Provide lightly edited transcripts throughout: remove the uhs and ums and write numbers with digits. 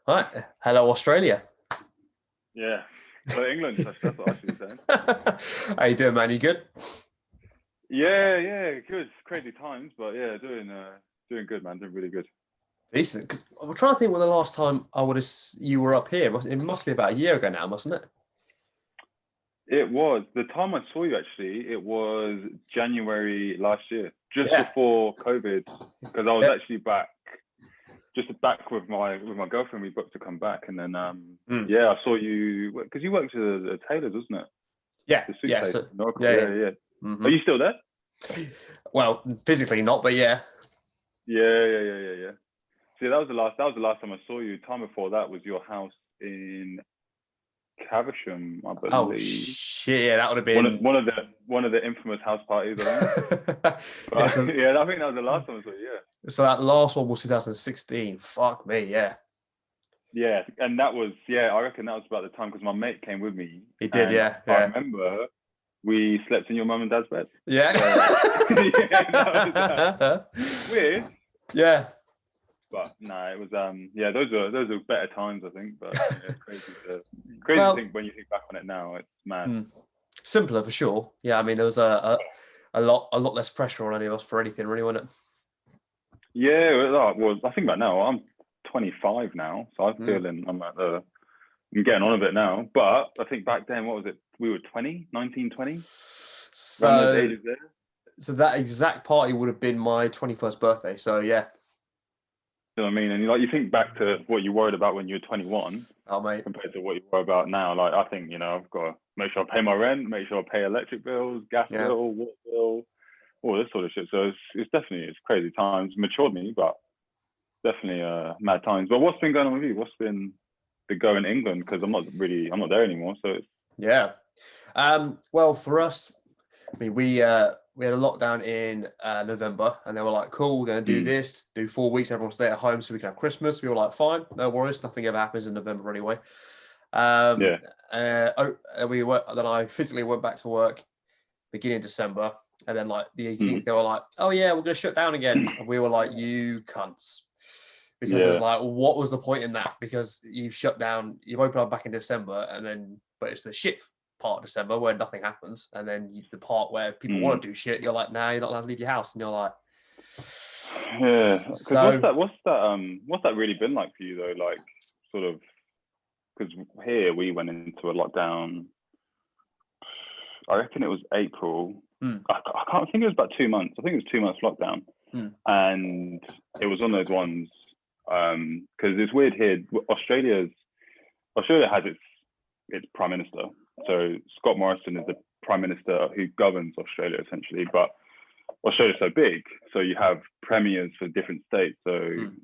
Right. Hello, Australia. Yeah. Well, England, that's what I should be saying. How you doing, man? You good? Yeah, good. Crazy times, but yeah, doing good, man. Doing really good. Decent. 'Cause I'm trying to think when the last time you were up here. It must be about a year ago now, mustn't it? It was the time I saw you actually. It was January last year, just Yeah. before COVID, because I was Yeah. actually just back with my girlfriend. We booked to come back, and then Mm. yeah, I saw you because you worked at a tailor's, wasn't it? Yeah. The suit Yeah. place So in Oracle. yeah. Yeah. Hmm. Are you still there? Well, physically not, but yeah. Yeah. See, that was the last time I saw you. Time before that was your house in Caversham, I Oh believe. shit! Yeah, that would have One been. of one of the one of the infamous house parties, I think. Yeah. But yeah, I think that was the last time I saw you. So that last one was 2016. Fuck me. Yeah. Yeah, and that was I reckon that was about the time because my mate came with me, He did. and Yeah. I Yeah. remember we slept in your mum and dad's bed. Yeah. Yeah, that was weird. Yeah. But no, it was those were better times, I think. But yeah, it's crazy to Well, think when you think back on it now. It's mad. simpler for sure. Yeah, I mean there was a lot less pressure on any of us for anything, really, wasn't it? Yeah, well, I think about now. I'm 25 now, so I'm Mm. feeling I'm getting on a bit now. But I think back then, what was it? We were 20, 19, 20, around those So, ages there. so that exact party would have been my 21st birthday. So yeah. You know what I mean? And you think back to what you worried about when you were 21 Oh mate. compared to what you worry about now. Like I think I've got to make sure I pay my rent, make sure I pay electric bills, gas Yeah. bill, water bill, all this sort of shit. So it's crazy times. Matured me, but definitely mad times. But what's been going on with you? What's been the go in England? Because I'm not there anymore. So it's Yeah. Well, for us, I mean, we had a lockdown in November, and they were like, "Cool, we're going to do this. Do 4 weeks. Everyone stay at home so we can have Christmas." We were like, "Fine, no worries. Nothing ever happens in November anyway." yeah. Then I physically went back to work beginning of December, and then like the 18th, Mm. they were like, "Oh yeah, we're going to shut down again," and we were like, "You cunts." Because it was Yeah. like, what was the point in that? Because you've shut down, you've opened up back in December, and then, but it's the shit part of December where nothing happens, and then the part where people want to do shit, you're like, nah, you're not allowed to leave your house, and you're like, Yeah. Because what's so that? What's that really been like for you though? Like sort of because here we went into a lockdown. I reckon it was April. I can't think it was about 2 months. I think it was 2 months lockdown, and it was one of those ones because it's weird here. Australia has its prime minister. So Scott Morrison is the prime minister who governs Australia essentially, but Australia's so big, so you have premiers for different states. So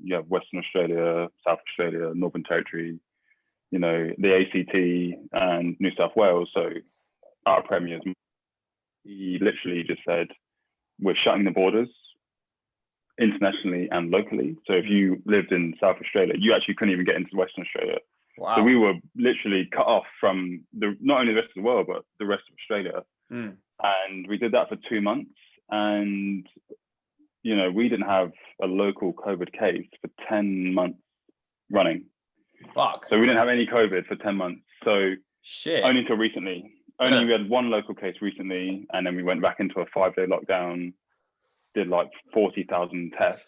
you have Western Australia, South Australia, Northern Territory, the ACT and New South Wales. So our premiers, he literally just said, we're shutting the borders internationally and locally. So if you lived in South Australia, you actually couldn't even get into Western Australia. wow. So we were literally cut off from not only the rest of the world, but the rest of Australia. And we did that for 2 months. And, we didn't have a local COVID case for 10 months running. Fuck. So we didn't have any COVID for 10 months. So Shit. only until recently. Only we had one local case recently, and then we went back into a 5-day lockdown, did like 40,000 tests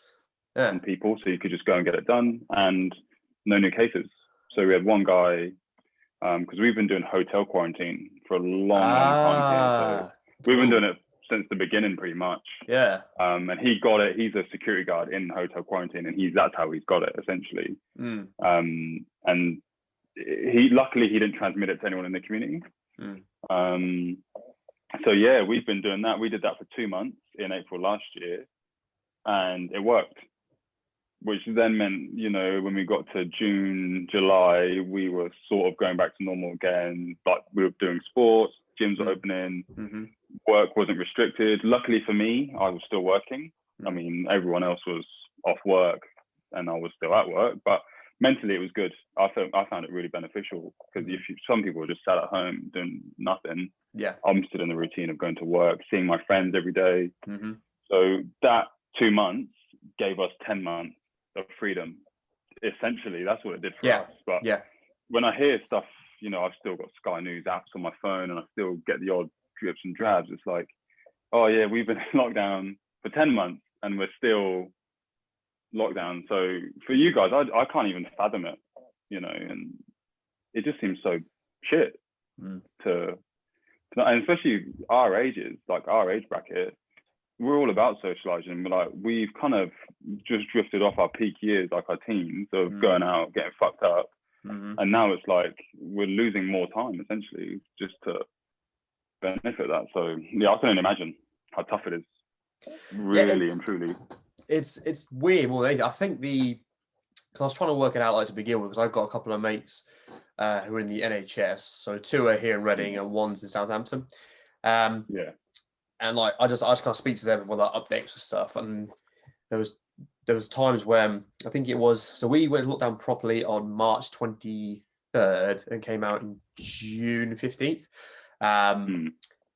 on people, so you could just go and get it done, and no new cases. So we had one guy, because we've been doing hotel quarantine for a long time here. So we've been doing it since the beginning, pretty much. Yeah. And he got it. He's a security guard in hotel quarantine, and that's how he's got it essentially. And luckily he didn't transmit it to anyone in the community. So yeah, we've been doing that. We did that for 2 months in April last year, and it worked. Which then meant, when we got to June, July, we were sort of going back to normal again. But we were doing sports, gyms were opening, work wasn't restricted. Luckily for me, I was still working. I mean, everyone else was off work, and I was still at work. But mentally, it was good. I found it really beneficial because some people just sat at home doing nothing. Yeah, I'm still in the routine of going to work, seeing my friends every day. So that 2 months gave us 10 months of freedom essentially, that's what it did for Yeah. us. But Yeah. when I hear stuff, you know, I've still got Sky News apps on my phone, and I still get the odd drips and drabs. It's like, oh yeah, we've been in lockdown for 10 months and we're still lockdown. So for you guys, I can't even fathom it, you know, and it just seems so shit to and especially our ages, like our age bracket, we're all about socializing. Like we've kind of just drifted off our peak years, like our teens of going out, getting fucked up. And now it's like we're losing more time essentially just to benefit that. So yeah, I can only imagine how tough it is, really and truly. It's weird more than anything. I think because I was trying to work it out like to begin with, because I've got a couple of mates who are in the NHS. So 2 are here in Reading and 1's in Southampton. Yeah. And like I just kind of speak to them with like updates and stuff. And there was times when I think it was, so we went to lockdown properly on March 23rd and came out in June 15th.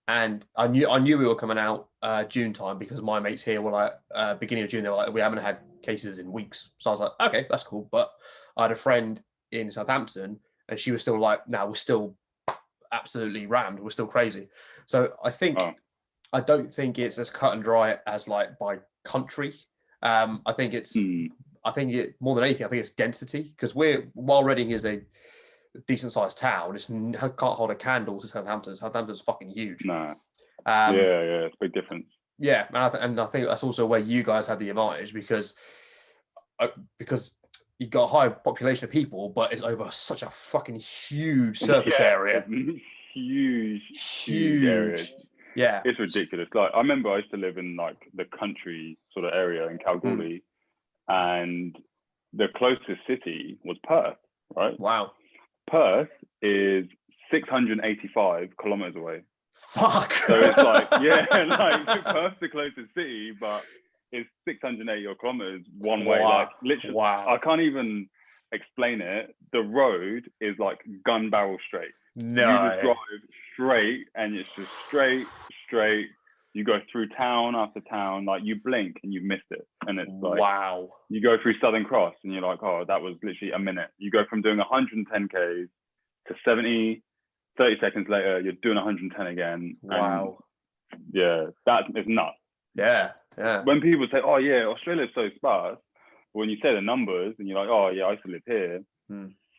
And I knew we were coming out June time, because my mates here were like beginning of June, they were like, we haven't had cases in weeks. So I was like, okay, that's cool. But I had a friend in Southampton and she was still like, no, we're still absolutely rammed. We're still crazy. So I think, I don't think it's as cut and dry as like by country. I think more than anything, I think it's density, because while Reading is a decent sized town, it can't hold a candle to Southampton. Southampton's fucking huge. Nah. It's a big difference. Yeah, and I think that's also where you guys have the advantage, because you've got a high population of people, but it's over such a fucking huge surface area. Huge area. Yeah, it's ridiculous. Like I remember I used to live in like the country sort of area in Kalgoorlie, and the closest city was Perth, right? Wow. Perth is 685 kilometers away. Fuck. So it's like, like Perth's the closest city, but it's 680 kilometers one way. Like literally, I can't even explain it. The road is like gun barrel straight. No. You just drive straight, and it's just straight. You go through town after town, like you blink and you've missed it. And it's like, wow. You go through Southern Cross and you're like, oh, that was literally a minute. You go from doing 110 Ks to 70, 30 seconds later, you're doing 110 again. Wow. And yeah, that is nuts. Yeah. When people say, oh yeah, Australia's so sparse, when you say the numbers and you're like, oh yeah, I used to live here,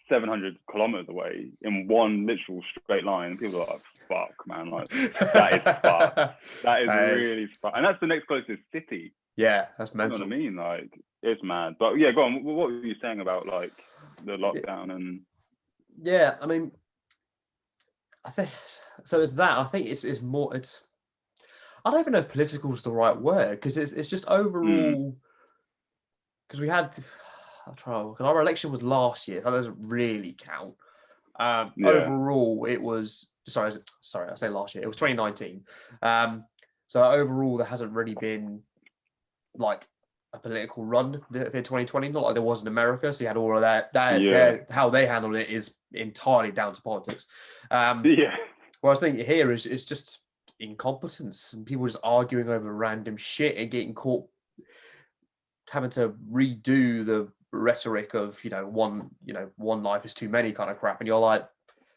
700 kilometers away in one literal straight line, and people are like, fuck, man, like that is sparse. That is really sparse. And that's the next closest city. Yeah, that's mental. You know what I mean? Like, it's mad. But yeah, go on. What were you saying about like the lockdown and? Yeah, I mean, I think so. It's that. I think it's more. I don't even know if political is the right word, because it's just overall. Because we had, because our election was last year, so that doesn't really count. Overall, it was sorry, I say last year. It was 2019. So overall, there hasn't really been like a political run in 2020, not like there was in America. So you had all of that. How they handled it is entirely down to politics. What I was thinking here is just incompetence and people just arguing over random shit and getting caught having to redo the rhetoric of one life is too many kind of crap, and you're like,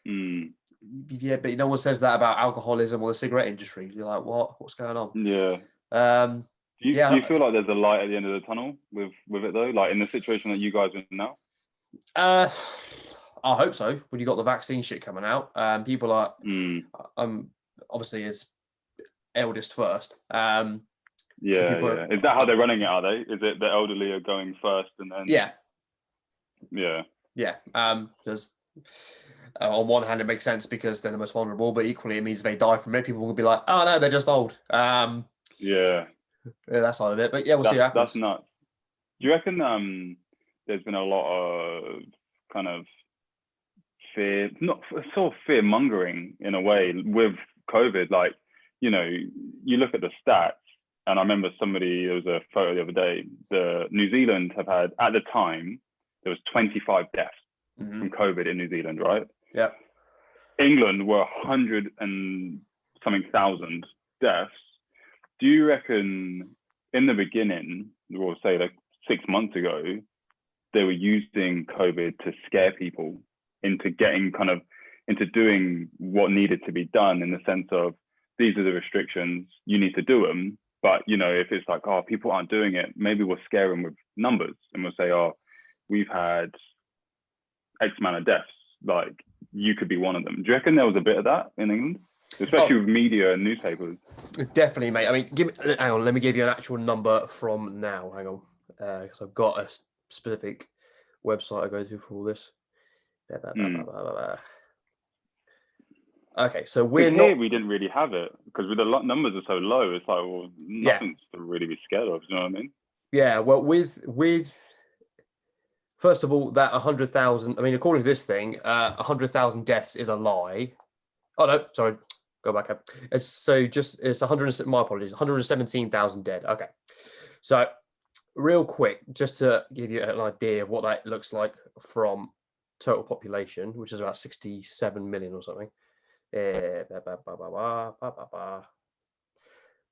yeah, but no one says that about alcoholism or the cigarette industry. You're like, what's going on? Do you feel like there's a light at the end of the tunnel with it though, like in the situation that you guys are in now? I hope so. When you got the vaccine shit coming out, people are obviously it's eldest first. Is that how they're running it? Are they? Is it the elderly are going first and then? Because on one hand it makes sense because they're the most vulnerable, but equally it means they die from it. People will be like, oh no, they're just old. That side of it, but we'll see what happens. That's nuts. Do you reckon there's been a lot of kind of fear, not sort of fear mongering in a way with COVID? Like, you look at the stats. And I remember there was a photo the other day, New Zealand have had, at the time, there was 25 deaths from COVID in New Zealand, right? Yeah. England were 100 and something thousand deaths. Do you reckon in the beginning, we'll say like 6 months ago, they were using COVID to scare people into getting into doing what needed to be done, in the sense of, these are the restrictions, you need to do them. But, if it's like, oh, people aren't doing it, maybe we'll scare them with numbers and we'll say, oh, we've had X amount of deaths, like you could be one of them. Do you reckon there was a bit of that in England? Especially with media and newspapers. Definitely, mate. I mean, hang on, let me give you an actual number from now. Hang on, because I've got a specific website I go to for all this. Okay, so we didn't really have it, because with the numbers are so low. It's like, well, nothing's to really be scared of. You know what I mean? Yeah. Well, with first of all, that 100,000. I mean, according to this thing, 100,000 deaths is a lie. Oh no, sorry. Go back up. It's 100. My apologies. 117,000 dead. Okay. So, real quick, just to give you an idea of what that looks like from total population, which is about 67 million or something.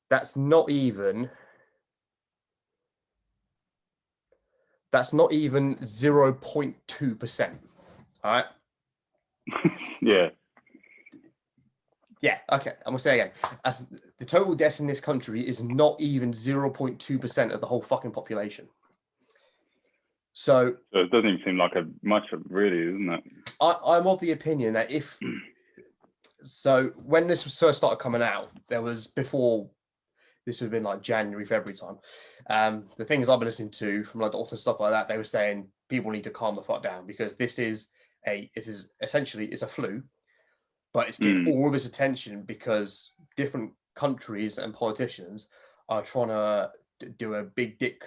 That's not even 0.2%. All right. Yeah. Yeah. Okay. I'm gonna say again. As the total deaths in this country is not even 0.2% of the whole fucking population. So it doesn't even seem like much of really, isn't it? I'm of the opinion that when this first started coming out, there was, before this would have been like January, February time. The things I've been listening to from like doctors and stuff like that, they were saying people need to calm the fuck down, because it is essentially a flu, but it's getting all of its attention because different countries and politicians are trying to do a big dick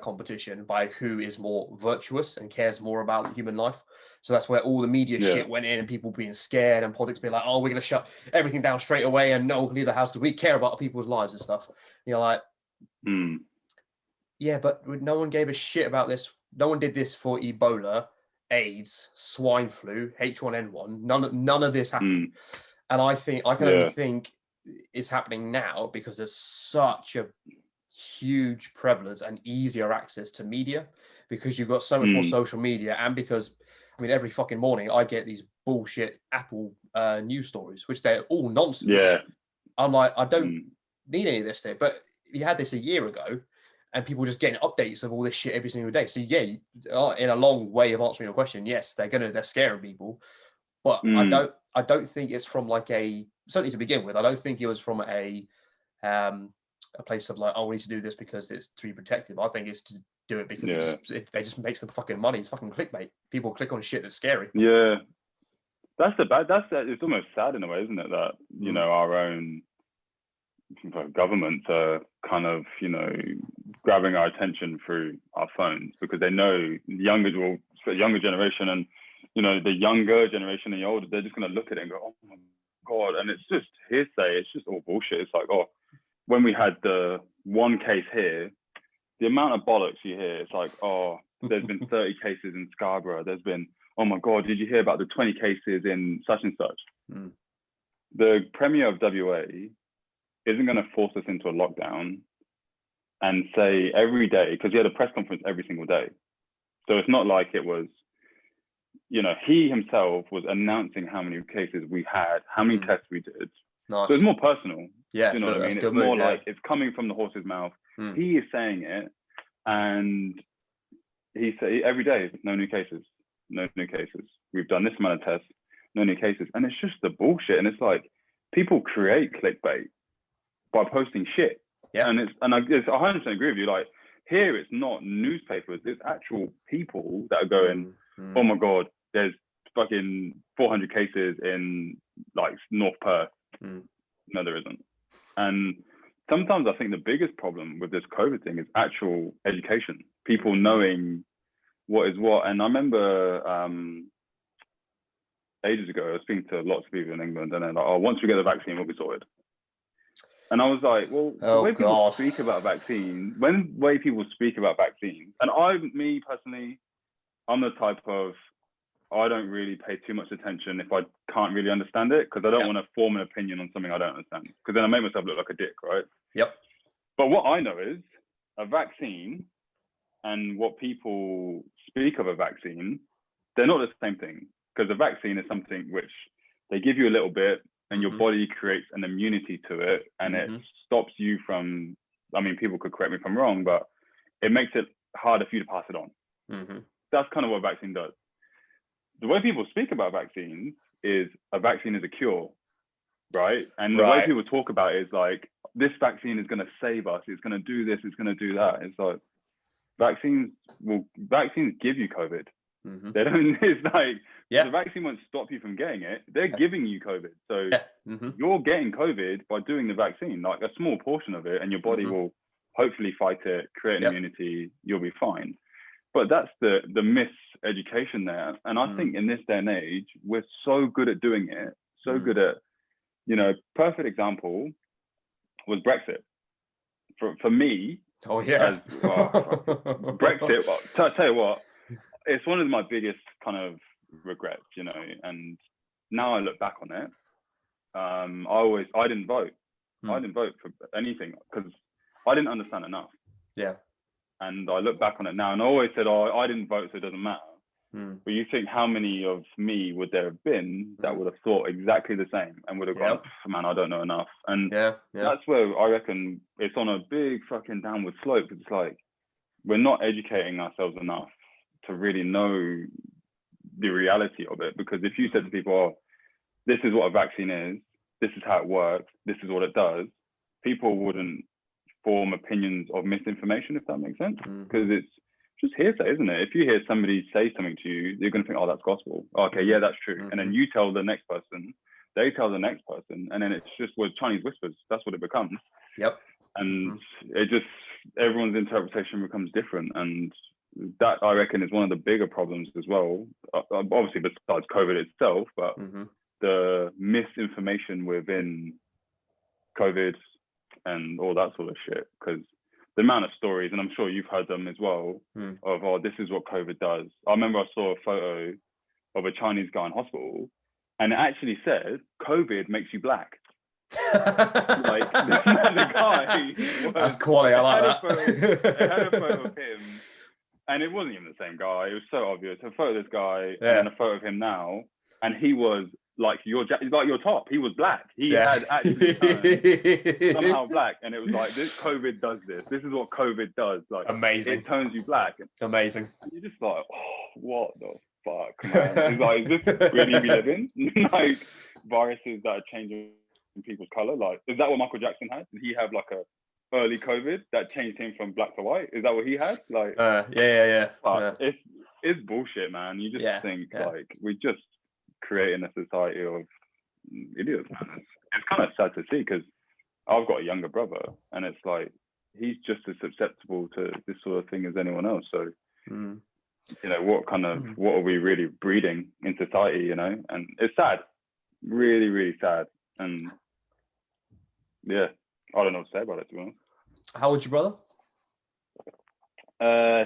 competition by who is more virtuous and cares more about human life. So that's where all the media shit went in, and people being scared, and politics being like, oh, we're going to shut everything down straight away and no one can leave the house because we care about people's lives and stuff. And you're like, yeah, but no one gave a shit about this. No one did this for Ebola, AIDS, swine flu, H1N1. None of this happened. And I can only think it's happening now because there's such a huge prevalence and easier access to media, because you've got so much more social media, and because, I mean, every fucking morning I get these bullshit Apple news stories, which they're all nonsense. Yeah. I'm like, I don't need any of this thing. But you had this a year ago, and people just getting updates of all this shit every single day. So yeah, in a long way of answering your question, yes, they're scaring people, but I don't think it's from like certainly to begin with, I don't think it was from a place of like, oh, we need to do this because it's to be protective. I think it's to do it because it just makes them fucking money. It's fucking clickbait. People click on shit that's scary. Yeah, it's almost sad in a way, isn't it, that our own governments are kind of grabbing our attention through our phones, because they know the younger generation and the younger generation and the older, they're just going to look at it and go, oh my god, and it's just hearsay. It's just all bullshit. It's like, oh, when we had the one case here, the amount of bollocks you hear, it's like, oh, there's been 30 cases in Scarborough. There's been, oh my God, did you hear about the 20 cases in such and such? The Premier of WA isn't going to force us into a lockdown and say every day, because he had a press conference every single day. So it's not like it was, he himself was announcing how many cases we had, how many tests we did. Nice. So it's more personal. Yeah, you know what I mean? It's more like it's coming from the horse's mouth. He is saying it, and he say every day, no new cases, no new cases. We've done this amount of tests, no new cases, and it's just the bullshit. And it's like people create clickbait by posting shit. Yeah, and I 100% agree with you. Like here, it's not newspapers; it's actual people that are going, "Oh my God, there's fucking 400 cases in like North Perth." No, there isn't. And sometimes I think the biggest problem with this COVID thing is actual education, people knowing what is what. And I remember ages ago, I was speaking to lots of people in England, and they're like, oh, once we get the vaccine, we'll be sorted. And I was like, well, the way people speak about vaccines, and me personally, I'm the type of, I don't really pay too much attention if I can't really understand it, because I don't want to form an opinion on something I don't understand, because then I make myself look like a dick, right? Yep. But what I know is a vaccine and what people speak of a vaccine, they're not the same thing. Because a vaccine is something which they give you a little bit, and your body creates an immunity to it, and it stops you from, I mean, people could correct me if I'm wrong, but it makes it harder for you to pass it on. That's kind of what a vaccine does. The way people speak about vaccines is a vaccine is a cure, right? And the way people talk about it is like, this vaccine is going to save us. It's going to do this. It's going to do that. It's like, vaccines give you COVID. They don't, it's like, the vaccine won't stop you from getting it. They're giving you COVID. So you're getting COVID by doing the vaccine, like a small portion of it, and your body will hopefully fight it, create an immunity, you'll be fine. But that's the miseducation there. And I think in this day and age, we're so good at doing it, so good at, you know, perfect example was Brexit. For me, Brexit, I'll tell you what, it's one of my biggest kind of regrets, you know, and now I look back on it, I didn't vote. I didn't vote for anything because I didn't understand enough. Yeah. And I look back on it now, and I always said, "Oh, I didn't vote, so it doesn't matter." But you think how many of me would there have been that would have thought exactly the same and would have gone, "Man, I don't know enough." And that's where I reckon it's on a big fucking downward slope. It's like we're not educating ourselves enough to really know the reality of it. Because if you said to people, "Oh, this is what a vaccine is, this is how it works, this is what it does," people wouldn't form opinions of misinformation, if that makes sense, because it's just hearsay, isn't it? If you hear somebody say something to you, you're going to think, "Oh, that's gospel. Okay, yeah, that's true." And then you tell the next person, they tell the next person, and then it's just with Chinese whispers. That's what it becomes. And it just, everyone's interpretation becomes different, and that, I reckon, is one of the bigger problems as well. Obviously, besides COVID itself, but the misinformation within COVID and all that sort of shit, because the amount of stories, and I'm sure you've heard them as well, of, "Oh, this is what COVID does." I remember I saw a photo of a Chinese guy in hospital, and it actually said, "COVID makes you black." Like, the guy that's quality. I like that. It had a photo of him, and it wasn't even the same guy. It was so obvious. A photo of this guy, and then a photo of him now, and he was like your top. He was black. He had actually turned somehow black, and it was like, "This COVID does this. This is what COVID does." Like, amazing. It turns you black. Amazing. And you're just like, "Oh, what the fuck, man?" It's like, is this really we live in? Like, viruses that are changing people's color. Like, is that what Michael Jackson had? Did he have like a early COVID that changed him from black to white? Is that what he had? Like, it's bullshit, man. You just think like we just creating a society of idiots, man. It's kind of sad to see, because I've got a younger brother, and it's like he's just as susceptible to this sort of thing as anyone else. So, you know, what are we really breeding in society? You know, and it's sad, really, really sad. And yeah, I don't know what to say about it, to be honest. How old's your brother?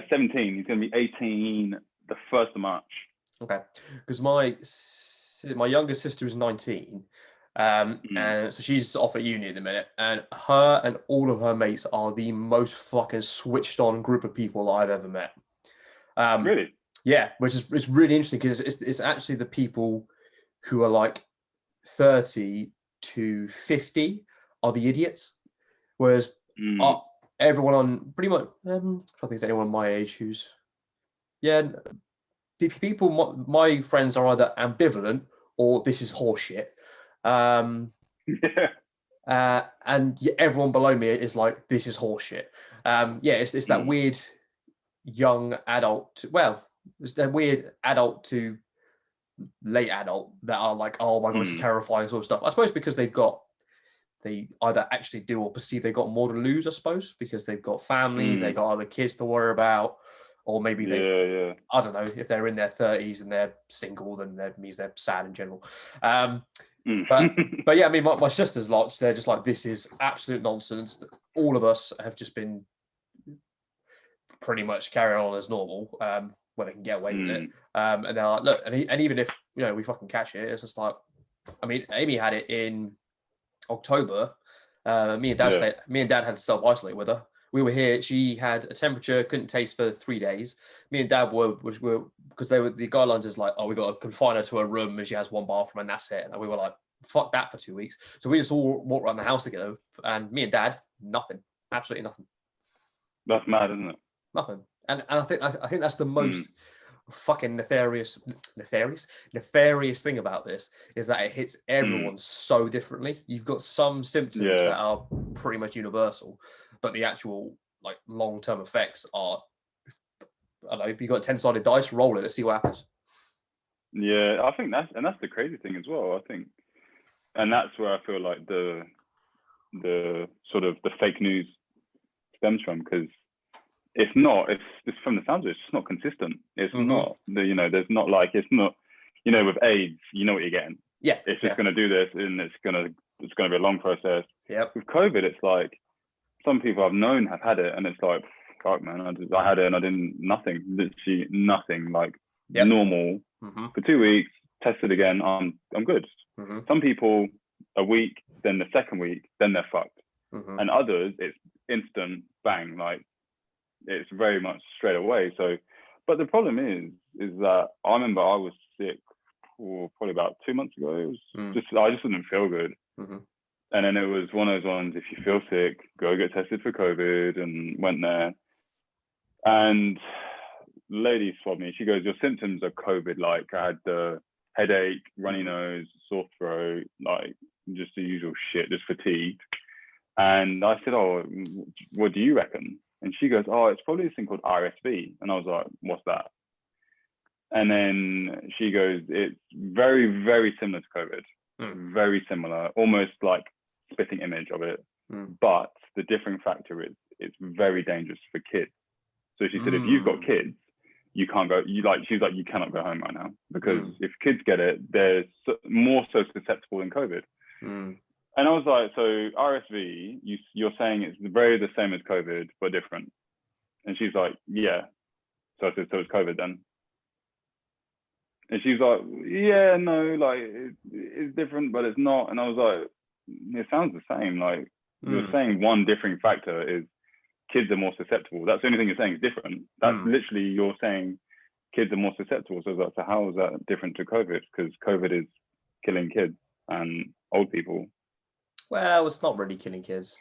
17. He's going to be 18 the 1st of March. Okay, because my younger sister is 19, and so she's off at uni at the minute, and her and all of her mates are the most fucking switched on group of people I've ever met. Really? Yeah, which is, it's really interesting, because it's actually the people who are like 30 to 50 are the idiots, whereas everyone on pretty much, I think there's anyone my age who's, people, my friends are either ambivalent or this is horseshit. And everyone below me is like, this is horseshit. It's that weird young adult, it's that weird adult to late adult that are like, "Oh my god, this is terrifying," sort of stuff. I suppose because they either actually do or perceive they've got more to lose, I suppose, because they've got families, they've got other kids to worry about, or maybe I don't know, if they're in their 30s and they're single, then that means they're sad in general. But yeah, I mean, my sister's lots, they're just like, this is absolute nonsense. All of us have just been pretty much carrying on as normal, where they can get away with it. And they're like, look, and even if, you know, we fucking catch it, it's just like, I mean, Amy had it in October. Me and Dad had to self-isolate with her. We were here. She had a temperature, couldn't taste for 3 days. Me and Dad were because the guidelines is like, oh, we got to confine her to a room and she has one bathroom and that's it. And we were like, fuck that for 2 weeks. So we just all walked around the house together, and me and Dad, nothing, absolutely nothing. That's mad, isn't it? Nothing. And I think that's the most fucking nefarious thing about this, is that it hits everyone so differently. You've got some symptoms that are pretty much universal, but the actual like long-term effects are, I don't know, if you've got a 10-sided dice, roll it, let's see what happens. Yeah, I think that's the crazy thing as well. I think, and that's where I feel like the sort of the fake news stems from, because it's from the sounds of it, it's just not consistent. It's not there's not like, it's not, with AIDS, you know what you're getting. Yeah. It's just going to do this, and it's going to be a long process. Yeah. With COVID, it's like, some people I've known have had it, and it's like, fuck man, I had it and I didn't, literally nothing, like normal for 2 weeks, tested again, I'm good. Some people a week, then the second week, then they're fucked. And others, it's instant bang, like it's very much straight away. So, but the problem is that I remember I was sick probably about 2 months ago. It was I just didn't feel good. And then it was one of those ones, if you feel sick, go get tested for COVID, and went there. And lady swabbed me. She goes, your symptoms are COVID. Like, I had the headache, runny nose, sore throat, like just the usual shit, just fatigued. And I said, oh, what do you reckon? And she goes, oh, it's probably this thing called RSV. And I was like, what's that? And then she goes, it's very, very similar to COVID. Very similar, almost like spitting image of it. But the different factor is it's very dangerous for kids. So she said, if you've got kids, you can't go, she's like, you cannot go home right now, because if kids get it, they're more so susceptible than COVID. And I was like, so RSV, you're saying it's very the same as COVID, but different. And she's like, yeah. So I said, so it's COVID then? And she's like, yeah, no, like it's different, but it's not. And I was like, it sounds the same. Like you're saying one differing factor is kids are more susceptible. That's the only thing you're saying is different. That's literally, you're saying kids are more susceptible. So I was like, so how is that different to COVID? Because COVID is killing kids and old people. Well, it's not really killing kids.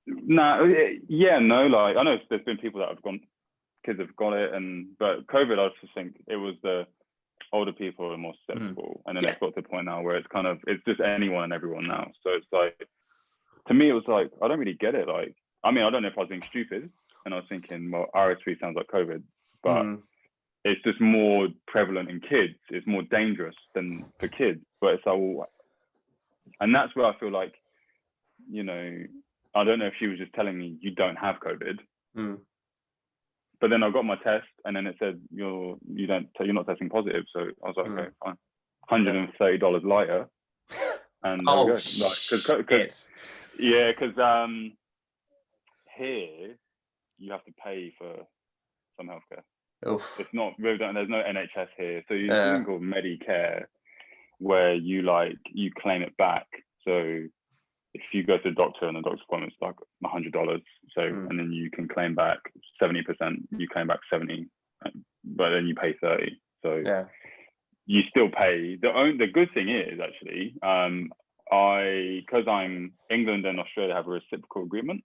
No, like I know there's been people that kids have got it, but COVID, I just think it was the older people are more susceptible, and then it's got to the point now where it's just anyone and everyone now. So it's like, to me, it was like, I don't really get it. Like, I mean, I don't know if I was being stupid, and I was thinking, well, RSV sounds like COVID, but it's just more prevalent in kids. It's more dangerous than for kids. But it's like, well, and that's where I feel like, I don't know if she was just telling me you don't have COVID. But then I got my test, and then it said you're not testing positive. So I was like, okay, fine, $130 lighter, and there we go. Because here you have to pay for some healthcare. Oof. It's not there's no NHS here, so you something called Medicare, where you claim it back. So if you go to the doctor and the doctor's appointment's like $100, so and then you can claim back 70%, you claim back 70, but then you pay 30. So you still pay. The good thing is actually, because I'm England and Australia have a reciprocal agreement.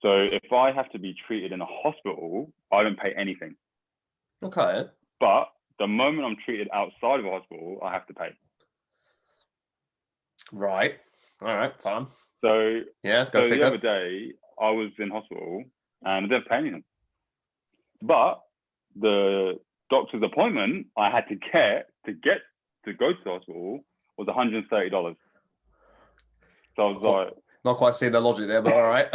So if I have to be treated in a hospital, I don't pay anything. Okay. But the moment I'm treated outside of a hospital, I have to pay. Right. All right. Fine. So go figure. The other day I was in hospital and I didn't pay anything. But the doctor's appointment I had to get to go to the hospital was $130. So I was like, not quite seeing the logic there, but all right.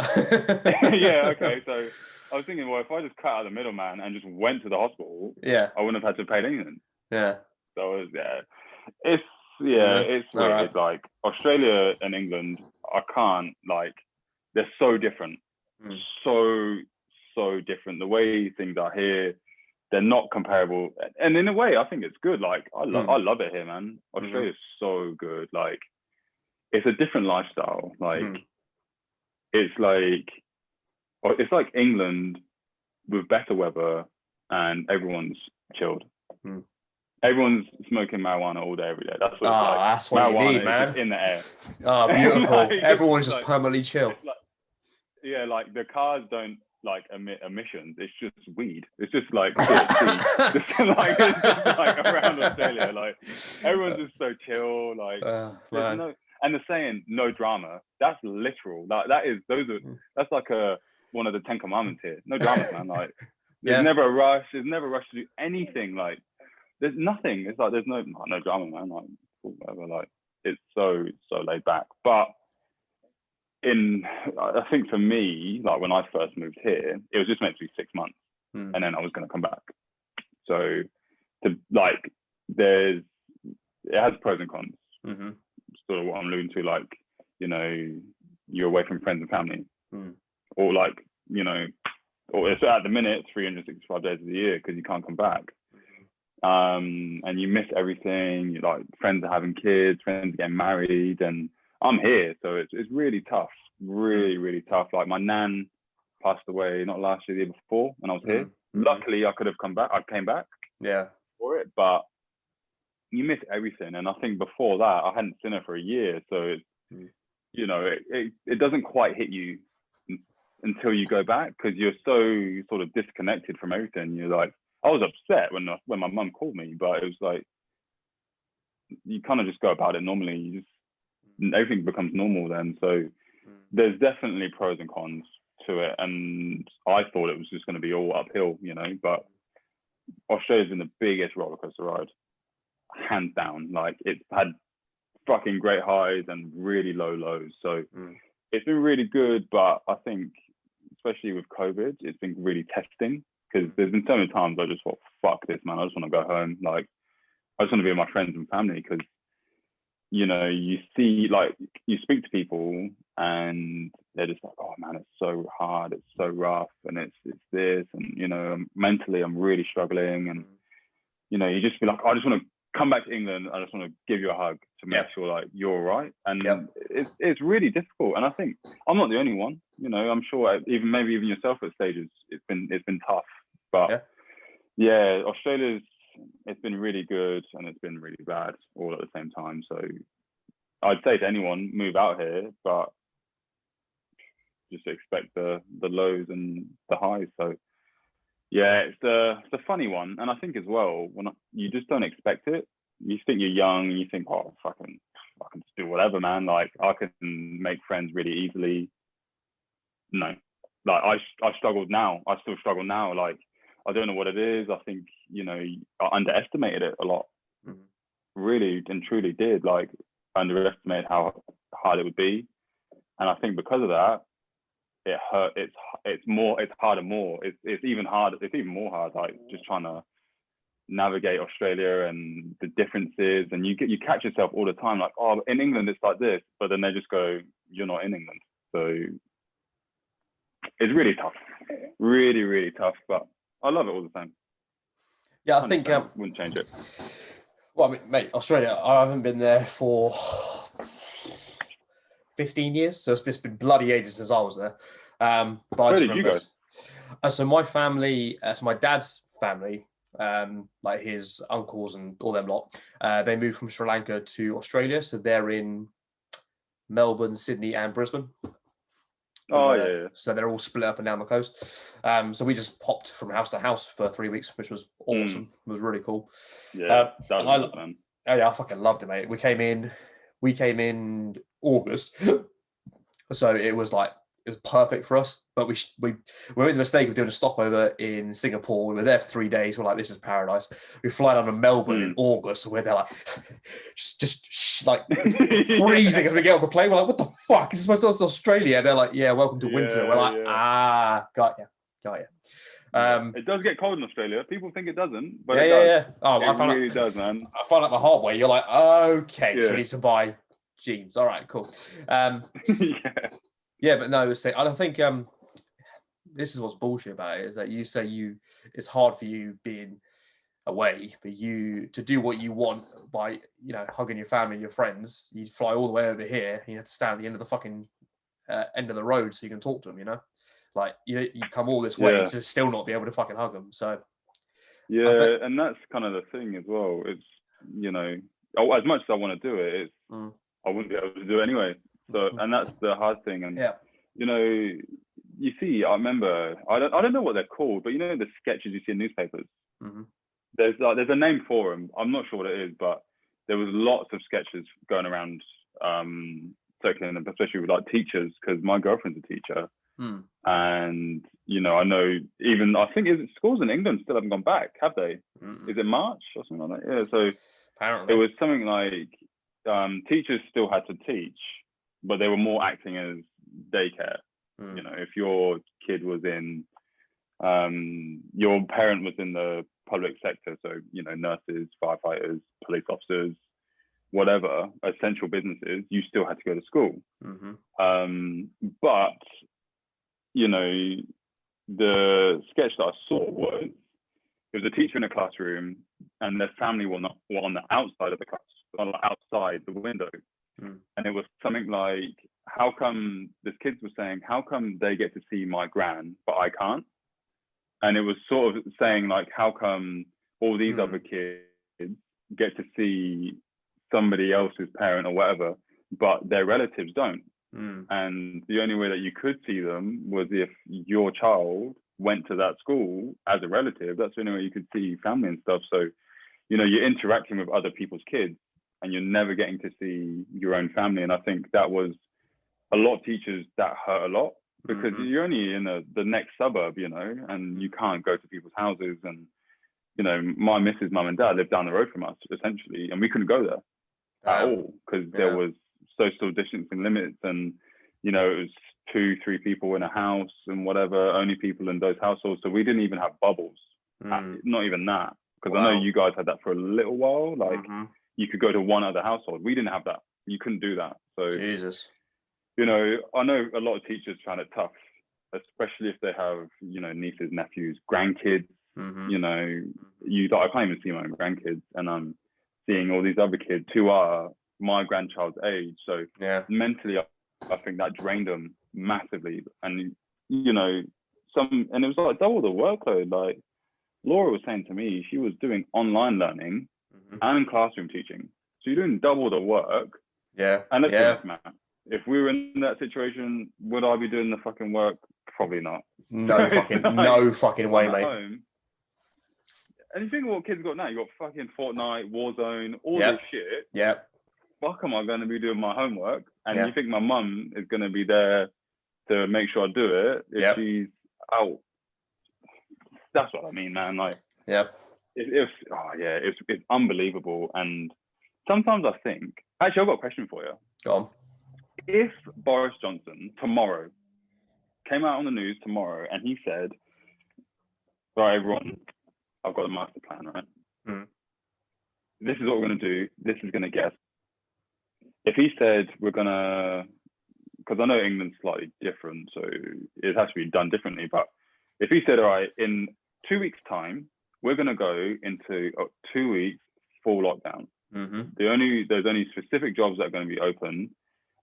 Yeah, okay. So I was thinking, well, if I just cut out the middleman and just went to the hospital, I wouldn't have had to pay anything. Yeah. So it's weird. Right. It's like Australia and England, I can't, like, they're so different. So different. The way things are here, they're not comparable. And in a way, I think it's good. Like, I love it here, man. Australia's so good. Like, it's a different lifestyle. Like, it's like, or it's like England with better weather and everyone's chilled. Everyone's smoking marijuana all day, every day. That's what it's like. That's what marijuana you need, man. Just in the air. Beautiful. Like, Everyone's just like, permanently chill. Yeah, like the cars don't like emit emissions. It's just weed. It's just like THC. it's just like around Australia. Like everyone's just so chill. Like there's no, and the saying "no drama." That's literal. That's like one of the 10 commandments here. No drama, man. Like there's never a rush. There's never a rush to do anything. Like there's nothing. It's like there's no drama, man. Like whatever. Like it's so laid back. But I think for me, like when I first moved here, it was just meant to be 6 months, and then I was going to come back. So, it has pros and cons. Sort of what I'm alluding to, like, you know, you're away from friends and family, or like, you know, or it's at the minute it's 365 days of the year because you can't come back, and you miss everything. You like friends are having kids, friends are getting married, and I'm here, so it's really tough, really tough. Like my nan passed away not last year, the year before, and I was here. Luckily, I could have come back. I came back, for it, but you miss everything. And I think before that, I hadn't seen her for a year, so it's, you know, it doesn't quite hit you until you go back because you're so sort of disconnected from everything. You're like, I was upset when my mum called me, but it was like you kind of just go about it normally. You just everything becomes normal then. So there's definitely pros and cons to it, and I thought it was just going to be all uphill, you know, but Australia's been the biggest roller coaster ride, hands down. Like it's had fucking great highs and really low lows, so it's been really good. But I think especially with COVID, it's been really testing because there's been so many times I just thought, fuck this, man, I just want to go home. Like I just want to be with my friends and family because, you know, you see, like, you speak to people and they're just like, oh man, it's so hard, it's so rough, and it's this, and, you know, mentally I'm really struggling, and, you know, you just be like, I just want to come back to England, I just want to give you a hug to make sure like you're all right. And it's really difficult, and I think I'm not the only one, you know, I'm sure maybe even yourself at stages, it's been tough, but Australia's, it's been really good and it's been really bad all at the same time. So I'd say to anyone, move out here, but just expect the lows and the highs. So yeah, it's a funny one. And I think as well, you just don't expect it. You think you're young and you think, oh, I can just do whatever, man. Like I can make friends really easily. No, like I struggled now. I still struggle now. Like I don't know what it is. I think, you know, I underestimated it a lot. Really and truly did. Like underestimated how hard it would be. And I think because of that, it hurt. It's harder more. It's even harder. It's even more hard. Like just trying to navigate Australia and the differences. And you catch yourself all the time. Like, oh, in England it's like this, but then they just go, you're not in England. So it's really tough. Really, really tough. But I love it all the same. Yeah, I think wouldn't change it. Well, I mean, mate, Australia, I haven't been there for 15 years, so it's just been bloody ages since I was there. But where did you go? So my family, so my dad's family, like his uncles and all them lot, they moved from Sri Lanka to Australia, so they're in Melbourne, Sydney, and Brisbane. Oh yeah. So they're all split up and down the coast. So we just popped from house to house for 3 weeks, which was awesome. It was really cool. Yeah, that was good, man. Yeah, I fucking loved it, mate. We came in August, so it was perfect for us. But we made the mistake of doing a stopover in Singapore. We were there for 3 days. We're like, this is paradise. We fly down to Melbourne in August, where they're like, just like freezing as we get off the plane. We're like, what the fuck? Is this supposed to go to Australia? They're like, yeah, welcome to winter. We're like, got you. It does get cold in Australia. People think it doesn't, but yeah. Oh, it really does, man. I found out the hard way. You're like, okay, so we need to buy jeans. All right, cool. Yeah, but no, I don't think this is what's bullshit about it, is that you say it's hard for you being away, but to do what you want by, you know, hugging your family and your friends, you fly all the way over here, you have to stand at the end of the fucking end of the road so you can talk to them, you know. Like you come all this way Yeah. to still not be able to fucking hug them. So Yeah, and that's kind of the thing as well. It's, as much as I want to do it, I wouldn't be able to do it anyway. So, and that's the hard thing. And you see, I remember, I don't know what they're called, but the sketches you see in newspapers. There's a name for them. I'm not sure what it is, but there was lots of sketches going around, circulating, especially with like teachers, because my girlfriend's a teacher. And I know I think schools in England still haven't gone back, have they? Is it March or something like that? Yeah. So apparently it was something like teachers still had to teach, but they were more acting as daycare. If your kid was in, your parent was in the public sector, so nurses, firefighters, police officers, whatever essential businesses, you still had to go to school. But the sketch that I saw was a teacher in a classroom and their family were on the outside of the class, outside the window. And it was something like, how come this kids were saying, how come they get to see my gran, but I can't? And it was sort of saying like, how come all these other kids get to see somebody else's parent or whatever, but their relatives don't? And the only way that you could see them was if your child went to that school as a relative. That's the only way you could see family and stuff. So, you're interacting with other people's kids and you're never getting to see your own family. And I think that was a lot of teachers that hurt a lot, because you're only in the next suburb, and you can't go to people's houses. And, my missus' mum and dad lived down the road from us, essentially, and we couldn't go there at all because there was social distancing limits, and it was 2-3 people in a house and whatever, only people in those households. So we didn't even have bubbles, not even that, because I know you guys had that for a little while. Like you could go to one other household. We didn't have that. You couldn't do that. So Jesus, I know a lot of teachers found it tough, especially if they have nieces, nephews, grandkids. I can't even see my own grandkids, and I'm seeing all these other kids who are my grandchild's age. So mentally, I think that drained them massively. And and it was like double the workload. Like Laura was saying to me, she was doing online learning and classroom teaching. So you're doing double the work. And let's be honest, man, if we were in that situation, would I be doing the fucking work? Probably not. No fucking way, mate. Home, and you think of what kids got now? You got fucking Fortnite, Warzone, all this shit. Fuck, am I going to be doing my homework? And you think my mum is going to be there to make sure I do it if she's out? That's what I mean, man. Like, it's unbelievable. And sometimes I think, actually, I've got a question for you. Go on. If Boris Johnson tomorrow came out on the news tomorrow and he said, right, everyone, I've got a master plan, right? This is what we're going to do. This is going to get us. If he said we're going to, because I know England's slightly different, so it has to be done differently. But if he said, all right, in 2 weeks' time, we're going to go into 2 weeks full lockdown. There's only specific jobs that are going to be open,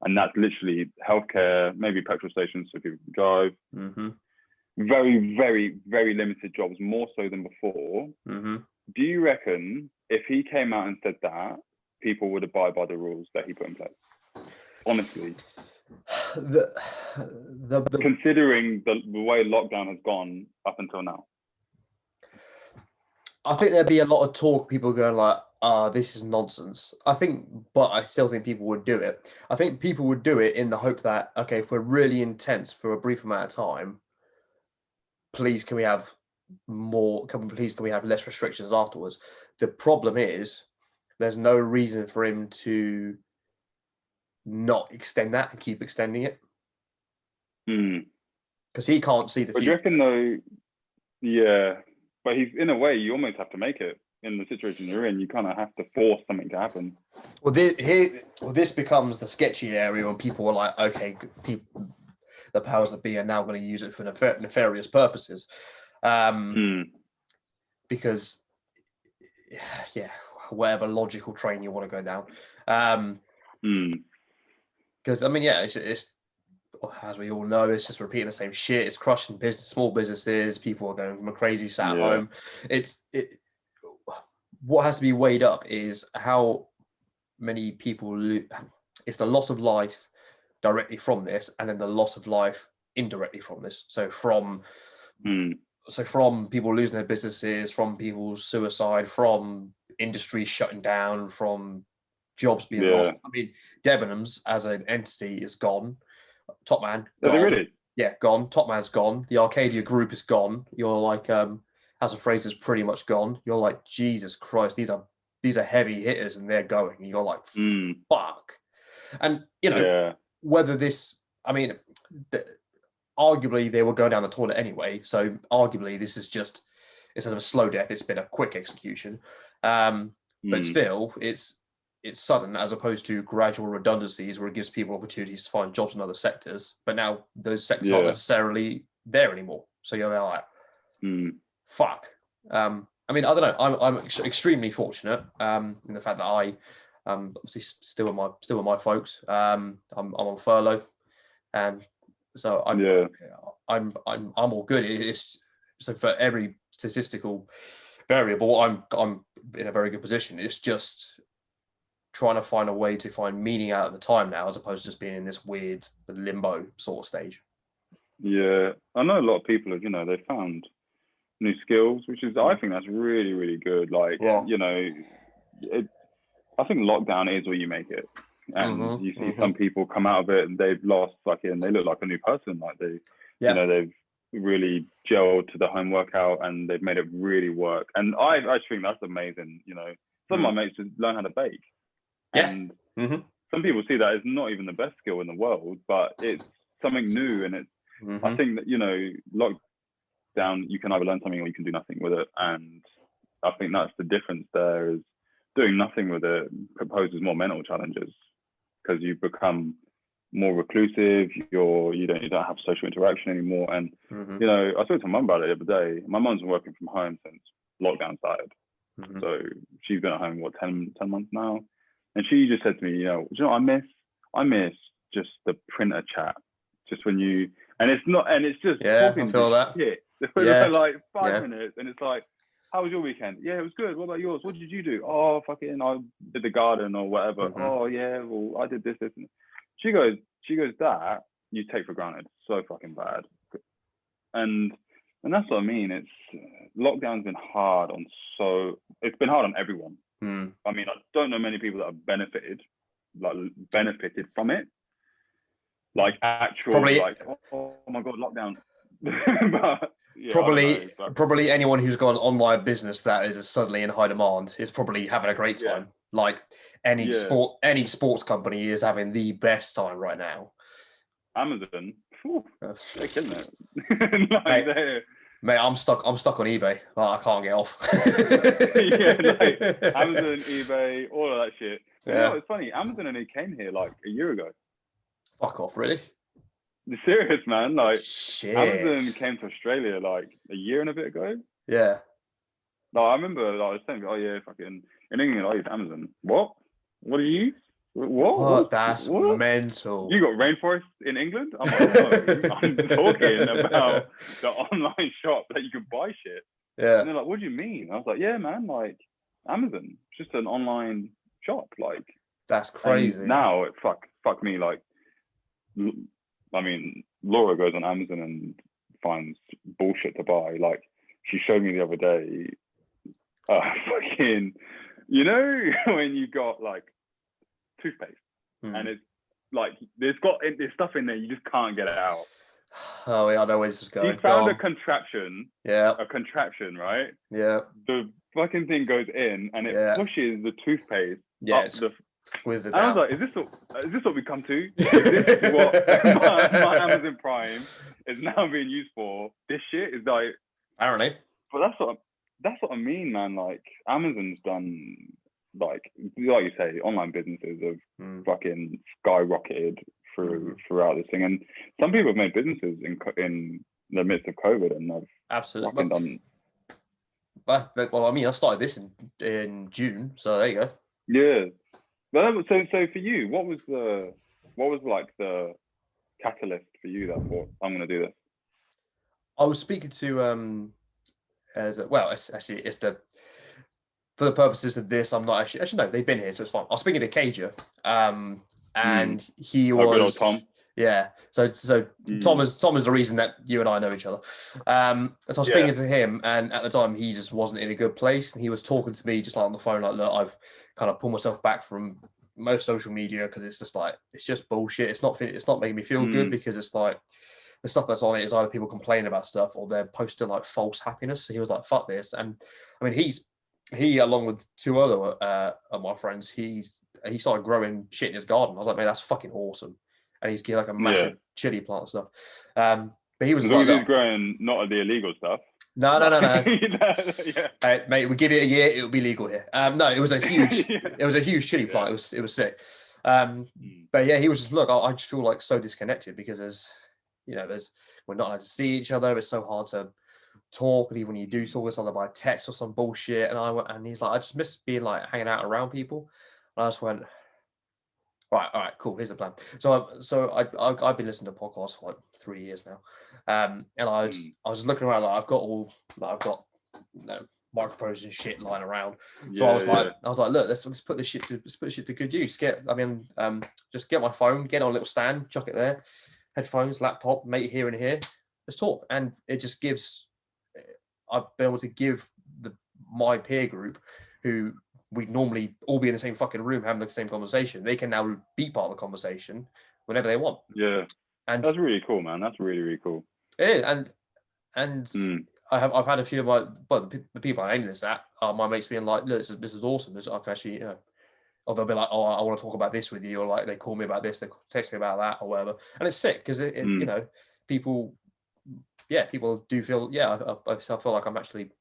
and that's literally healthcare, maybe petrol stations so people can drive. Very, very, very limited jobs, more so than before. Do you reckon if he came out and said that, people would abide by the rules that he put in place? Honestly. Considering the way lockdown has gone up until now. I think there'd be a lot of talk, people going like, this is nonsense. But I still think people would do it. I think people would do it in the hope that, okay, if we're really intense for a brief amount of time, please can we have less restrictions afterwards? The problem is there's no reason for him to not extend that and keep extending it. Because he can't see the future. Do you reckon though, but he's, in a way, you almost have to make it in the situation you're in. You kind of have to force something to happen. Well, this becomes the sketchy area when people are like, okay, the powers that be are now going to use it for nefarious purposes. Because, whatever logical train you want to go down. Because, it's as we all know, it's just repeating the same shit. It's crushing small businesses. People are going crazy, sat at home. What has to be weighed up is how many people. It's the loss of life directly from this, and then the loss of life indirectly from this. So from people losing their businesses, from people's suicide, from industry shutting down, from jobs being lost. I mean, Debenhams as an entity is gone. Top Man gone. Really? Yeah, gone. Top Man's gone. The Arcadia Group is gone. You're like, House of Fraser's pretty much gone. You're like, Jesus Christ, these are heavy hitters, and they're going. And you're like, fuck. And whether this, I mean, arguably they were going down the toilet anyway. So arguably this is just, instead of a slow death, it's been a quick execution. But still, it's sudden as opposed to gradual redundancies where it gives people opportunities to find jobs in other sectors. But now those sectors aren't necessarily there anymore. So you're like, fuck. I mean, I don't know. I'm extremely fortunate in the fact that I obviously still with my folks. I'm on furlough, and so I'm all good. It's so for every statistical variable, I'm in a very good position. It's just trying to find a way to find meaning out of the time now, as opposed to just being in this weird limbo sort of stage. Yeah, I know a lot of people have, they found new skills, which is, I think that's really, really good. Like, I think lockdown is what you make it. And you see some people come out of it and they've lost they look like a new person. Like they've really gelled to the home workout and they've made it really work. And I think that's amazing. Some of my mates just learn how to bake. And some people see that as not even the best skill in the world, but it's something new. And it's, I think that, lockdown, you can either learn something or you can do nothing with it. And I think that's the difference there, is doing nothing with it poses more mental challenges because you become more reclusive. You don't have social interaction anymore. And, I spoke to my mum about it the other day. My mum's been working from home since lockdown started. So she's been at home, 10 months now. And she just said to me, do you know what I miss just the printer chat. Just when and it's just talking I feel that. shit for like 5 minutes. And it's like, how was your weekend? Yeah, it was good. What about yours? What did you do? Oh, fucking, I did the garden or whatever. Oh yeah, well, I did this. And she goes, that you take for granted so fucking bad. And that's what I mean. It's lockdown's been hard it's been hard on everyone. I mean, I don't know many people that have benefited from it. Like actual, probably, oh my God, lockdown. But, probably anyone who's got an online business that is suddenly in high demand is probably having a great time. Like any sports company is having the best time right now. Amazon, they're killing it. Mate, I'm stuck on eBay. I can't get off. Amazon, eBay, all of that shit. Yeah. It's funny. Amazon only came here like a year ago. Fuck off, really? Serious, man. Like, shit. Amazon came to Australia like a year and a bit ago. Yeah. No, I remember I was saying, fucking in England I use Amazon. What? What do you use? What? That's mental. You got rainforest in England? I'm like, no, I'm talking about the online shop that you can buy shit. Yeah. And they're like, what do you mean? I was like, yeah, man, like Amazon. It's just an online shop. Like, that's crazy. And now it fuck me. Like, I mean, Laura goes on Amazon and finds bullshit to buy. Like, she showed me the other day, fucking, when you got like toothpaste and it's like there's stuff in there you just can't get it out. Oh yeah, I know where this is going. He found a contraption. Yeah. A contraption, right? Yeah. The fucking thing goes in and it pushes the toothpaste up the. Squeeze it down. And I was like, is this what we come to? Is this what my Amazon Prime is now being used for? This shit is like. Apparently. But that's what I mean, man. Like Amazon's done. Like you say, online businesses have fucking skyrocketed throughout this thing, and some people have made businesses in the midst of COVID, and they've absolutely done. Well, I mean, I started this in June, so there you go. Yeah, but so for you, what was like the catalyst for you that thought, I'm going to do this? I was speaking to actually it's the for the purposes of this, I'm not actually no, they've been here, so it's fine. I was speaking to Cager, and he was good old Tom. Yeah. So Tom is the reason that you and I know each other. So I was speaking to him, and at the time he just wasn't in a good place, and he was talking to me just like on the phone, like, look, I've kind of pulled myself back from most social media because it's just like it's just bullshit. It's not making me feel good because it's like the stuff that's on it is either people complaining about stuff or they're posting like false happiness. So he was like, fuck this. And I mean, he along with two other of my friends, he started growing shit in his garden. I was like, man, that's fucking awesome. And he's like a massive chili plant and stuff. But he was as like, long as he's growing not the illegal stuff. No. Yeah. Mate, we give it a year, it'll be legal here. No, it was a huge, it was a huge chili plant. It was sick. But yeah, he was just, look, I just feel like so disconnected because we're not allowed to see each other. It's so hard to talk, and even when you do talk with someone by text or some bullshit, and he's like, I just miss being like hanging out around people. And I just went, all right, cool. Here's the plan. So I've been listening to podcasts for like 3 years now, and I was looking around, like I've got microphones and shit lying around. So I was like, look, let's put this shit to good use. Just get my phone, get on a little stand, chuck it there, headphones, laptop, mate here and here. Let's talk, and it just gives. I've been able to give my peer group, who we'd normally all be in the same fucking room having the same conversation, they can now be part of the conversation whenever they want. Yeah, and that's really cool, man. That's really, really cool. Yeah, and I've had a few of the people I aim this at are my mates being like, look, this is awesome. I can actually, or they'll be like, oh, I want to talk about this with you, or like they call me about this, they text me about that, or whatever. And it's sick because people do feel, I feel like I'm actually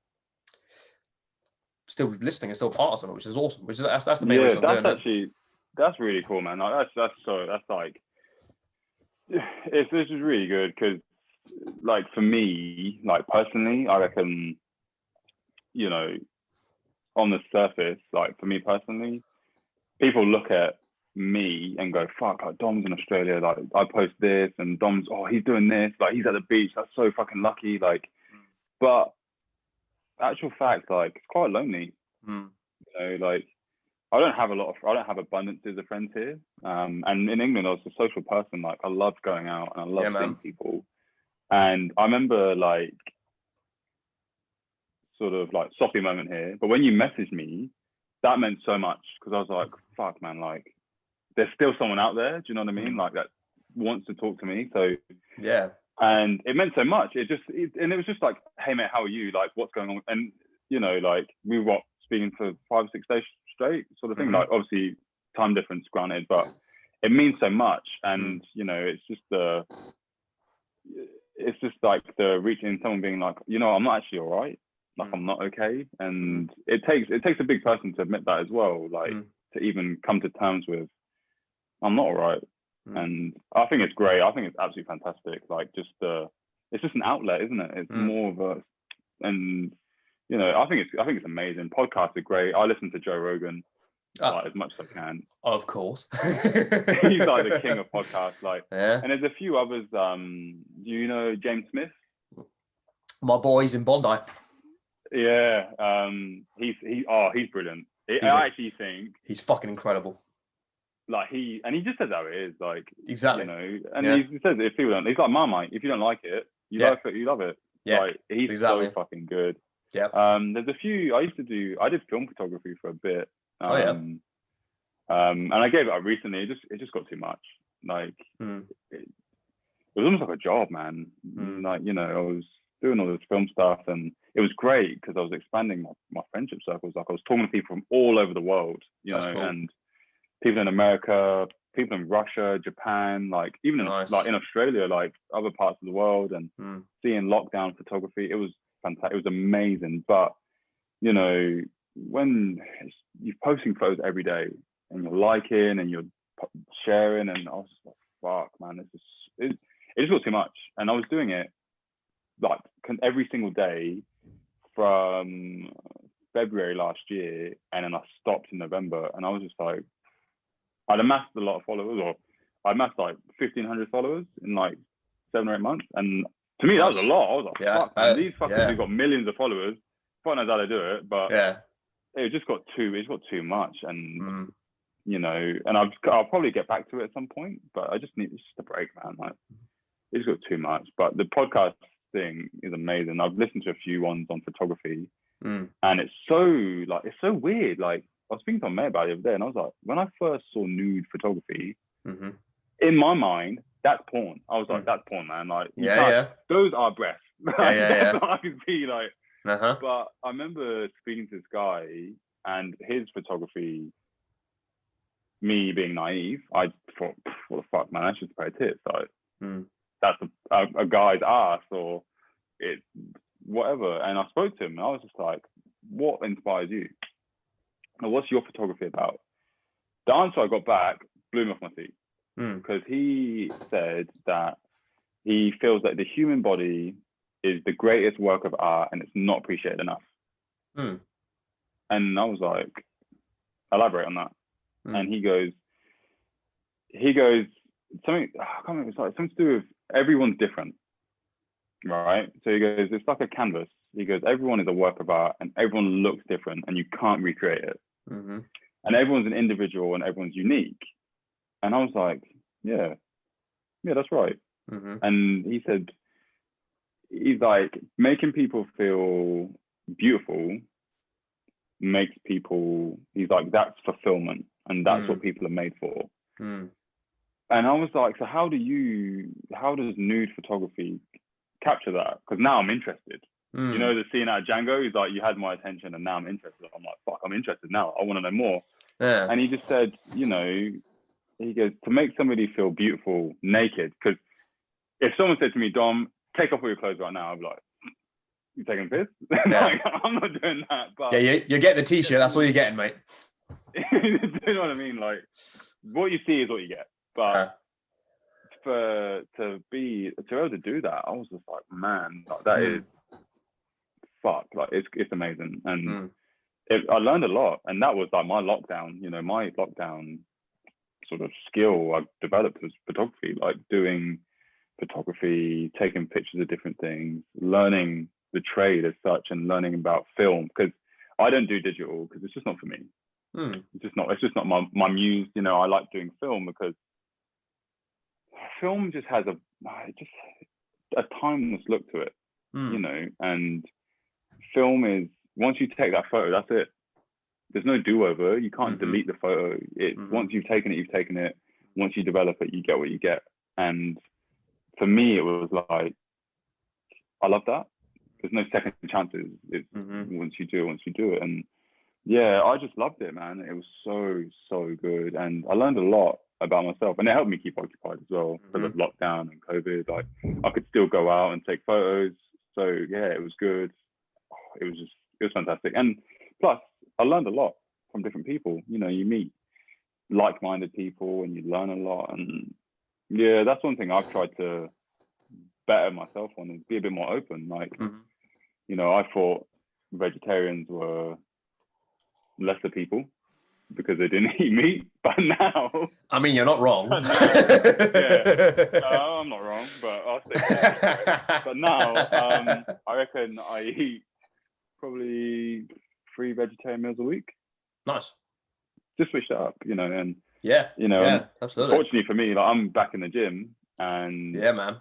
still listening and still part of something, which is awesome. Which is that's the main reason I'm doing it. That's really cool, man. Like, that's like this is really good because, like, for me, like personally, I reckon, on the surface, like for me personally, people look at me and go, fuck, like Dom's in Australia, like I post this and Dom's, he's doing this, like he's at the beach, that's so fucking lucky, like, but actual fact, like it's quite lonely. Like I don't have abundances of friends here. And in England, I was a social person. Like I loved going out and I loved seeing people. And I remember like sort of like soppy moment here, but when you messaged me, that meant so much because I was like, fuck, man, like there's still someone out there. Do you know what I mean? Like that wants to talk to me. So yeah. And it meant so much. It was just like, hey mate, how are you? Like, what's going on? And like we were speaking for 5 or 6 days straight, sort of thing. Like, obviously, time difference granted, but it means so much. And it's just like the reaching someone being like, I'm not actually all right. Like, I'm not okay. And it takes a big person to admit that as well. Like, to even come to terms with, I'm not all right. And I think it's great. I think it's absolutely fantastic. Like it's just an outlet, isn't it? It's more of a, and I think it's amazing. Podcasts are great. I listen to Joe Rogan like as much as I can. Of course, he's like the king of podcasts. Like, yeah. And there's a few others. Do you know James Smith? My boy's in Bondi. Yeah. He's brilliant. I actually think he's fucking incredible. Like he just says how it is, like exactly, and he says if people don't, he's like Marmite. If you don't like it, you love it. You love it. Yeah, like he's so fucking good. Yeah. There's a few I did film photography for a bit. And I gave it up recently. It just got too much. Like it was almost like a job, man. Like I was doing all this film stuff, and it was great because I was expanding my friendship circles. Like I was talking to people from all over the world, cool. And people in America, people in Russia, Japan, like even in Australia, like other parts of the world, and seeing lockdown photography, it was fantastic. It was amazing. But when you're posting photos every day and you're liking and you're sharing, and I was just like, fuck, man, it just got too much. And I was doing it like every single day from February last year, and then I stopped in November, and I was just like, I'd amassed a lot of followers, or I amassed like 1,500 followers in like 7 or 8 months. And to me, that was a lot. I was like, fuck, man, these fuckers who've got millions of followers, fuck knows how they do it, but it just got too much. And, you know, and I'll probably get back to it at some point, but I just need just a break, man. Like, it's got too much. But the podcast thing is amazing. I've listened to a few ones on photography, and it's so weird. Like, I was speaking to my mate about it the other day, and I was like, when I first saw nude photography, in my mind, that's porn. I was like, that's porn, man. Like, those are breasts. That's what I can see. Like, but I remember speaking to this guy, and his photography, me being naive, I thought, what the fuck, man? That's just a pair of tits. Like, that's a guy's ass or it, whatever. And I spoke to him, and I was just like, what inspires you? And what's your photography about? The answer I got back blew me off my feet, because he said that he feels that the human body is the greatest work of art and it's not appreciated enough. And I was like, elaborate on that. And he goes, something, I can't remember, it's like something to do with everyone's different, right? So he goes, it's like a canvas. He goes, everyone is a work of art and everyone looks different and you can't recreate it. And everyone's an individual and everyone's unique. And I was like, yeah, that's right. And he said, he's like, making people feel beautiful makes people, he's like, that's fulfillment and that's what people are made for. And I was like, so how does nude photography capture that? Because now I'm interested. You know, the scene out of Django, he's like, you had my attention and now I'm interested. I'm like, fuck, I'm interested now. I want to know more. And he just said, you know, he goes, to make somebody feel beautiful naked, because if someone said to me, Dom, take off all your clothes right now, I'd be like, you taking a piss? Like, I'm not doing that. But you get the t-shirt, that's all you're getting, mate. Do you know what I mean? Like, what you see is what you get. But to be able to do that, I was just like, man, like, that is fuck. Like, it's amazing. And I learned a lot. And that was like my lockdown, you know, my lockdown sort of skill I developed was photography, like doing photography, taking pictures of different things, learning the trade as such, and learning about film, because I don't do digital because it's just not for me. It's just not my muse. You know, I like doing film because film just has a timeless look to it, you know, and film is, once you take that photo, that's it. There's no do-over. You can't delete the photo. Once you've taken it, you've taken it. Once you develop it, you get what you get. And for me, it was like, I love that. There's no second chances. It's once you do it. And yeah, I just loved it, man. It was so good. And I learned a lot about myself, and it helped me keep occupied as well because of lockdown and COVID. Like, I could still go out and take photos. So yeah, it was good. It was fantastic. And plus, I learned a lot from different people. You know, you meet like-minded people and you learn a lot. And yeah, that's one thing I've tried to better myself on, is be a bit more open. Like, you know, I thought vegetarians were lesser people because they didn't eat meat, but now, I mean, you're not wrong. I'm not wrong, but I'll say but now I reckon I eat probably 3 vegetarian meals a week. Nice. Just switch that up, you know. And you know, absolutely. Fortunately for me, like, I'm back in the gym, and man,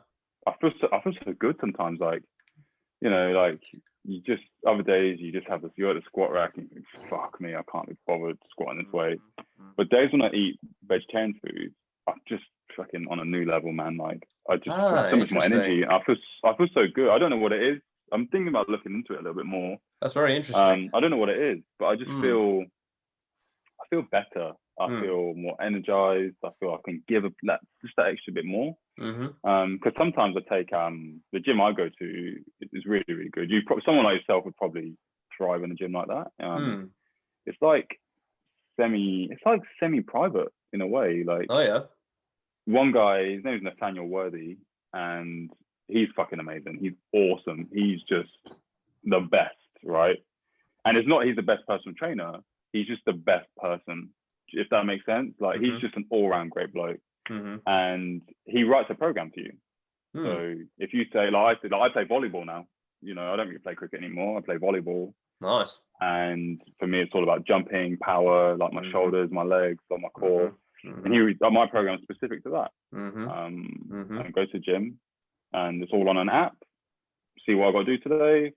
I feel so good sometimes. Like, you know, like, you just, other days you just have this, you're at the squat rack and you think, fuck me, I can't be bothered squatting this way. But days when I eat vegetarian food, I'm just fucking on a new level, man. Like, I just have so much more energy. I feel so good. I don't know what it is. I'm thinking about looking into it a little bit more. That's very interesting. I don't know what it is, but I just feel better. I feel more energized. I feel I can give that extra bit more. Because sometimes I take the gym I go to is really, really good. Someone like yourself would probably thrive in a gym like that. It's like semi-private in a way. Like, one guy, his name is Nathaniel Worthy, and he's fucking amazing. He's awesome. He's just the best, right? And it's not he's the best personal trainer. He's just the best person, if that makes sense. Like, he's just an all-round great bloke. And he writes a program for you. So if you say like I play volleyball now, you know, I don't really play cricket anymore. I play volleyball. Nice. And for me, it's all about jumping, power, like my shoulders, my legs, like my core. And here, my program is specific to that. I go to gym, and it's all on an app. See what I've got to do today.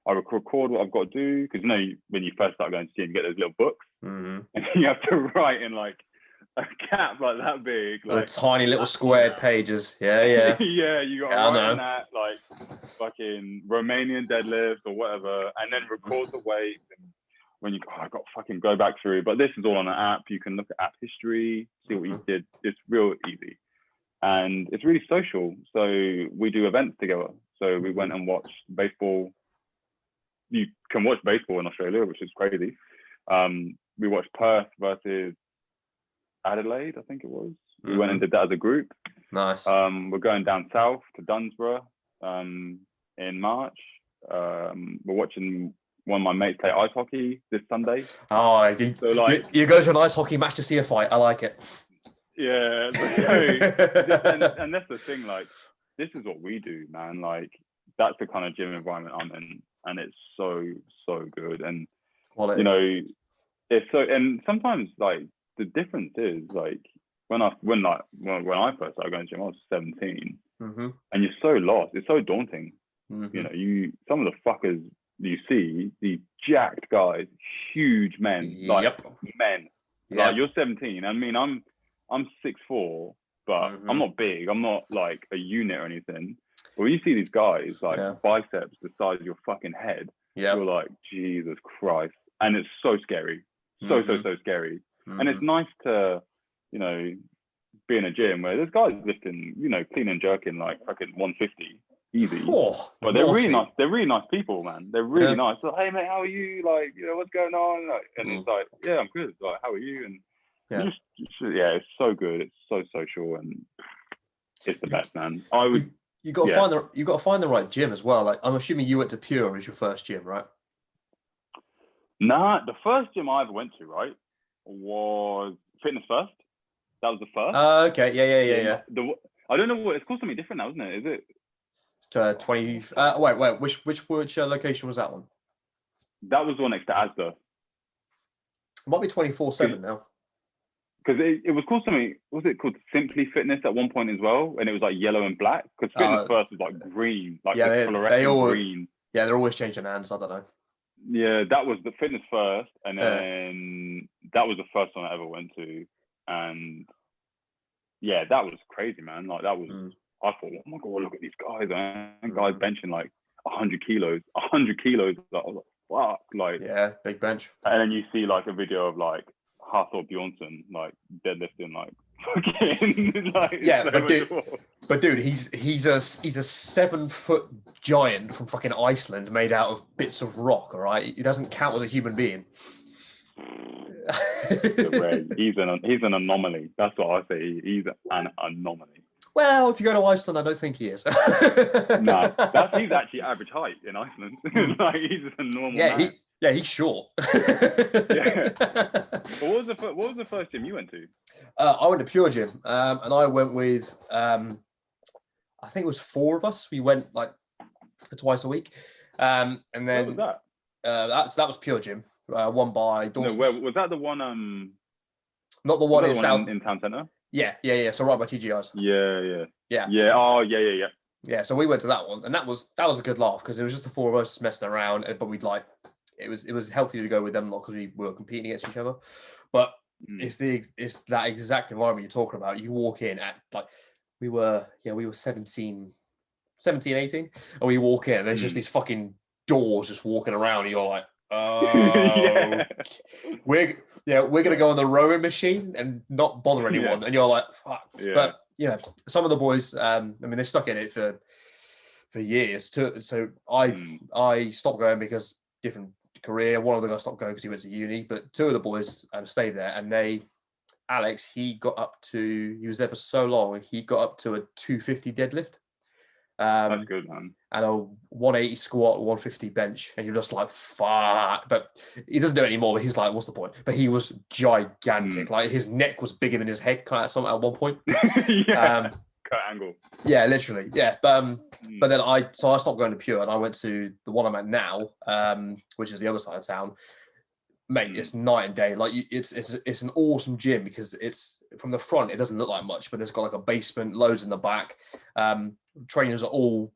I record what I've got to do, because you know, when you first start going to gym, you get those little books, and you have to write in like a cap like that big, like the tiny little square pages. Yeah. Yeah, you got to write in that like fucking Romanian deadlift or whatever, and then record the weight. And when you I got to fucking go back through, but this is all on an app. You can look at app history, see what you did. It's real easy, and it's really social. So we do events together. So we went and watched baseball. You can watch baseball in Australia, which is crazy. We watched Perth versus Adelaide, I think it was. We went and did that as a group. Nice. We're going down south to Dunsborough in March. We're watching one of my mates play ice hockey this Sunday. Oh, you go to an ice hockey match to see a fight. I like it. Yeah. And that's the thing, like, this is what we do, man. Like, that's the kind of gym environment I'm in, and it's so good. And quality. You know, it's so. And sometimes, like, the difference is like when I first started going to gym, I was 17, and you're so lost. It's so daunting. You know, some of the fuckers you see, these jacked guys, huge men, like men. Like, you're 17. I mean, I'm 6'4", but I'm not big. I'm not like a unit or anything. But when you see these guys, like biceps the size of your fucking head, you're like, Jesus Christ. And it's so scary. So scary. And it's nice to, you know, be in a gym where there's guys lifting, you know, clean and jerking like fucking 150 easy. But they're really nice. They're really nice people, man. They're really nice. So, hey mate, how are you? Like, you know, what's going on? Like, and it's like, yeah, I'm good. Like, how are you? And it's so good. It's so social, and it's the best, man. You got to find the right gym as well. Like, I'm assuming you went to Pure as your first gym, right? Nah, the first gym I ever went to, right, was Fitness First. That was the first. Okay. Yeah. I don't know what it's called. Something different now, isn't it? Is it? It's 20. Wait. Which location was that one? That was the one next to Asda. It might be 24/7 now. Because it was called something. Was it called Simply Fitness at one point as well? And it was like yellow and black. Because Fitness First was like green, like fluorescent green. Yeah, they're always changing hands. I don't know. Yeah, that was the Fitness First, and then that was the first one I ever went to, and yeah, that was crazy, man. Like, that was, I thought, oh my god, look at these guys, man. Guys benching like 100 kilos. Like, I was like, fuck, like, yeah, big bench. And then you see like a video of like Hathor Bjornsson like deadlifting like fucking like, but dude, he's a 7-foot giant from fucking Iceland made out of bits of rock. All right, he doesn't count as a human being. He's an anomaly. That's what I say. He's an anomaly. Well, if you go to Iceland, I don't think he is. No, he's actually average height in Iceland. Like, he's just a normal man. He's short. Yeah. What was the first gym you went to? I went to Pure Gym, and I went with I think it was 4 of us. We went like twice a week, and then what was that? That was Pure Gym, one by Dawson. No, where was that? The one not the one in South in town centre. Yeah. So right by TGI's. Yeah. Oh, yeah. Yeah. So we went to that one, and that was a good laugh, because it was just the 4 of us messing around, but we'd like. It was healthy to go with them, not because we were competing against each other, but it's that exact environment you're talking about. You walk in at like we were 17, 18, and we walk in and there's just these fucking doors just walking around, and you're like, oh, we're gonna go on the rowing machine and not bother anyone, and you're like, fuck. But you know, some of the boys, I mean, they stuck in it for years. So I stopped going because different career. One of the guys stopped going because he went to uni, but 2 of the boys stayed there, and Alex, he was there for so long, he got up to a 250 deadlift. That's good, man. And a 180 squat, 150 bench, and you're just like, fuck. But he doesn't do it anymore, but he's like, what's the point? But he was gigantic. Like, his neck was bigger than his head at one point. Kurt Angle. Yeah, literally. Yeah. But then I stopped going to Pure and I went to the one I'm at now, which is the other side of town. Mate, it's night and day. Like it's an awesome gym because it's from the front, it doesn't look like much, but there's got like a basement, loads in the back. Trainers are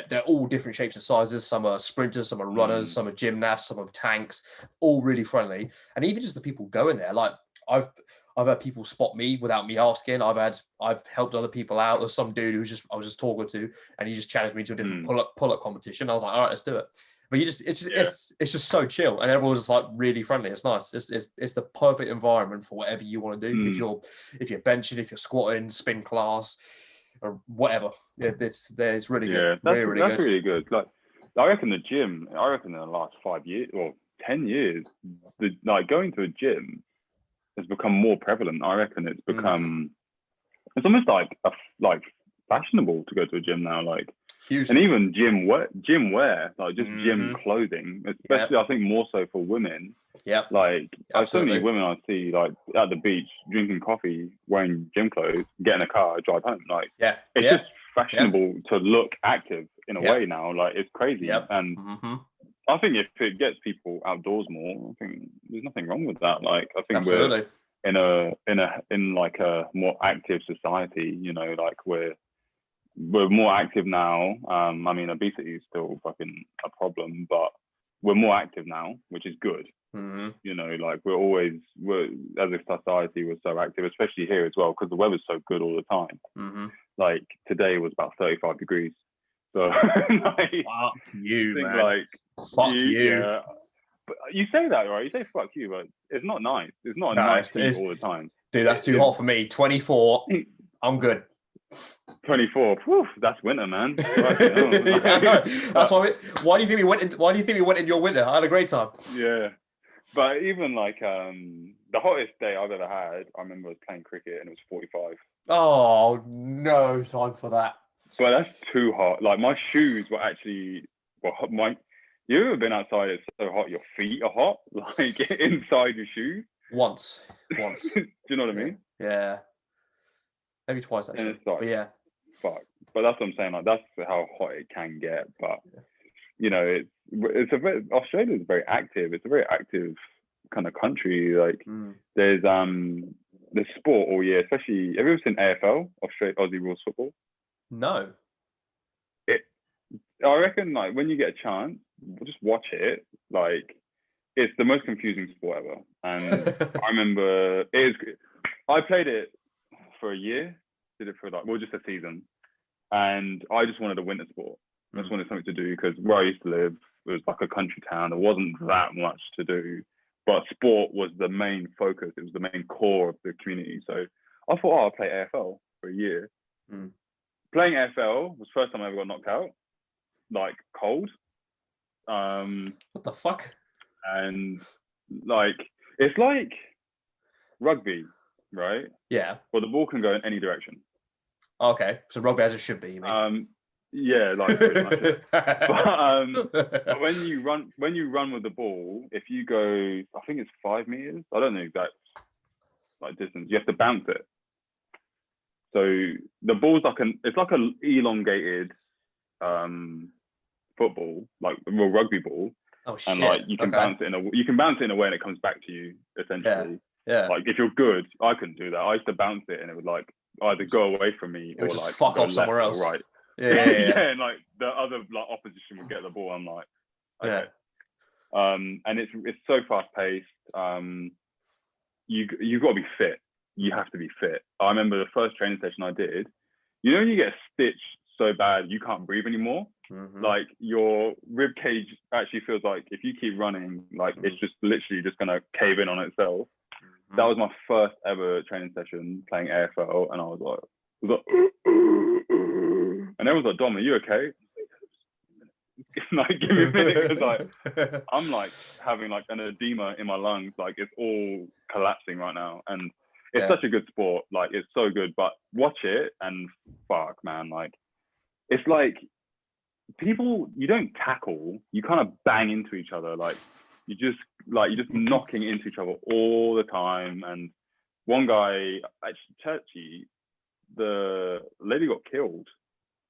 they're all different shapes and sizes. Some are sprinters, some are runners, some are gymnasts, some are tanks, all really friendly. And even just the people going there, like I've had people spot me without me asking. I've helped other people out. There's some dude I was just talking to, and he just challenged me to a different pull-up competition. I was like, all right, let's do it. But it's just so chill, and everyone's just like really friendly. It's nice. It's the perfect environment for whatever you want to do. If you're benching, if you're squatting, spin class, or whatever, it's really good. That's Really good. Really good. Like I reckon in the last 5 years or 10 years, going to a gym has become more prevalent. I reckon it's become it's almost like fashionable to go to a gym now. Like. Hugely. And even gym wear, like just gym clothing, especially I think more so for women. Yeah. Like there's so many women I see like at the beach drinking coffee, wearing gym clothes, get in a car, drive home. Like it's just fashionable to look active in a way now. Like it's crazy. Yep. And I think if it gets people outdoors more, I think there's nothing wrong with that. Like I think we're in like a more active society, you know, like we're more active now. I mean, obesity is still fucking a problem, but we're more active now, which is good. You know, like we're as a society, we're so active, especially here as well, because the weather's so good all the time. Like today was about 35 degrees. So like, fuck you, man. Like, fuck you. Yeah. But you say that, right? You say fuck you, but it's not nice. It's not a nice heat all the time. Dude, that's too hot for me. 24, I'm good. 24, whew, that's winter, man. That's why do you think we went in your winter? I had a great time. Yeah, but even like the hottest day I've ever had, I remember I was playing cricket and it was 45. Oh, no time for that. But that's too hot. Like my shoes were actually you ever been outside? It's so hot, your feet are hot, like inside your shoes. Once. Do you know what I mean? Yeah. Maybe twice actually. But yeah. Fuck. But that's what I'm saying. Like that's how hot it can get. But you know, Australia's very active. It's a very active kind of country. Like there's sport all year. Especially, have you ever seen AFL, Aussie Rules Football? No. I reckon like when you get a chance, just watch it. Like it's the most confusing sport ever. And I remember I played it for a year, did it for just a season, and I just wanted a winter sport. I just wanted something to do because where I used to live, it was like a country town. There wasn't that much to do, but sport was the main focus. It was the main core of the community. So I thought, I'll play AFL for a year. Playing AFL was the first time I ever got knocked out, like cold. What the fuck? And like it's like rugby. Right? Yeah. Well, the ball can go in any direction. Okay, so rugby as it should be, you mean? Yeah, like pretty much. But when you run with the ball, if you go, I think it's 5 meters. I don't know exact distance. You have to bounce it. So the ball's it's like an elongated football, like a real rugby ball. Oh shit! And like you can bounce it in a way, and it comes back to you essentially. Yeah. Like if you're good, I couldn't do that. I used to bounce it and it would like either go away from me or just like fuck off somewhere else. Right. Yeah. And like the other opposition would get the ball. I'm like, okay. And it's so fast paced. You've got to be fit. You have to be fit. I remember the first training session I did. You know when you get stitched so bad you can't breathe anymore. Like your rib cage actually feels like if you keep running, like it's just literally just gonna cave in on itself. That was my first ever training session playing AFL, and I was like, and everyone's like, Dom, are you okay? Like, give me a minute, because like I'm like having like an edema in my lungs, like it's all collapsing right now, and it's such a good sport, like it's so good. But watch it, and fuck, man, like it's like you don't tackle, you kind of bang into each other, like you're just knocking into each other all the time. And one guy, actually Churchy, the lady got killed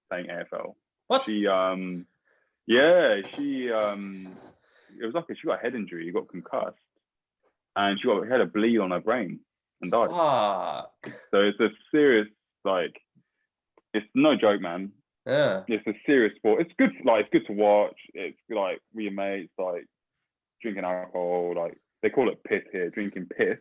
playing AFL. What? She it was like she got a head injury, she got concussed, and she had a bleed on her brain and died. Fuck. So it's a serious, like, it's no joke, man. Yeah. It's a serious sport. It's good, like, it's good to watch. It's like with your mates, like drinking alcohol, like they call it piss here, drinking piss.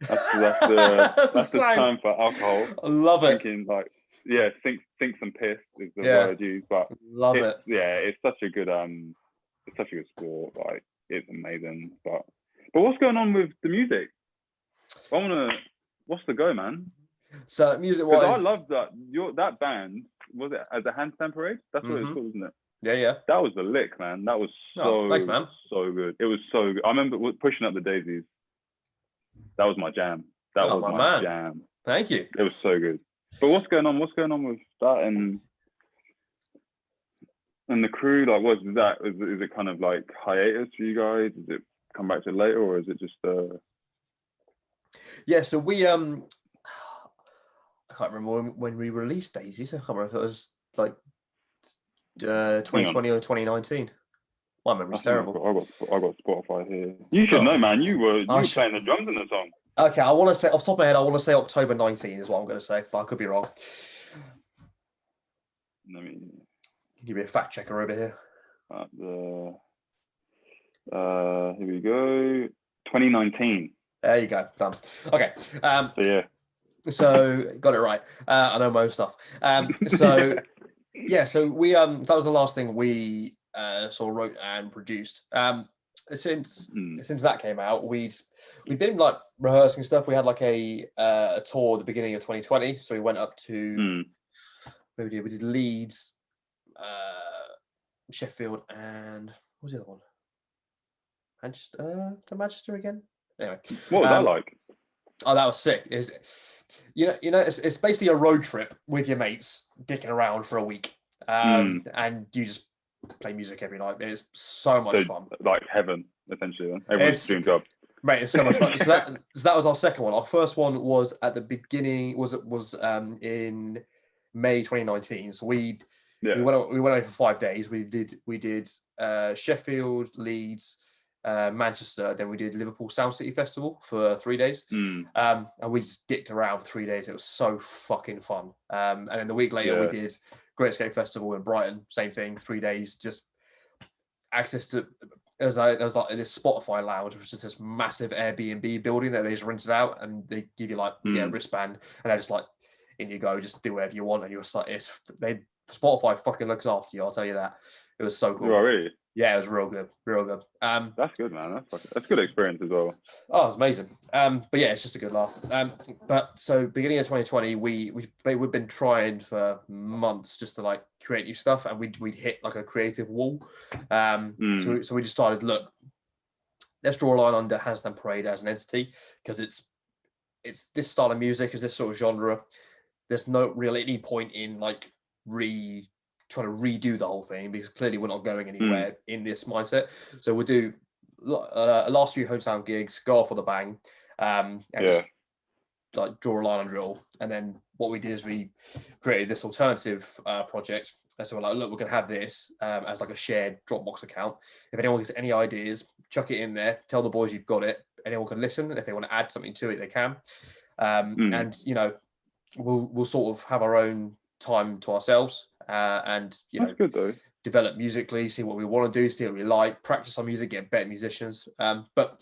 That's the term for alcohol. I love it. Drinking, like, yeah, sinks and piss is the Yeah. word used, but Love it. Yeah, it's such a good sport. Like, it's amazing. But what's going on with the music? What's the go, man? So music wise, I love that band. Was it as a handstand parade? That's what it's called, isn't it? Yeah. That was the lick, man. That was thanks, man. so good. It was so good. I remember pushing up the daisies. That was my jam. That was my jam. Thank you. It was so good. But what's going on? What's going on with that and the crew? Like, what's that? Is it kind of like hiatus for you guys? Is it come back to it later, or is it just Yeah, so we I can't remember when we released Daisies. I can't remember if it was like 2020 or 2019. My memory's terrible. I got Spotify here. You should know, man. You were playing the drums in the song. Okay, I want to say off the top of my head, I want to say October 19 is what I'm going to say, but I could be wrong. Let me give me a fact checker over here. Here we go. 2019. There you go. Done. Okay. So got it right. I know most stuff. So we that was the last thing we sort of wrote and produced. Since that came out, we've been like rehearsing stuff. We had like a tour at the beginning of 2020. So we went up to we did Leeds, Sheffield, and what was the other one? Manchester again. Anyway, what was that like? Oh, that was sick. It's basically a road trip with your mates, dicking around for a week, and you just play music every night. It's so much fun. Like heaven, essentially. Then. Everyone's dream job. Mate, it's so much fun. So that was our second one. Our first one was at the beginning. Was in May 2019. So we went away for 5 days. We did Sheffield, Leeds, Manchester. Then we did Liverpool Sound City Festival for 3 days. And we just dicked around for 3 days. It was so fucking fun. And then the week later we did Great Escape Festival in Brighton. Same thing, 3 days. Just access to. There was like this Spotify lounge, which is this massive Airbnb building that they just rented out, and they give you like a wristband, and they're just like, in you go, just do whatever you want, and you're just like, Spotify fucking looks after you. I'll tell you that. It was so cool. Oh, really? Yeah, it was real good. That's good, man. That's a good experience as well. Oh, it was amazing. But yeah, it's just a good laugh. But so beginning of 2020, we've been trying for months just to like create new stuff, and we'd hit like a creative wall. So we just started, look, let's draw a line under Handstand Parade as an entity, because it's this style of music, is this sort of genre. There's no real any point in like trying to redo the whole thing, because clearly we're not going anywhere in this mindset. So we'll do last few hometown gigs, go off with a bang, and just like draw a line under it all. And then what we did is we created this alternative project. And so we're like, look, we're going to have this as like a shared Dropbox account. If anyone gets any ideas, chuck it in there, tell the boys you've got it. Anyone can listen, and if they want to add something to it, they can. And we'll sort of have our own time to ourselves, and that's good though. Develop musically, see what we want to do, see what we like, practice our music, get better musicians. But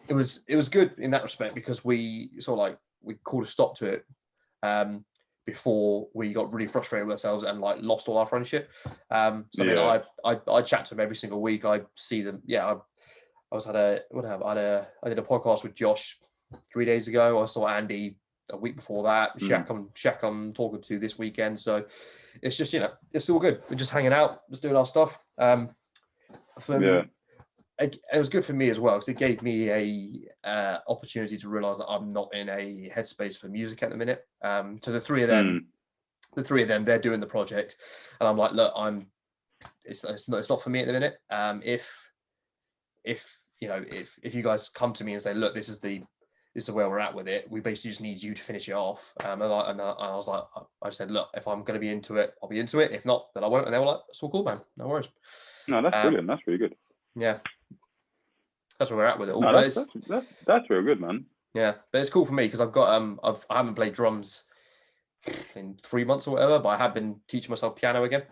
it was good in that respect, because we sort of like we called a stop to it before we got really frustrated with ourselves and like lost all our friendship. I chat to them every single week. I see them. I did a podcast with Josh 3 days ago. I saw Andy a week before that. Shaq I'm talking to this weekend. So it's just, it's all good. We're just hanging out, just doing our stuff. It was good for me as well, because it gave me a opportunity to realize that I'm not in a headspace for music at the minute. So the three of them, they're doing the project, and I'm like, look, it's not for me at the minute. If you guys come to me and say, look, this is this is where we're at with it. We basically just need you to finish it off. And I was like, I said, look, if I'm going to be into it, I'll be into it. If not, then I won't. And they were like, it's all cool, man. No worries. No, that's brilliant. That's really good. Yeah. That's where we're at with it all. No, But that's real good, man. Yeah, but it's cool for me because I've got I haven't played drums in 3 months or whatever, but I have been teaching myself piano again.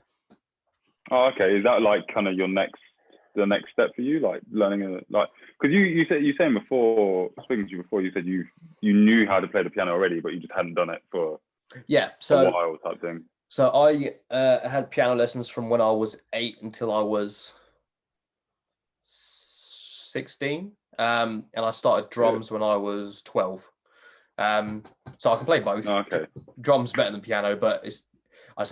Oh, okay. Is that like kind of the next step for you, like learning like, because you saying before, speaking to you before, you said you knew how to play the piano already, but you just hadn't done it for a while type thing. So I had piano lessons from when I was 8 until I was 16, and I started drums when I was 12. So I can play both. Oh, okay. Drums better than piano, but I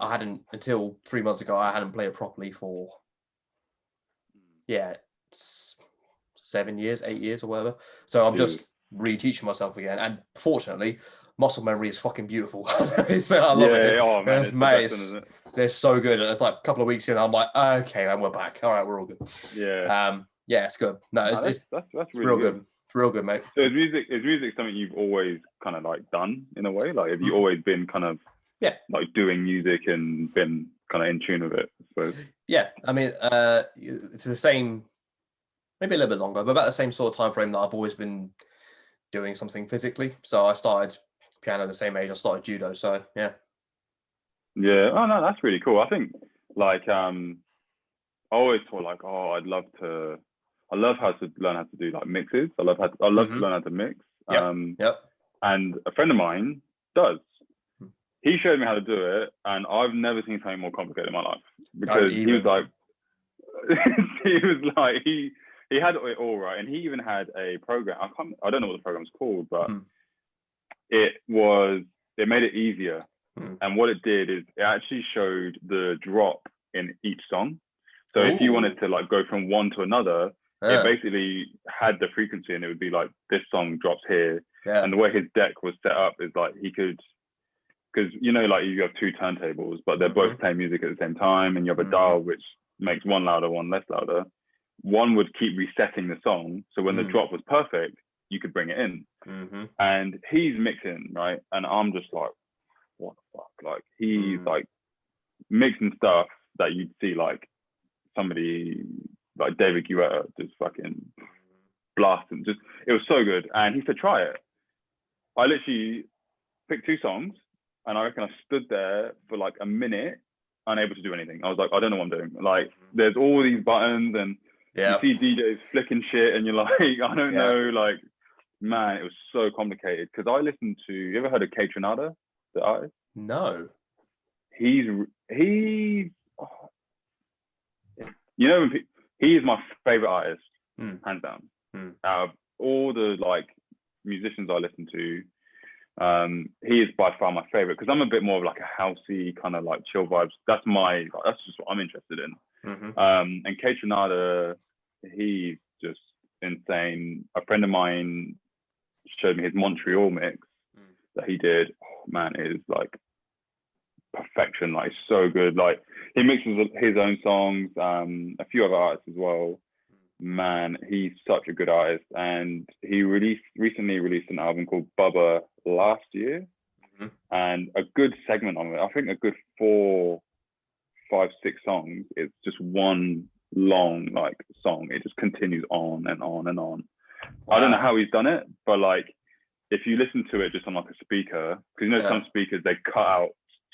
hadn't until 3 months ago. I hadn't played it properly for 7 years, 8 years, or whatever. So I'm just reteaching myself again, and fortunately, muscle memory is fucking beautiful. So I love it. Oh man, it's mate, isn't it? They're so good. And it's like a couple of weeks in, I'm like, okay, and we're back. All right, we're all good. Yeah. Yeah, it's good. No, it's that's really real good. It's real good, mate. So is music something you've always kind of like done in a way? Like, have you always been kind of like doing music and been kind of in tune with it, I suppose? Yeah, I mean, it's the same, maybe a little bit longer, but about the same sort of time frame that I've always been doing something physically. So I started piano at the same age I started judo. So yeah. Yeah. Oh no, that's really cool. I think like I always thought like, oh, I love how to learn how to do like mixes. I love to learn how to mix. Yep. And a friend of mine does. He showed me how to do it, and I've never seen something more complicated in my life, because he was like, he had it all right, and he even had a program. I don't know what the program's called, but it made it easier. And what it did is it actually showed the drop in each song. So if you wanted to like go from one to another, it basically had the frequency, and it would be like, this song drops here. Yeah. And the way his deck was set up is like he could, because like you have two turntables, but they're both playing music at the same time, and you have a dial which makes one louder, one less louder. One would keep resetting the song, so when the drop was perfect, you could bring it in. And he's mixing, right? And I'm just like, what the fuck? Like, he's like mixing stuff that you'd see like somebody like David Guetta just fucking blasting. Just, it was so good. And he said, try it. I literally picked 2 songs, and I reckon I stood there for like a minute, unable to do anything. I was like, I don't know what I'm doing. Like, there's all these buttons, and you see DJs flicking shit, and you're like, I don't know. Like, man, it was so complicated. Because I listened to, you ever heard of K Tronada, the artist? No. He he is my favorite artist, hands down. Out of all the like musicians I listen to, he is by far my favorite, because I'm a bit more of like a housey kind of like chill vibes. That's just what I'm interested in. And K Tronada, he's just insane. A friend of mine showed me his Montreal mix that he did. Oh man, it is like perfection. Like, so good. Like, he mixes his own songs, a few other artists as well. Man, he's such a good artist. And he recently released an album called Bubba last year, and a good segment of it, I think a good 4, 5, 6 songs, it's just one long like song. It just continues on and on and on. Wow. I don't know how he's done it, but like, if you listen to it just on like a speaker, because some speakers, they cut out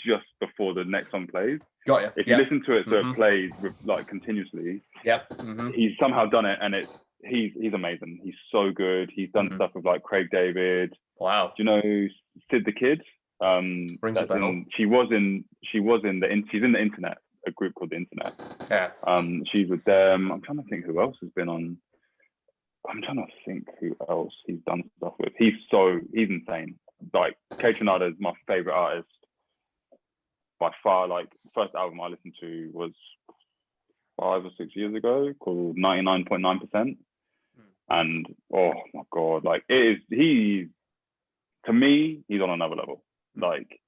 just before the next song plays. Got you. If you listen to it so it plays like continuously, he's somehow done it, and he's amazing. He's so good. He's done stuff with like Craig David. Wow. Do you know Sid the Kid? Rings a bell. She's in the Internet, a group called the Internet. Yeah. She's with them. I'm trying to think who else has been on. I'm trying to think who else he's done stuff with. He's insane. Like, K Tronada is my favorite artist by far. Like, the first album I listened to was 5 or 6 years ago, called 99.9%. And oh my god, like, to me, he's on another level. Like,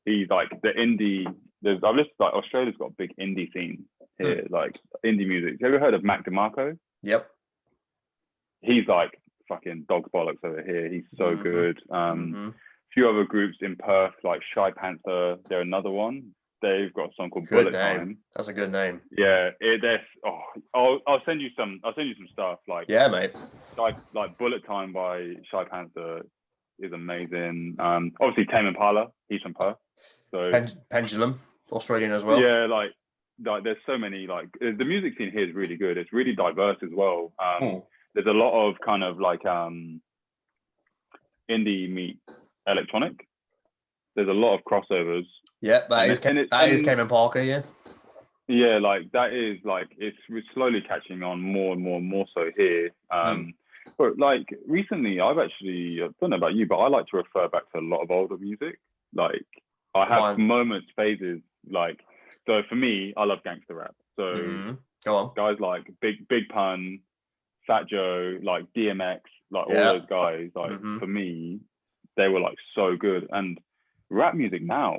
he's like the indie. I've listened, like, Australia's got a big indie scene here, like indie music. Have you ever heard of Mac DeMarco? Yep. He's like fucking dog bollocks over here. He's so good. Mm-hmm. Few other groups in Perth, like Shy Panther, they're another one. They've got a song called Good Bullet name. Time. That's a good name. Yeah, I'll send you some stuff. Like, yeah, mate. Like Bullet Time by Shy Panther is amazing. Obviously Tame Impala, he's from Perth. So Pendulum, Australian as well. Yeah, like there's so many, like the music scene here is really good. It's really diverse as well. There's a lot of kind of like indie meet electronic. There's a lot of crossovers. Yeah, that is Cayman Parker, yeah. Yeah, like that is like we're slowly catching on more and more and more so here. But like recently, I don't know about you, but I like to refer back to a lot of older music. Like I have moments, phases. Like, so for me, I love gangster rap. So go on, guys like Big Pun, Fat Joe, like DMX, like all those guys. Like for me, they were like so good. And rap music now,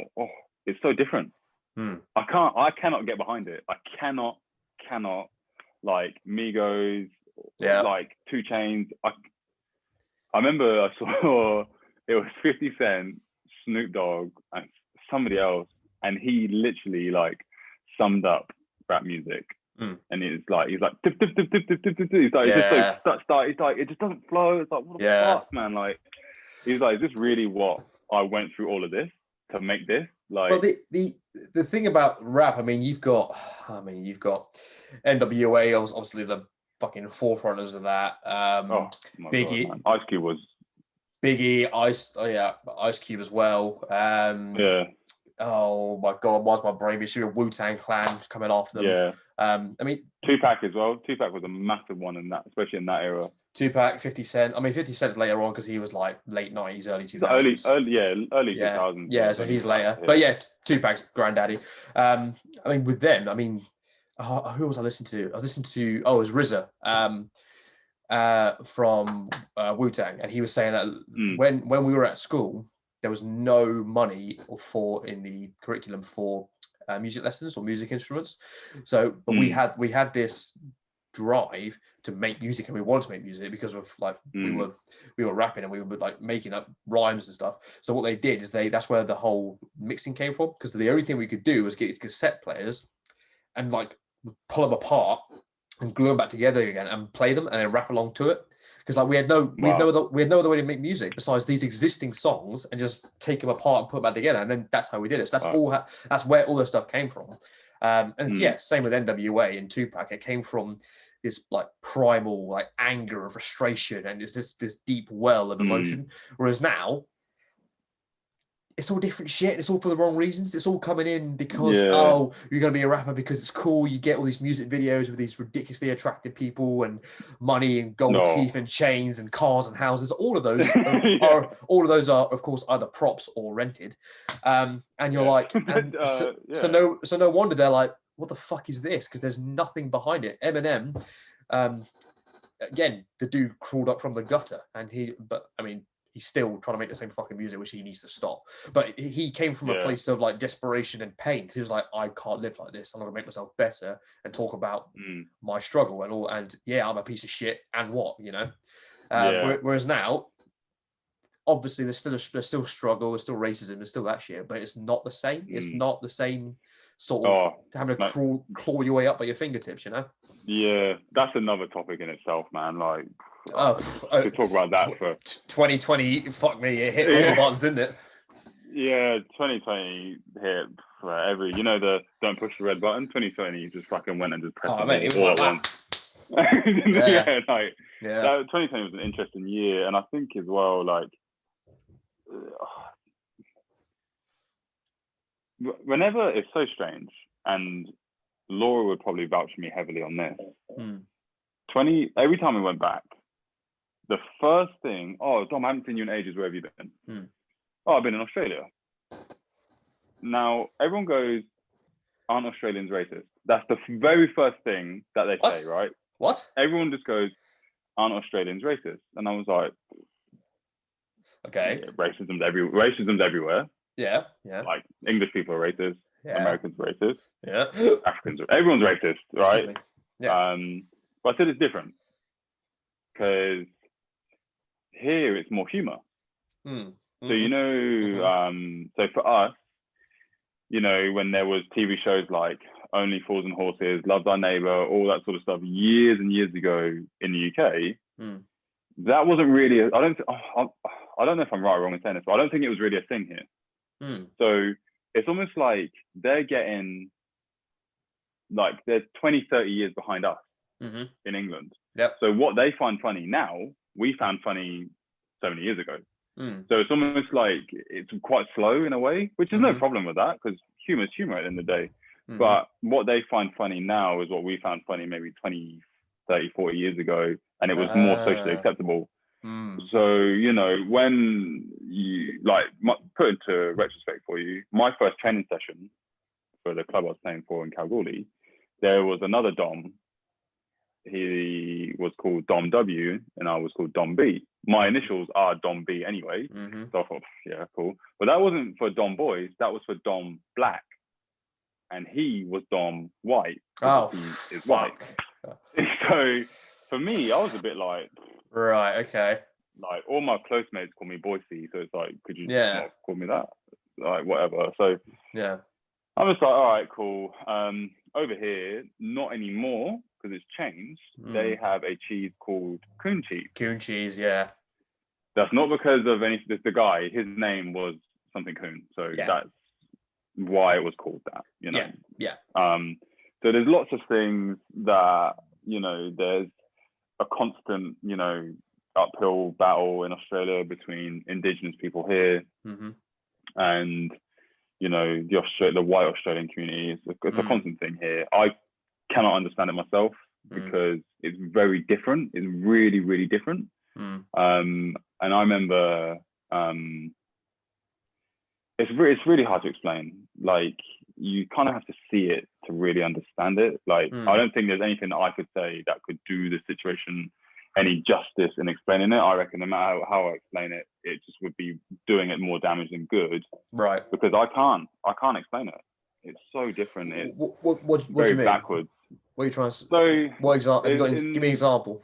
it's so different. I cannot get behind it. I cannot like Migos, like 2 Chainz. I remember I saw it was 50 Cent, Snoop Dogg, and somebody else, and he literally like summed up rap music. And he's like he's like it's just so he's like it just doesn't flow. It's like, what the fuck, man? Like he's like, is this really what I went through all of this to make this? Like, well, the thing about rap, I mean, you've got NWA, obviously the fucking forefronters of that. Biggie, God, Ice Cube was Biggie, Ice Cube as well. Oh my God, why's my brain be shooting? Wu-Tang Clan coming after them. Yeah. I mean, Tupac as well. Tupac was a massive one in that, especially in that era. Tupac, 50 Cent. I mean, 50 Cent's later on because he was like late 90s, early 2000s. Early 2000s. Yeah, so he's later. But yeah, Tupac's granddaddy. I mean, with them, I mean, who was I listening to? I was listening to, it was RZA from Wu-Tang. And he was saying that when we were at school, there was no money in the curriculum for music lessons or music instruments. So, but we had this drive to make music, and we wanted to make music because of like we were rapping and we were like making up rhymes and stuff. So what they did is that's where the whole mixing came from, because the only thing we could do was get cassette players and like pull them apart and glue them back together again and play them and then rap along to it. Because like we had no other way to make music besides these existing songs and just take them apart and put them back together, and then that's how we did it. So that's where all the stuff came from. Same with NWA and Tupac. It came from this like primal like anger and frustration, and it's this deep well of emotion. Whereas now, it's all different shit. It's all for the wrong reasons. It's all coming in because you're gonna be a rapper because it's cool. You get all these music videos with these ridiculously attractive people and money and gold teeth and chains and cars and houses. All of those are of course either props or rented. And you're like, so no wonder they're like, what the fuck is this? Because there's nothing behind it. Eminem, again, the dude crawled up from the gutter, and he's still trying to make the same fucking music, which he needs to stop. But he came from a place of like desperation and pain, because he was like, I can't live like this. I'm gonna make myself better and talk about my struggle and all. And I'm a piece of shit. And what, you know? Whereas now, obviously, there's still struggle, there's still racism, there's still that shit, but it's not the same. It's not the same sort of having to claw your way up by your fingertips, you know? Yeah, that's another topic in itself, man. Like, to talk about that for 2020, fuck me, it hit all the buttons, didn't it? Yeah, 2020 hit for every, the don't push the red button. 2020 just fucking went and just pressed it all at once. 2020 was an interesting year, and I think as well, like, whenever it's so strange, and Laura would probably vouch for me heavily on this. Every time we went back, the first thing, Dom, I haven't seen you in ages. Where have you been? I've been in Australia. Now everyone goes, aren't Australians racist? That's the very first thing that they say, right? What? Everyone just goes, aren't Australians racist? And I was like, okay, racism's everywhere. Yeah. Like English people are racist. Yeah. Americans are racist. Yeah. Africans everyone's racist, right? Yeah. But I said it's different, because here it's more humor. Mm. So, you know, so for us, you know, when there was TV shows like Only Fools and Horses, Love Thy Neighbor, all that sort of stuff years and years ago in the UK, that wasn't really, I don't know if I'm right or wrong in saying this, but I don't think it was really a thing here. So it's almost like they're getting, like they're 20, 30 years behind us in England. Yep. So what they find funny now, we found funny so many years ago. So it's almost like it's quite slow in a way, which is no problem with that, because humor is humor at the end of the day. But what they find funny now is what we found funny maybe 20, 30, 40 years ago, and it was more socially acceptable. So, you know, when you, like, put into retrospect for you, my first training session for the club I was playing for in Kalgoorlie, there was another Dom. He was called Dom W and I was called Dom B. My initials are Dom B anyway. So I thought, yeah, cool. But that wasn't for Dom Boyce, that was for Dom Black. And he was Dom White. Oh, he is white. So for me, I was a bit like, right, okay. Like all my close mates call me Boyce, so it's like, could you not call me that? Like whatever. So yeah, I was like, all right, cool. Over here, not anymore because it's changed. They have a cheese called coon cheese. Coon cheese, yeah. That's not because of any. The guy, his name was something coon, so that's why it was called that. You know. Yeah. So there's lots of things that, you know, there's a constant, you know, uphill battle in Australia between Indigenous people here and, you know, the white Australian community. It's a constant thing here. I cannot understand it myself because it's very different. It's really, really different. And I remember it's really hard to explain. Like, you kind of have to see it to really understand it. Like, I don't think there's anything that I could say that could do the situation any justice in explaining it. I reckon no matter how I explain it, it just would be doing it more damage than good. Right. Because I can't explain it. It's so different. It's what do you mean? Backwards. What are you trying to say? So what example? Give me an example.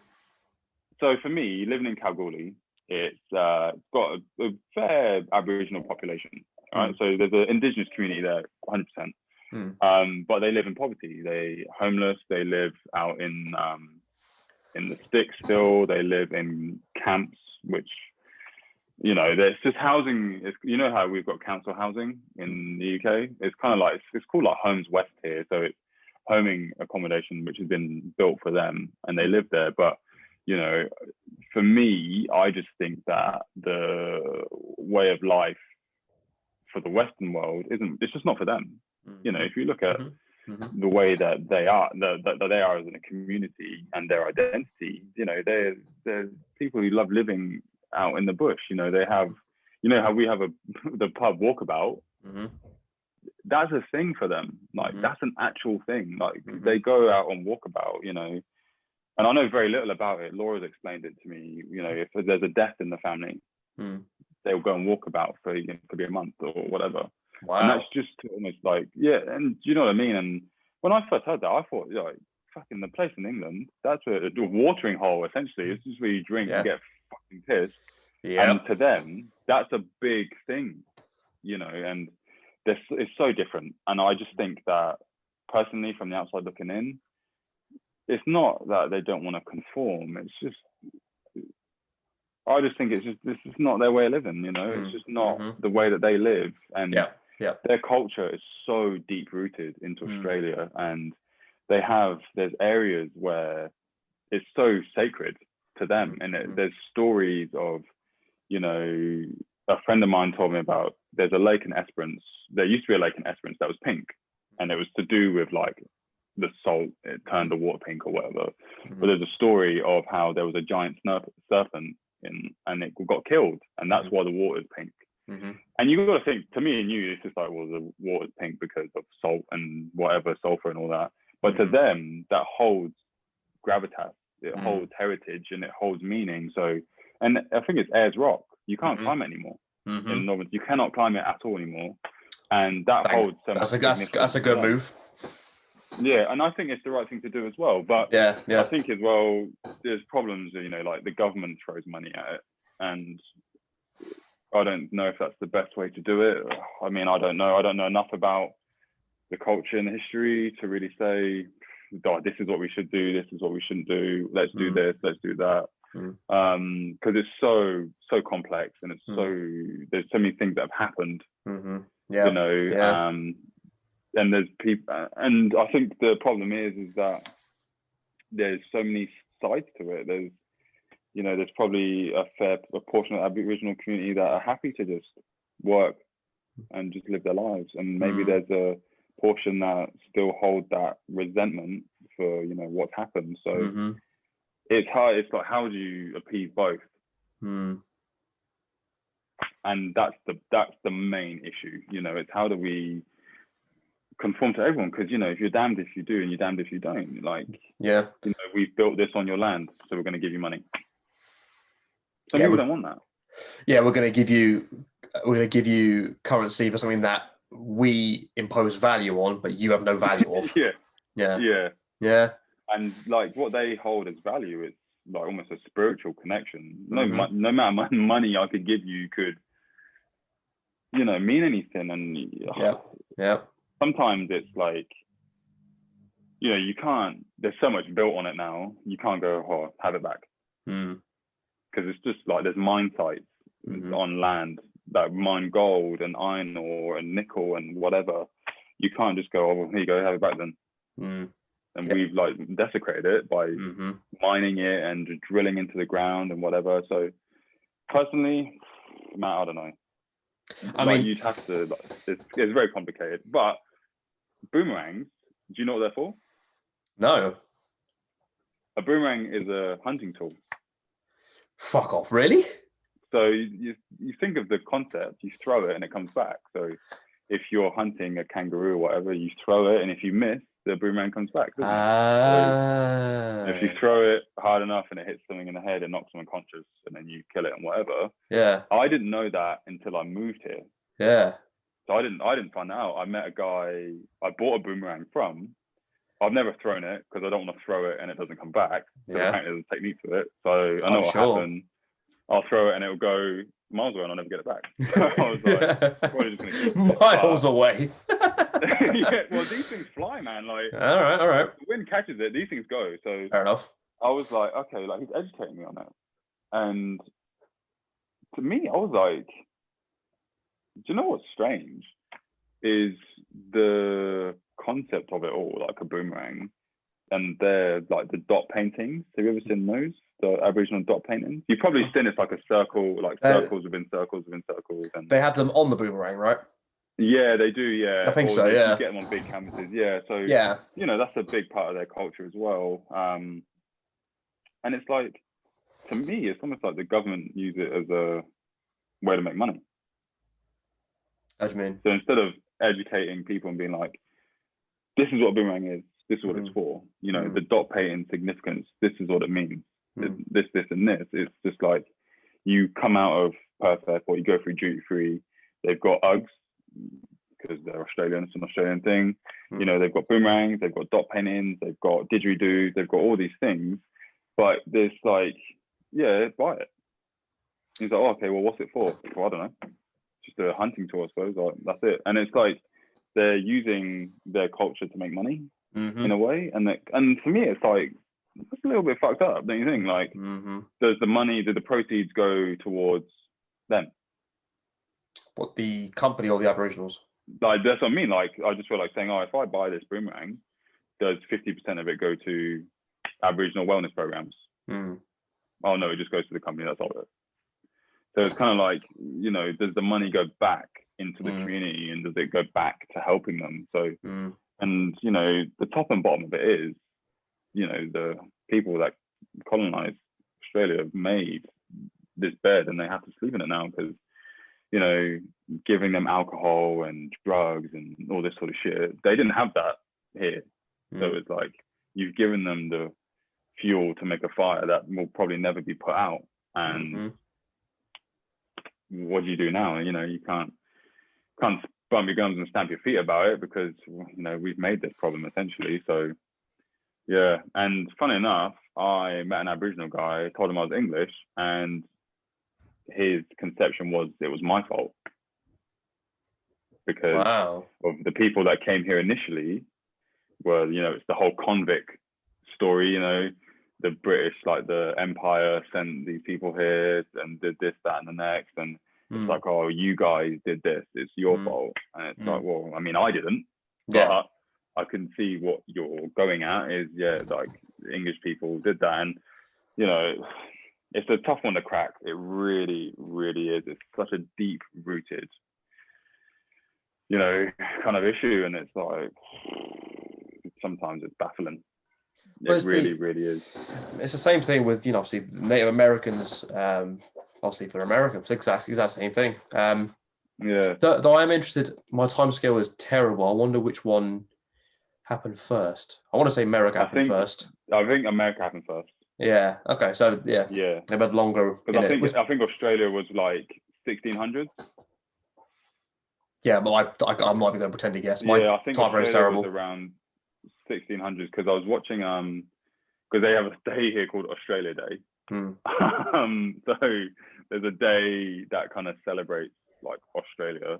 So for me, living in Kalgoorlie, it's got a fair Aboriginal population. Right. So there's an Indigenous community there, 100%. But they live in poverty. They homeless. They live out in the sticks still. They live in camps, which, you know, there's just housing. You know how we've got council housing in the UK? It's kind of like, it's called like Homes West here. So it's homing accommodation, which has been built for them and they live there. But, you know, for me, I just think that the way of life for the Western world it's just not for them. You know, if you look at the way that they are, that they are as a community and their identity, you know, they're people who love living out in the bush. You know, they have, you know, how we have the pub walkabout. That's a thing for them. Like, that's an actual thing. Like, they go out on walkabout, you know, and I know very little about it. Laura's explained it to me. You know, if there's a death in the family, they'll go and walk about for, you know, could be a month or whatever. Wow. And that's just almost like, and do you know what I mean? And when I first heard that, I thought, like, fucking the place in England, that's a watering hole, essentially. It's just where you drink and get fucking pissed. And to them, that's a big thing, you know, and it's so different. And I just think that, personally, from the outside looking in, it's not that they don't want to conform. It's just, I just think this is not their way of living, you know. It's just not the way that they live. And their culture is so deep rooted into Australia, and there's areas where it's so sacred to them. And there's stories of, you know, a friend of mine told me about, there's a lake in Esperance. There used to be a lake in Esperance that was pink, and it was to do with like the salt, it turned the water pink or whatever. But there's a story of how there was a giant serpent and it got killed, and that's why the water's pink. And you've got to think, to me and you, it's just like, well, the water's pink because of salt and whatever, sulfur and all that. But to them, that holds gravitas, it holds heritage, and it holds meaning. So, and I think it's Ayers Rock. You can't climb it anymore. In Northern, you cannot climb it at all anymore. And that holds so much. That's a good move. Yeah, and I think it's the right thing to do as well. But I think as well, there's problems, you know, like the government throws money at it. and I don't know if that's the best way to do it. I mean, I don't know enough about the culture and the history to really say, oh, this is what we should do, this is what we shouldn't do, let's do this, let's do that. Because it's so complex, and it's there's so many things that have happened. You know, and there's people, and I think the problem is that there's so many sides to it. There's probably a portion of the Aboriginal community that are happy to just work and just live their lives, and maybe there's a portion that still hold that resentment for what's happened. So it's hard. It's like, how do you appease both? And that's the main issue. It's how do we conform to everyone? Because if you're damned if you do and you're damned if you don't. Like, we've built this on your land, so we're going to give you money. Some people don't want that. Yeah, we're going to give you currency for something that we impose value on, but you have no value of. Yeah. And like what they hold as value is like almost a spiritual connection. No matter how much money I could give you could, mean anything. And sometimes it's like, you can't. There's so much built on it now. You can't go, oh, have it back. Because it's just like there's mine sites on land that mine gold and iron ore and nickel and whatever. You can't just go, oh, well, here you go, have it back then. And we've like desecrated it by mining it and drilling into the ground and whatever. So personally, Matt, I don't know. I mean, you'd have to. It's very complicated. But boomerangs, do you know what they're for? No. A boomerang is a hunting tool. Fuck off, really? So you think of the concept, you throw it and it comes back. So if you're hunting a kangaroo or whatever, you throw it, and if you miss, the boomerang comes back. So if you throw it hard enough and it hits something in the head, it knocks them unconscious, and then you kill it and whatever. Yeah. I didn't know that until I moved here. Yeah. So I didn't find out. I met a guy I bought a boomerang from. I've never thrown it because I don't want to throw it and it doesn't come back. So apparently there's a technique to it. So I know what happened. I'll throw it and it'll go miles away and I'll never get it back. So I was like, probably just gonna miles away. Yeah, well, these things fly, man. Like, all right. The wind catches it, these things go. So fair enough. I was like, okay, like he's educating me on it. And to me, I was like, do you know what's strange? Is the concept of it all, like a boomerang, and they're like the dot paintings. Have you ever seen those? The Aboriginal dot paintings? You've probably seen it's like a circle, like circles within circles within circles. And they have them on the boomerang, right? Yeah, they do. Yeah, I think so. Yeah, you get them on big canvases. Yeah, so that's a big part of their culture as well. And it's like, to me, it's almost like the government use it as a way to make money. What do you mean? So instead of educating people and being like, this is what a boomerang is, this is what it's for, the dot painting significance, this is what it means, this, and this. It's just like, you come out of Perth Airport, you go through duty free, they've got Uggs, because they're Australian, it's an Australian thing. They've got boomerangs, they've got dot paintings, they've got didgeridoos, they've got all these things. But there's like, buy it. He's like, oh, okay, well, what's it for? Well, I don't know. Just a hunting tool, I suppose. Like, that's it. And it's like they're using their culture to make money in a way. And for me, it's like, it's a little bit fucked up, don't you think? Like, does the proceeds go towards them? What, the company or the Aboriginals? Like, that's what I mean. Like, I just feel like saying, oh, if I buy this boomerang, does 50% of it go to Aboriginal wellness programs? Oh no, it just goes to the company that sold it. So it's kind of like, does the money go back into the community, and does it go back to helping them? So, and the top and bottom of it is, the people that colonized Australia have made this bed, and they have to sleep in it now because, giving them alcohol and drugs and all this sort of shit, they didn't have that here. So it's like, you've given them the fuel to make a fire that will probably never be put out. And what do you do now? You can't bump your gums and stamp your feet about it because, we've made this problem essentially. So, yeah. And funny enough, I met an Aboriginal guy, told him I was English, and his conception was it was my fault because Wow. of the people that came here initially were, you know, it's the whole convict story, you know, the British, like the Empire sent these people here and did this, that, and the next. And it's like, oh, you guys did this, it's your fault. And it's like, well, I mean, I didn't, but I can see what you're going at is, like English people did that. And, you know, it's a tough one to crack. It really, really is. It's such a deep rooted, you know, kind of issue. And it's like, sometimes it's baffling. It really, really is. It's the same thing with, you know, obviously Native Americans, obviously for Americans, exactly the same thing. Though I'm interested, my time scale is terrible. I wonder which one happened first. I want to say America happened first. I think America happened first. Yeah. Okay. So they've had longer. Because I think Australia was like 1600s. Yeah, but I'm not even going to pretend to guess. I think Australia was around 1600s because I was watching because they have a day here called Australia Day. So there's a day that kind of celebrates like Australia.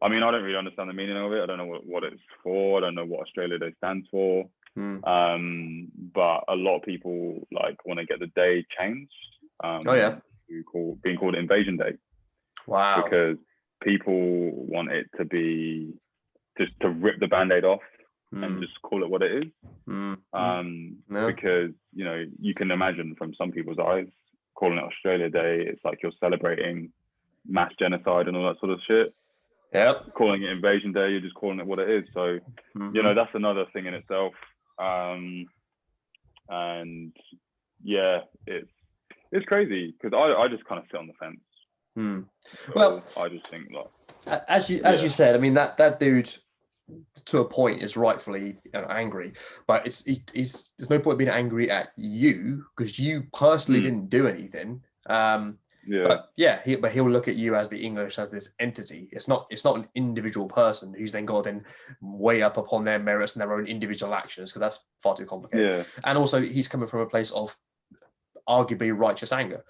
I mean, I don't really understand the meaning of it. I don't know what it's for. I don't know what Australia Day stands for. But a lot of people like want to get the day changed. Being called Invasion Day. Wow. Because people want it to be just to rip the band-aid off and just call it what it is. Because, you know, you can imagine from some people's eyes, calling it Australia Day, it's like you're celebrating mass genocide and all that sort of shit. Yep. Calling it Invasion Day, you're just calling it what it is. So, you know, that's another thing in itself. And yeah, it's crazy because I just kind of sit on the fence. So well, I just think like, as you said, I mean that dude to a point is rightfully angry, but there's no point being angry at you because you personally didn't do anything. But he'll look at you as the English as this entity. It's not an individual person who's then got to then weigh up upon their merits and their own individual actions because that's far too complicated. And also he's coming from a place of arguably righteous anger.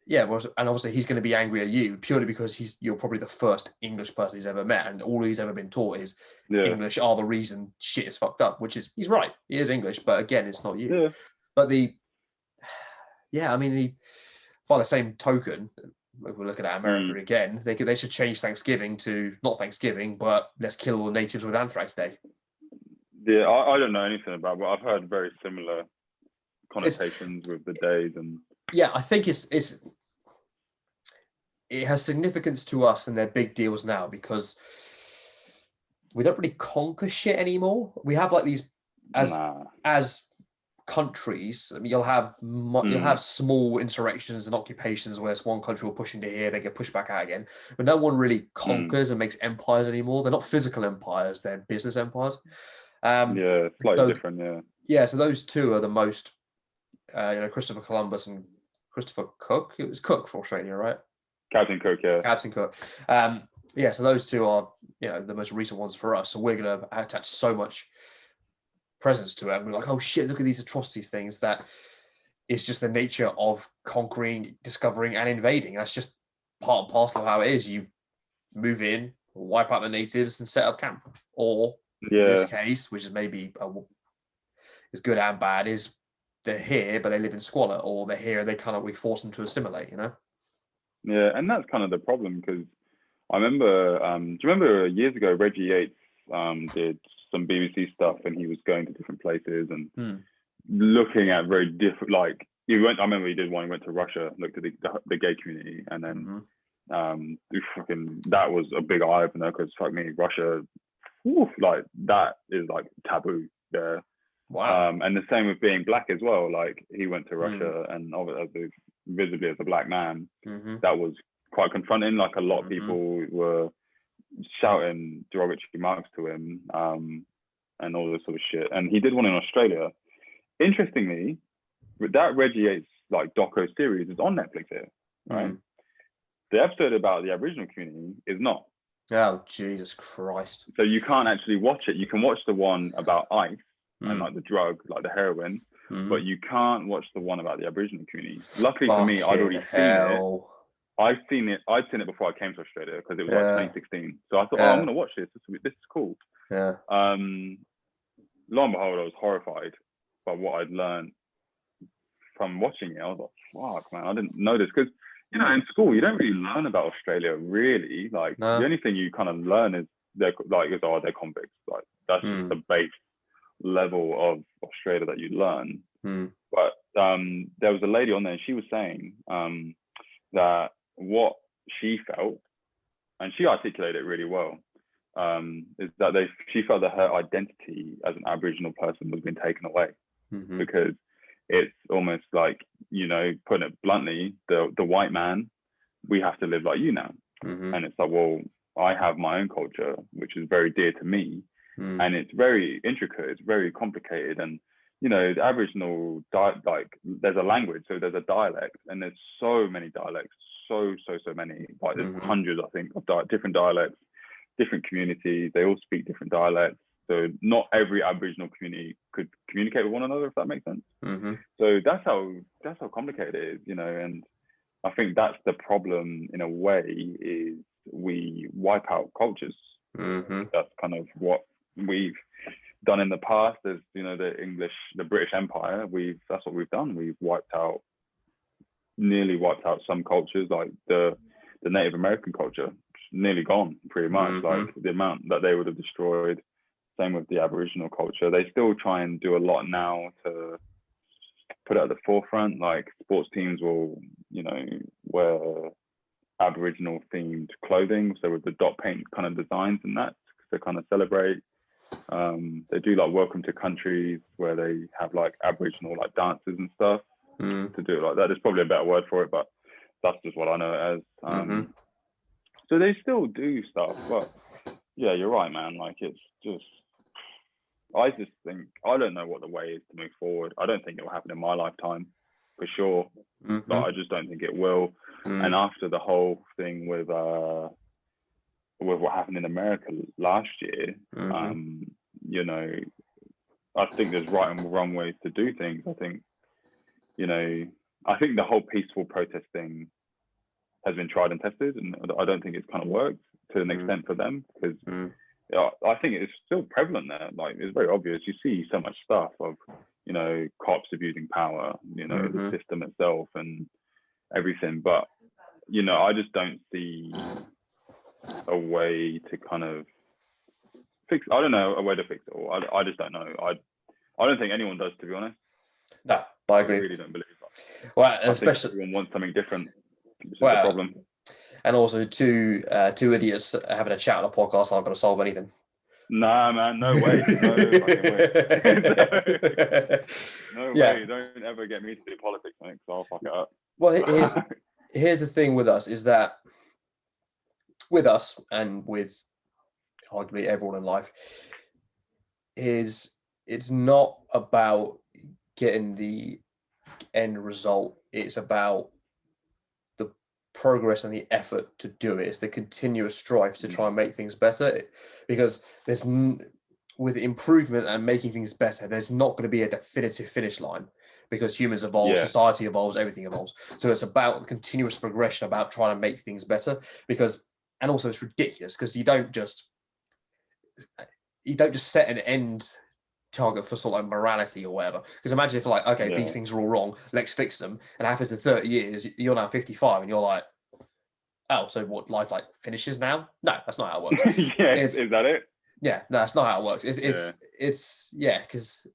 Well, and obviously he's going to be angry at you purely because you're probably the first English person he's ever met, and all he's ever been taught is English are the reason shit is fucked up. Which is he's right, he is English, but again, it's not you. But by the same token, if we're looking at America again, they should change Thanksgiving to not Thanksgiving, but let's kill all the natives with Anthrax Day. Yeah, I don't know anything about it, but I've heard very similar connotations with the days and. Yeah, I think it has significance to us and they're big deals now because we don't really conquer shit anymore. We have like these as countries. I mean, you'll have small insurrections and occupations where one country will push into here, they get pushed back out again. But no one really conquers and makes empires anymore. They're not physical empires; they're business empires. Slightly different. Yeah, so those two are the most. Christopher Columbus and Christopher Cook. It was Cook for Australia, right? Captain Cook, yeah. Captain Cook. So those two are, the most recent ones for us. So we're going to attach so much presence to it. And we're like, oh shit, look at these atrocities things that is just the nature of conquering, discovering, and invading. That's just part and parcel of how it is. You move in, wipe out the natives, and set up camp. Or in this case, which is maybe is good and bad, is they're here, but they live in squalor, or they're here and we force them to assimilate, Yeah, and that's kind of the problem because I remember, do you remember years ago, Reggie Yates did some BBC stuff and he was going to different places and looking at very different, like, I remember he did one, he went to Russia, looked at the gay community, and then that was a big eye opener because fuck me, Russia, like that is like taboo there. Wow. And the same with being black as well. Like he went to Russia and obviously visibly as a black man, that was quite confronting. Like a lot of people were shouting derogatory remarks to him and all this sort of shit. And he did one in Australia. Interestingly, that Reggie Yates like doco series is on Netflix here, right? The episode about the Aboriginal community is not. Oh, Jesus Christ. So you can't actually watch it. You can watch the one about ICE and like the drug, like the heroin, but you can't watch the one about the Aboriginal community. Luckily for me, I'd Fucking already hell. seen it. I'd seen it before I came to Australia because it was like 2016. So I thought, Yeah. I'm going to watch this. This is cool. Yeah. Lo and behold, I was horrified by what I'd learned from watching it. I was like, fuck, man, I didn't know this. Because, you know, in school, you don't really learn about Australia, really. Like, No. the only thing you kind of learn is, they're convicts. Like, that's just the base level of Australia that you learn. But there was a lady on there, and she was saying that what she felt, and she articulated it really well, is that she felt that her identity as an Aboriginal person was being taken away, because it's almost like, you know, putting it bluntly, the white man, we have to live like you now. And it's like, well, I have my own culture, which is very dear to me, and it's very intricate, it's very complicated, and you know, the Aboriginal like, there's a language, so there's a dialect, and there's so many dialects, so many, like there's hundreds, I think, of different dialects, different communities, they all speak different dialects. So not every Aboriginal community could communicate with one another, if that makes sense. So that's how complicated it is, you know. And I think that's the problem in a way, is we wipe out cultures. That's kind of what we've done in the past. As you know, the British Empire, that's what we've done. We've nearly wiped out some cultures, like the Native American culture, nearly gone pretty much. Like the amount that they would have destroyed. Same with the Aboriginal culture. They still try and do a lot now to put it at the forefront. Like sports teams will, you know, wear Aboriginal themed clothing, so with the dot paint kind of designs and that, to kind of celebrate. They do like welcome to countries, where they have like Aboriginal like dances and stuff to do it like that. There's probably a better word for it, but that's just what I know it as. So they still do stuff, but yeah, you're right, man. Like, it's just, I just think, I don't know what the way is to move forward. I don't think it will happen in my lifetime, for sure. But I just don't think it will. And after the whole thing with what happened in America last year, you know, I think there's right and wrong ways to do things. I think, you know, the whole peaceful protesting has been tried and tested, and I don't think it's kind of worked to an extent for them, because I think it's still prevalent there. Like, it's very obvious. You see so much stuff of, you know, cops abusing power, you know, the system itself and everything. But, you know, I just don't see a way to kind of fix, I don't know, a way to fix it all. I just don't know. I don't think anyone does, to be honest. No, I agree. I really don't believe that. Well, especially especially everyone wants something different. Which is the problem. And also two idiots having a chat on a podcast aren't going to solve anything. Nah, man, no way. No fucking way. No way. Don't ever get me to do politics, mate, because I'll fuck it up. Well, here's the thing with us, is that with us, and with arguably everyone in life, is it's not about getting the end result. It's about the progress and the effort to do it. It's the continuous strive to try and make things better, because there's with improvement and making things better, there's not going to be a definitive finish line, because humans evolve, society evolves, everything evolves. So it's about continuous progression, about trying to make things better, and also it's ridiculous, because you don't just set an end target for sort of like morality or whatever. Because imagine if, like, okay, these things are all wrong, let's fix them, and it happens in 30 years, you're now 55 and you're like, oh, so what, life like finishes now? No, that's not how it works. Is that it? Yeah, no, that's not how it works. It's because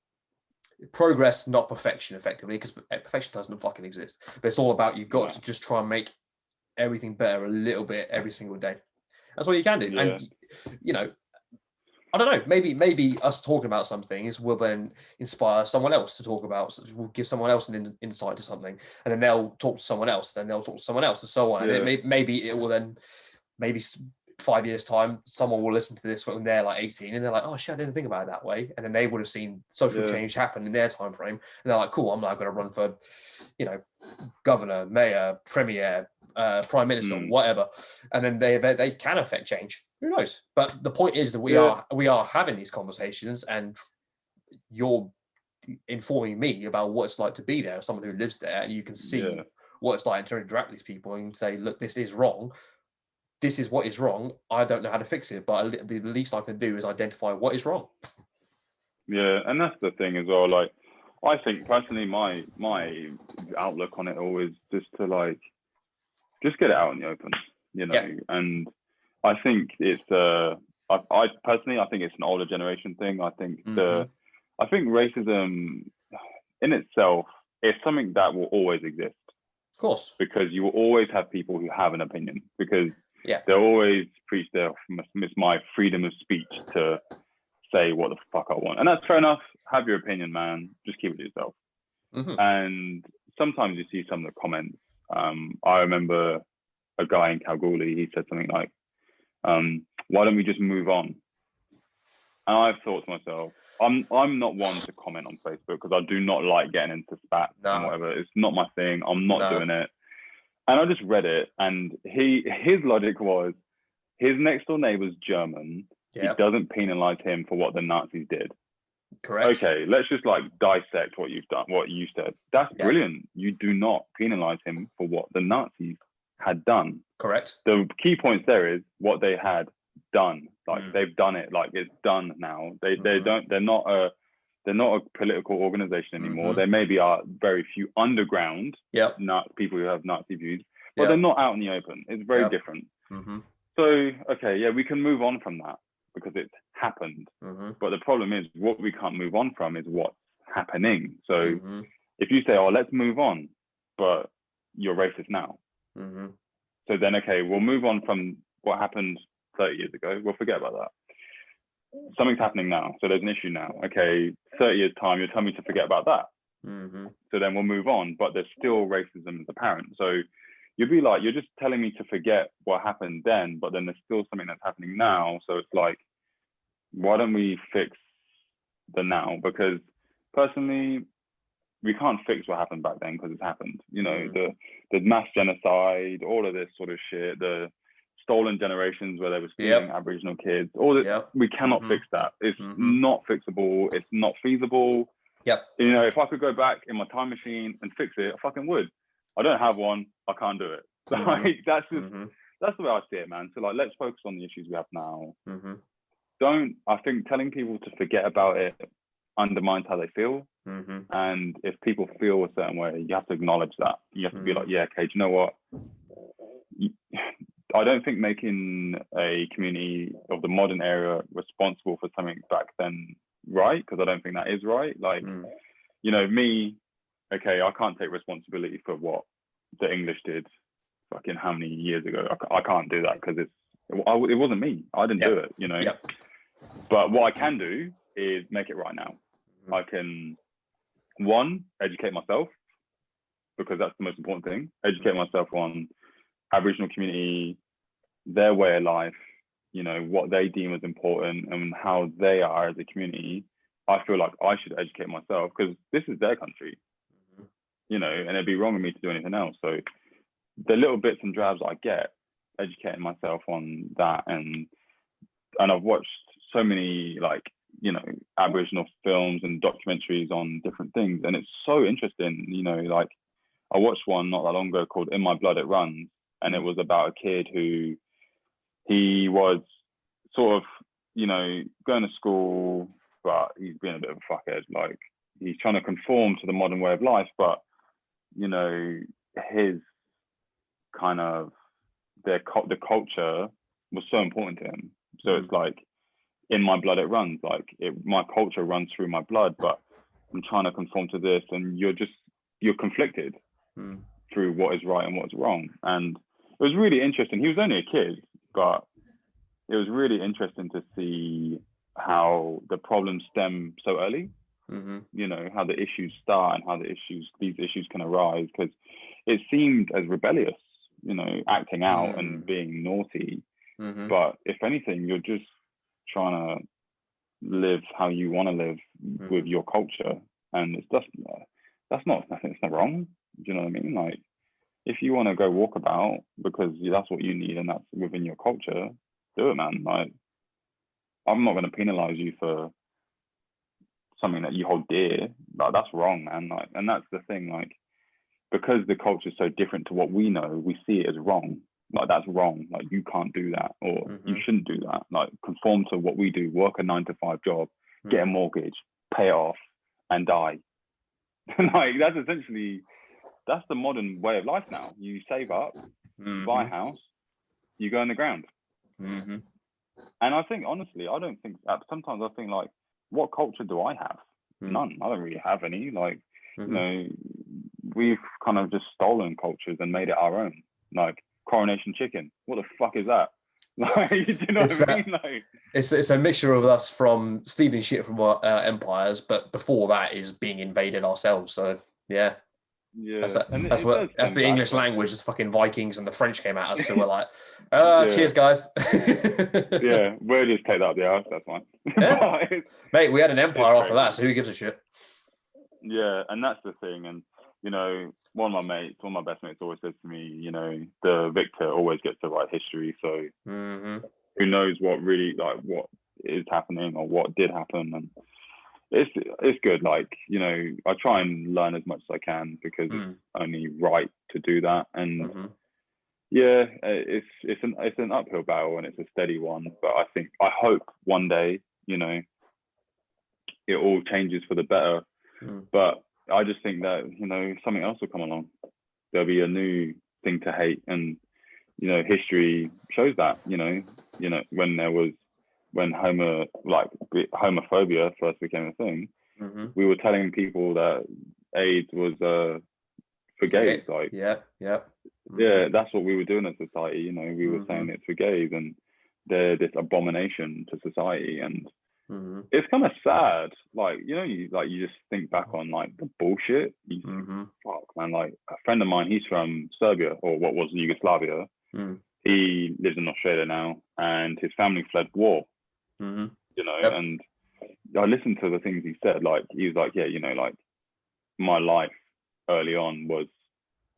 progress, not perfection, effectively, because perfection doesn't fucking exist. But it's all about, you've got to just try and make everything better a little bit every single day. That's all you can do. And you know, I don't know, maybe us talking about something will then inspire someone else to talk about, will give someone else an insight to something, and then they'll talk to someone else, then they'll talk to someone else, and so on. And maybe it will then, maybe 5 years time, someone will listen to this when they're like 18 and they're like, oh shit, I didn't think about it that way. And then they would have seen social change happen in their time frame, and they're like, cool, I'm now going to run for, you know, governor, mayor, premier, prime minister, whatever. And then they can affect change. Who knows? But the point is that we are having these conversations, and you're informing me about what it's like to be there as someone who lives there, and you can see what it's like to interact with these people and say, look, this is wrong. This is what is wrong. I don't know how to fix it, but the least I can do is identify what is wrong. Yeah, and that's the thing as well. Like, I think personally, my outlook on it always just to like, just get it out in the open, you know. And I think it's I personally, I think it's an older generation thing. I think I think racism in itself is something that will always exist. Of course. Because you will always have people who have an opinion, because they'll always preach it's my freedom of speech to say what the fuck I want. And that's fair enough. Have your opinion, man. Just keep it to yourself. And sometimes you see some of the comments. I remember a guy in Kalgoorlie, he said something like, why don't we just move on? And I've thought to myself, I'm not one to comment on Facebook because I do not like getting into spat and whatever. It's not my thing. I'm not doing it. And I just read it, and his logic was, his next door neighbor's German. He doesn't penalize him for what the Nazis did. Correct. Okay, let's just like dissect what you've done, what you said. That's brilliant. You do not penalize him for what the Nazis had done. Correct. The key points there is what they had done. Like they've done it. Like it's done now. They're not a political organization anymore. There maybe are very few underground people who have Nazi views, but they're not out in the open. It's very different. So okay, we can move on from that because it's happened. But the problem is, what we can't move on from is what's happening. So if you say, oh, let's move on, but you're racist now. So then, okay, we'll move on from what happened 30 years ago. We'll forget about that. Something's happening now. So there's an issue now. Okay, 30 years time, you're telling me to forget about that. So then we'll move on, but there's still racism as apparent. So you'd be like, you're just telling me to forget what happened then, but then there's still something that's happening now. So it's like, why don't we fix the now? Because personally, we can't fix what happened back then because it's happened. You know, the mass genocide, all of this sort of shit, the stolen generations where they were stealing Aboriginal kids, all that, we cannot fix that. It's not fixable. It's not feasible. You know, if I could go back in my time machine and fix it, I fucking would. I don't have one. I can't do it. Like, that's just, that's the way I see it, man. So like, let's focus on the issues we have now. I think telling people to forget about it undermines how they feel. And if people feel a certain way, you have to acknowledge that. You have to be like, yeah, okay, do you know what? I don't think making a community of the modern era responsible for something back then right, because I don't think that is right. Like, you know, me, okay, I can't take responsibility for what the English did fucking how many years ago. I can't do that because it wasn't me. I didn't do it, you know. But what I can do is make it right now. I can, one, educate myself, because that's the most important thing. Educate myself on Aboriginal community, their way of life, you know, what they deem as important and how they are as a community. I feel like I should educate myself because this is their country, you know, and it'd be wrong of me to do anything else. So the little bits and drabs I get, educating myself on that, and I've watched so many, like, you know, Aboriginal films and documentaries on different things, and it's so interesting. You know, like, I watched one not that long ago called In My Blood It Runs, and it was about a kid who, he was sort of, you know, going to school, but he's being a bit of a fuckhead. Like, he's trying to conform to the modern way of life, but, you know, his kind of, the culture was so important to him. So it's like, in my blood it runs. Like, my culture runs through my blood, but I'm trying to conform to this, and you're conflicted through what is right and what's wrong. And it was really interesting. He was only a kid, but it was really interesting to see how the problems stem so early. You know, how the issues start and how these issues can arise, because it seemed as rebellious, you know, acting out and being naughty. But if anything, you're just trying to live how you want to live with your culture, and it's just, that's not wrong. Do you know what I mean? Like, if you want to go walk about because that's what you need and that's within your culture, do it, man. Like, I'm not going to penalize you for something that you hold dear, like that's wrong, man. Like, and that's the thing, like, because the culture is so different to what we know, we see it as wrong. Like, that's wrong. Like, you can't do that, or you shouldn't do that. Like, conform to what we do, work a 9-to-5 job, get a mortgage, pay it off, and die. Like, that's the modern way of life now. You save up, you buy a house, you go in the ground. And I think, honestly, sometimes I think, like, what culture do I have? None. I don't really have any. Like, you know, we've kind of just stolen cultures and made it our own. Like, coronation chicken. What the fuck is that? Like, do you know what I mean? Like, it's a mixture of us from stealing shit from our empires, but before that is being invaded ourselves. So yeah. That's the English language. It's fucking Vikings and the French came at us, so we're like, cheers, guys. Yeah, we'll just take that up the arse. That's fine. Yeah. Mate, we had an empire after that, so who gives a shit? Yeah, and that's the thing. And you know, one of my best mates always says to me, you know, the victor always gets to write history. So who knows what is happening or what did happen? And it's good. Like, you know, I try and learn as much as I can because it's only right to do that. And yeah, it's an uphill battle and it's a steady one. But I hope one day, you know, it all changes for the better. But I just think that, you know, something else will come along. There'll be a new thing to hate, and you know, history shows that. You know, when homophobia first became a thing, we were telling people that AIDS was for gays. Like, yeah, that's what we were doing as society. You know, we were saying it's for gays, and they're this abomination to society. And it's kind of sad. Like, you know, you just think back on like the bullshit. Fuck, man. Like, a friend of mine, he's from Serbia, or what was Yugoslavia. He lives in Australia now, and his family fled war. You know, and I listened to the things he said. Like, he was like, yeah, you know, like, my life early on was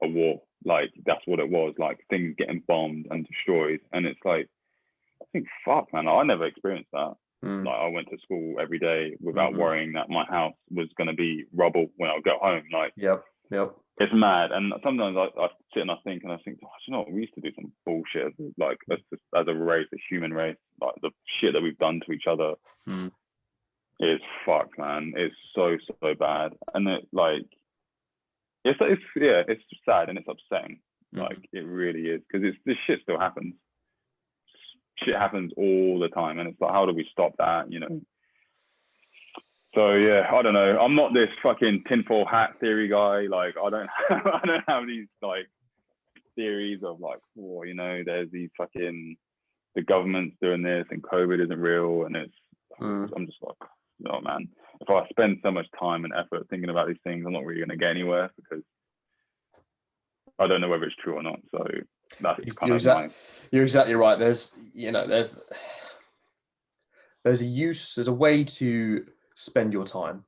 a war. Like, that's what it was. Like, things getting bombed and destroyed. And it's like, I think, fuck, man, I never experienced that. Like, I went to school every day without worrying that my house was going to be rubble when I got home. Like, it's mad. And sometimes I sit and I think, oh, you know what, we used to do some bullshit, like, as a race, a human race. Like, the shit that we've done to each other is fucked, man. It's so bad. And it, like, it's sad and it's upsetting. Like, it really is, because this shit still happens. Shit happens all the time, and it's like, how do we stop that, you know? So yeah, I don't know. I'm not this fucking tinfoil hat theory guy. Like, I don't have these like theories of like, oh, you know, there's these fucking, the government's doing this and COVID isn't real, and I'm just like, oh man, if I spend so much time and effort thinking about these things, I'm not really gonna get anywhere, because I don't know whether it's true or not. So that's you're exactly right. There's a way to spend your time.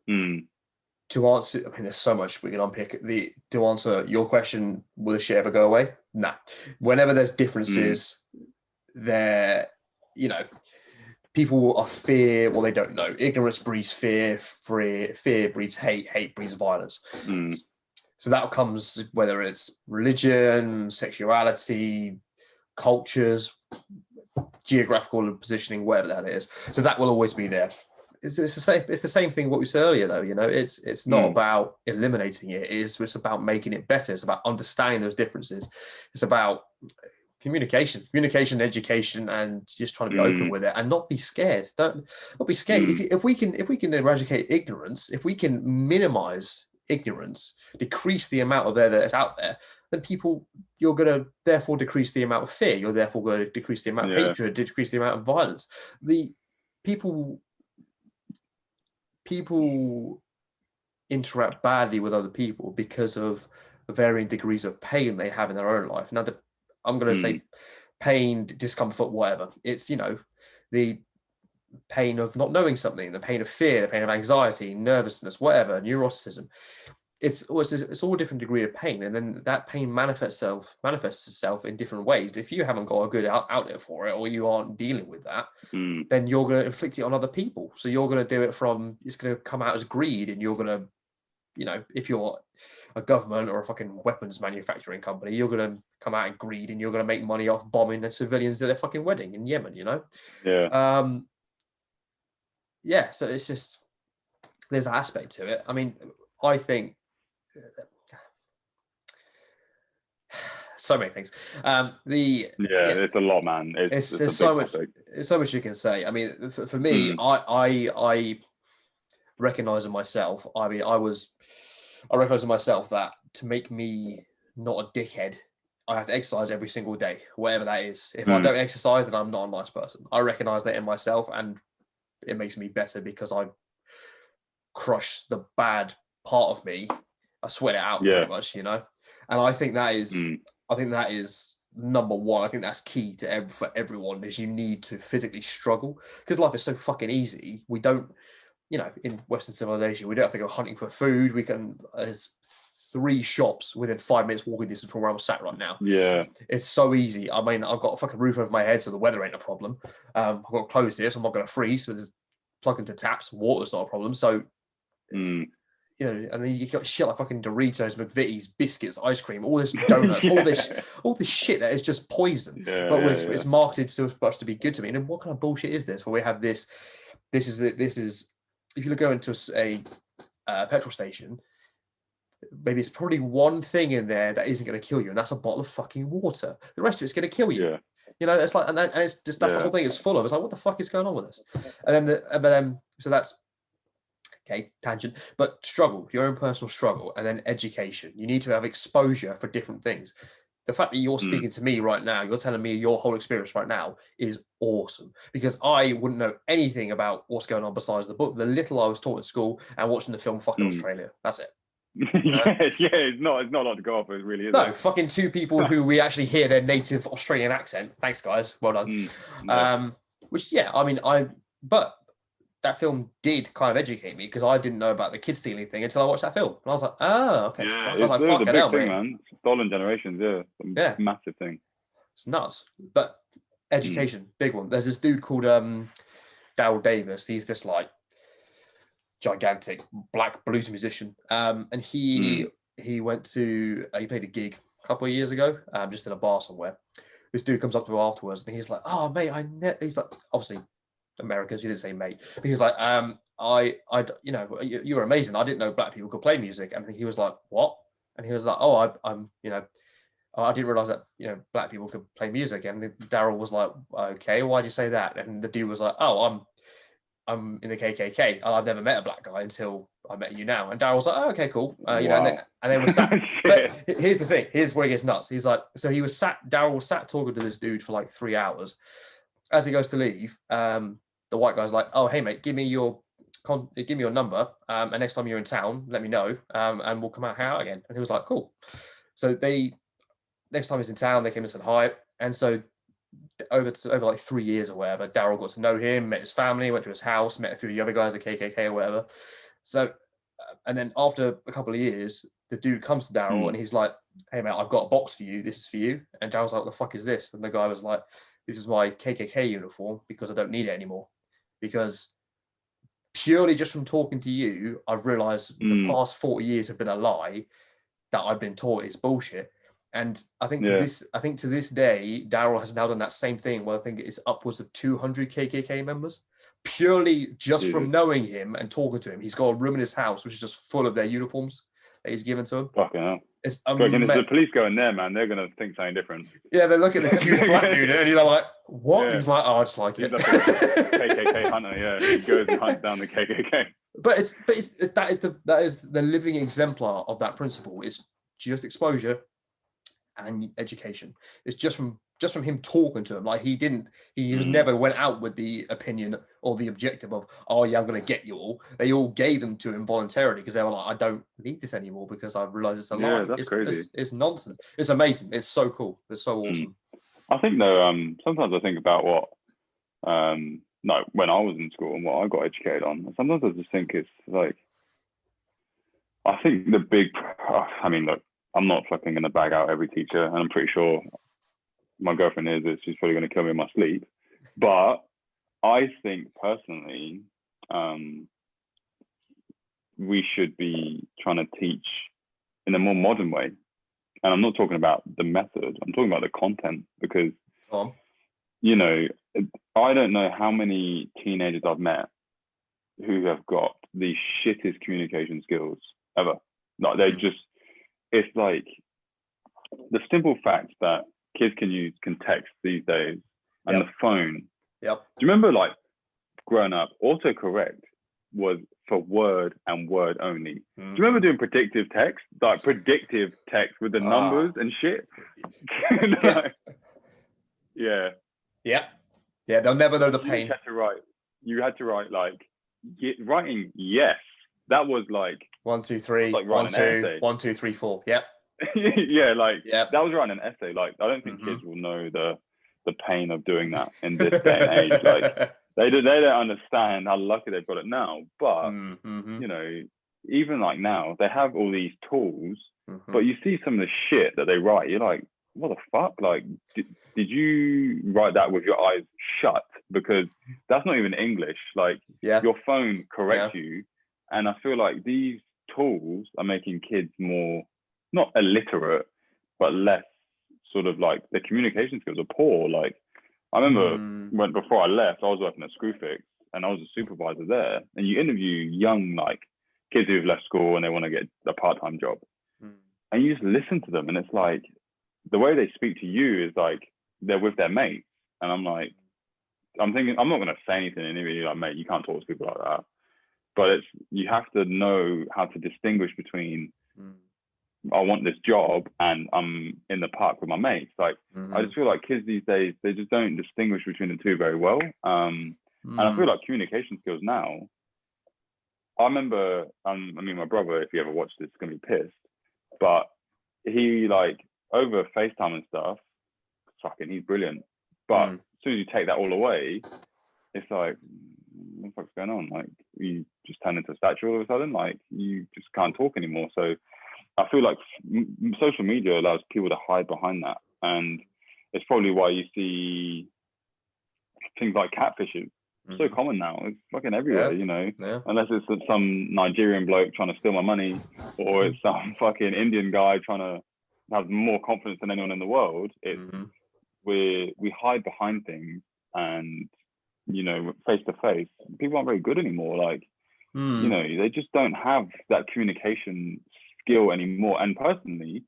To answer, I mean, there's so much we can unpick. To answer your question, will the shit ever go away? Nah. Whenever there's differences, there, you know, people are fear. Well, they don't know. Ignorance breeds fear. Fear breeds hate. Hate breeds violence. So that comes whether it's religion, sexuality, cultures, geographical positioning, whatever the hell it is. So that will always be there. It's the same thing what we said earlier, though. You know, it's not about eliminating it. It's about making it better. It's about understanding those differences. It's about communication, education, and just trying to be open with it and not be scared. Don't be scared. If we can eradicate ignorance, if we can minimize ignorance, decrease the amount of there that's out there, then you're going to therefore decrease the amount of fear. You're therefore going to decrease the amount of hatred, decrease the amount of violence. The people interact badly with other people because of the varying degrees of pain they have in their own life. Now, I'm going to say pain, discomfort, whatever. It's, you know, the pain of not knowing something, the pain of fear, the pain of anxiety, nervousness, whatever, neuroticism. it's all a different degree of pain, and then that pain manifests itself in different ways. If you haven't got a good outlet for it, or you aren't dealing with that, then you're going to inflict it on other people. So you're going to do it from, it's going to come out as greed, and you're going to, you know, if you're a government or a fucking weapons manufacturing company, you're going to come out in greed, and you're going to make money off bombing the civilians at their fucking wedding in Yemen, you know? Yeah, so it's just, there's an aspect to it. I mean, I think so many things. It's a lot, man. It's so much you can say. I mean, for me, I recognize in myself. I mean, I recognize in myself that to make me not a dickhead, I have to exercise every single day, whatever that is. If I don't exercise, then I'm not a nice person. I recognize that in myself, and it makes me better because I crush the bad part of me. I sweat it out pretty much, you know. And I think that is number one. I think that's key to for everyone, is you need to physically struggle, because life is so fucking easy. We don't, you know, in Western civilization, we don't have to go hunting for food. We can, there's 3 shops within 5 minutes walking distance from where I'm sat right now. Yeah, it's so easy. I mean, I've got a fucking roof over my head, so the weather ain't a problem. I've got clothes here, so I'm not going to freeze. So there's plug into taps, water's not a problem. So you know, and then you got shit like fucking Doritos, McVitie's, biscuits, ice cream, all this donuts, all this shit that is just poison. But it's marketed so much to be good to me. And what kind of bullshit is this? Where we have this is if you go into a petrol station, maybe it's probably one thing in there that isn't going to kill you, and that's a bottle of fucking water. The rest of it's going to kill you. You know, it's like, and it's just, that's the whole thing it's full of. It's like, what the fuck is going on with this? And then so that's okay, tangent, but struggle, your own personal struggle, and then education. You need to have exposure for different things. The fact that you're speaking to me right now, you're telling me your whole experience right now, is awesome, because I wouldn't know anything about what's going on besides the book, the little I was taught at school, and watching the film fucking Australia. That's it. It's not a lot to go off. It really is. No, fucking 2 people who we actually hear their native Australian accent. Thanks, guys. Well done. Which, I mean, but that film did kind of educate me, because I didn't know about the kid stealing thing until I watched that film. And I was like, oh, okay. Yeah, I was like, fucking hell, thing, man. Stolen generations, massive thing. It's nuts. But education, big one. There's this dude called Daryl Davis. He's this like gigantic black blues musician. And he went to, he played a gig a couple of years ago, just in a bar somewhere. This dude comes up to him afterwards, and he's like, oh, mate, he's like, obviously, Americans, you didn't say mate, but he was like, you know, you were amazing. I didn't know black people could play music. And he was like, what? And he was like, oh, I'm, you know, I didn't realize that, you know, black people could play music. And Daryl was like, okay, why'd you say that? And the dude was like, oh, I'm in the KKK, and I've never met a black guy until I met you now. And Daryl was like, oh, okay, cool. You know, and they were sat. But here's the thing. Here's where it gets nuts. He's like, so Daryl was sat talking to this dude for like 3 hours. As he goes to leave, the white guy's like, oh, hey, mate, give me your number. And next time you're in town, let me know. And we'll come out, hang out again. And he was like, cool. So next time he's in town, they came and said hi. And so over like 3 years or whatever, Daryl got to know him, met his family, went to his house, met a few of the other guys at KKK or whatever. So, and then after a couple of years, the dude comes to Daryl and he's like, hey, mate, I've got a box for you. This is for you. And Daryl's like, what the fuck is this? And the guy was like, this is my KKK uniform, because I don't need it anymore. Because purely just from talking to you, I've realized the past 40 years have been a lie that I've been taught is bullshit. And I think to this day, Daryl has now done that same thing. Well, I think it's upwards of 200 KKK members, purely just from knowing him and talking to him. He's got a room in his house which is just full of their uniforms that he's given to him. Fucking hell. It's amazing. If the police go in there, man, they're gonna think something different. Yeah, they look at this huge black dude and you're like, what? Yeah. He's like, oh, I just like it. He's like a KKK hunter, yeah. He goes and hunts down the KKK. But that is the living exemplar of that principle. It's just exposure and education. It's just from him talking to him. Like he never went out with the opinion or the objective of, oh yeah, I'm gonna get you all. They all gave them to him voluntarily, because they were like, I don't need this anymore because I've realized it's a lie. That's crazy. It's nonsense. It's amazing. It's so cool. It's so awesome. I think though, sometimes I think about what like when I was in school and what I got educated on. Sometimes I just think it's like, I think the big, I mean, look, I'm not fucking going to bag out every teacher, and I'm pretty sure my girlfriend is that she's probably going to kill me in my sleep. But I think personally, we should be trying to teach in a more modern way. And I'm not talking about the method, I'm talking about the content, because, you know, I don't know how many teenagers I've met who have got the shittest communication skills ever. Like they just, it's like the simple fact that kids can text these days, and the phone. Yep. Do you remember, like, growing up, autocorrect was for word and word only. Do you remember doing predictive text? Like predictive text with the numbers and shit? Like, yeah. They'll never know the pain. You had to write like, writing yes. That was like 1, 2, 3, like 1, 2, 1, 2, 3, 4. Yep. Yeah, like that was writing an essay. Like, I don't think kids will know the pain of doing that in this day and age. Like they don't understand how lucky they've got it now. But you know, even like now, they have all these tools, but you see some of the shit that they write, you're like, what the fuck? Like, did you write that with your eyes shut? Because that's not even English. Like, your phone corrects you. And I feel like these tools are making kids more, not illiterate, but less sort of like their communication skills are poor. Like, I remember before I left, I was working at Screwfix, and I was a supervisor there. And you interview young, like, kids who've left school and they want to get a part-time job. And you just listen to them, and it's like, the way they speak to you is like they're with their mates. And I'm thinking, I'm not going to say anything, and you're like, mate, you can't talk to people like that. But you have to know how to distinguish between, I want this job and I'm in the park with my mates. Like, I just feel like kids these days, they just don't distinguish between the two very well. And I feel like communication skills now, I remember, I mean, my brother, if you ever watch this, is going to be pissed. But he, like, over FaceTime and stuff, fucking, he's brilliant. But as soon as you take that all away, it's like, what the fuck's going on? Like, you just turn into a statue all of a sudden. Like, you just can't talk anymore. So I feel like social media allows people to hide behind that. And it's probably why you see things like catfishing. So common now. It's fucking everywhere, you know. Unless it's some Nigerian bloke trying to steal my money, or it's some fucking Indian guy trying to have more confidence than anyone in the world. It's we hide behind things, and, you know, face to face, people aren't very good anymore. Like, you know, they just don't have that communication skill anymore. And personally,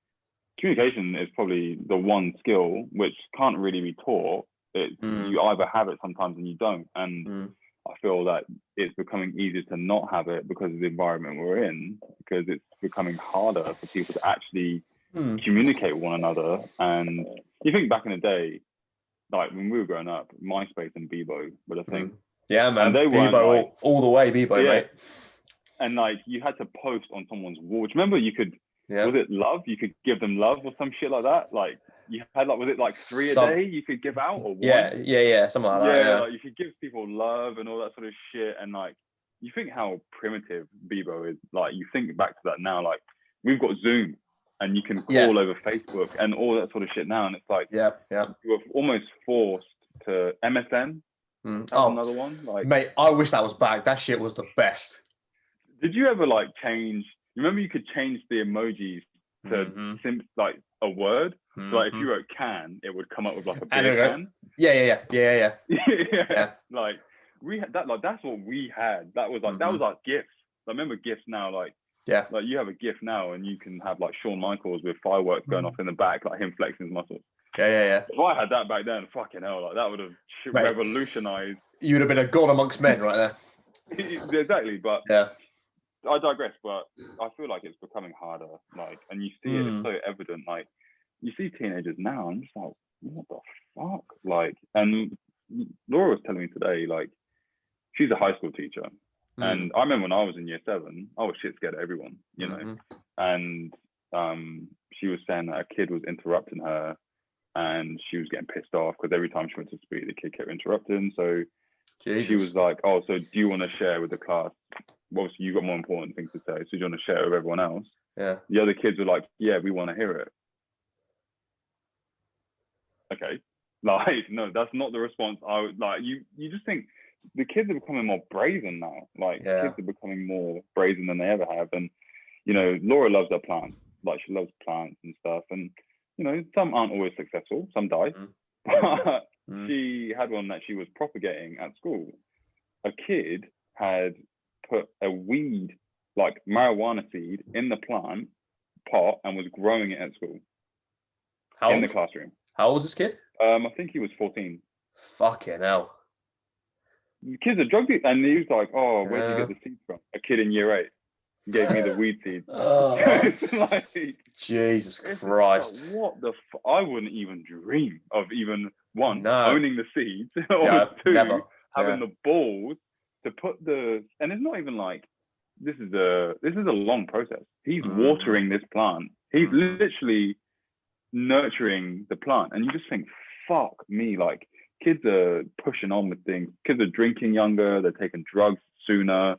communication is probably the one skill which can't really be taught. You either have it sometimes and you don't. And I feel that it's becoming easier to not have it because of the environment we're in, because it's becoming harder for people to actually communicate with one another. And you think back in the day, like when we were growing up, MySpace and Bebo were the thing. Yeah, man. And they Bebo, like, all the way, Bebo, mate. And like, you had to post on someone's wall. Remember, you could, was it love? You could give them love or some shit like that. Like, you had, like, was it like 3 a day you could give out, or one? Yeah, something like that. Yeah, like, you could give people love and all that sort of shit. And like, you think how primitive Bebo is. Like, you think back to that now, like, we've got Zoom and you can call over Facebook and all that sort of shit now. And it's like, you're almost forced to MSN. Another one. Like, mate, I wish that was back. That shit was the best. Did you ever like change? You remember you could change the emojis to like a word. So like, if you wrote can, it would come up with like a beer can. Yeah. Like, we had that. Like, that's what we had. That was like that was our gifts. I remember gifts now. Like, like, you have a gift now, and you can have like Shawn Michaels with fireworks going off in the back, like him flexing his muscles. Yeah. If I had that back then, fucking hell, like, that would have revolutionized. You would have been a god amongst men right there. Exactly, but I digress. But I feel like it's becoming harder. Like, and you see it, it's so evident. Like, you see teenagers now, and I'm just like, what the fuck? Like, and Laura was telling me today, like, she's a high school teacher. And I remember when I was in year 7, I was shit scared of everyone, you know. And she was saying that a kid was interrupting her, and she was getting pissed off because every time she went to speak, the kid kept interrupting. So she was like, oh, so do you want to share with the class obviously you've got more important things to say, so you want to share it with everyone else. Yeah. The other kids were like, yeah, we want to hear it. Okay. Like, no, that's not the response I would like. You just think the kids are becoming more brazen now. Like, kids are becoming more brazen than they ever have. And, you know, Laura loves her plants. Like, she loves plants and stuff. And, you know, some aren't always successful, some die. But she had one that she was propagating at school. A kid had put a weed, like marijuana seed, in the plant pot and was growing it at school. In the classroom. How old was this kid? I think he was 14. Fucking hell. The kids are drug dealers. And he was like, oh, where'd you get the seeds from? A kid in year 8 gave me the weed seeds. Like, Jesus Christ. Like, what the I wouldn't even dream of even, one, owning the seeds, or two, having the balls to put the, and it's not even like, this is a long process. He's watering this plant. He's literally nurturing the plant. And you just think, fuck me, like, kids are pushing on with things. Kids are drinking younger, they're taking drugs sooner,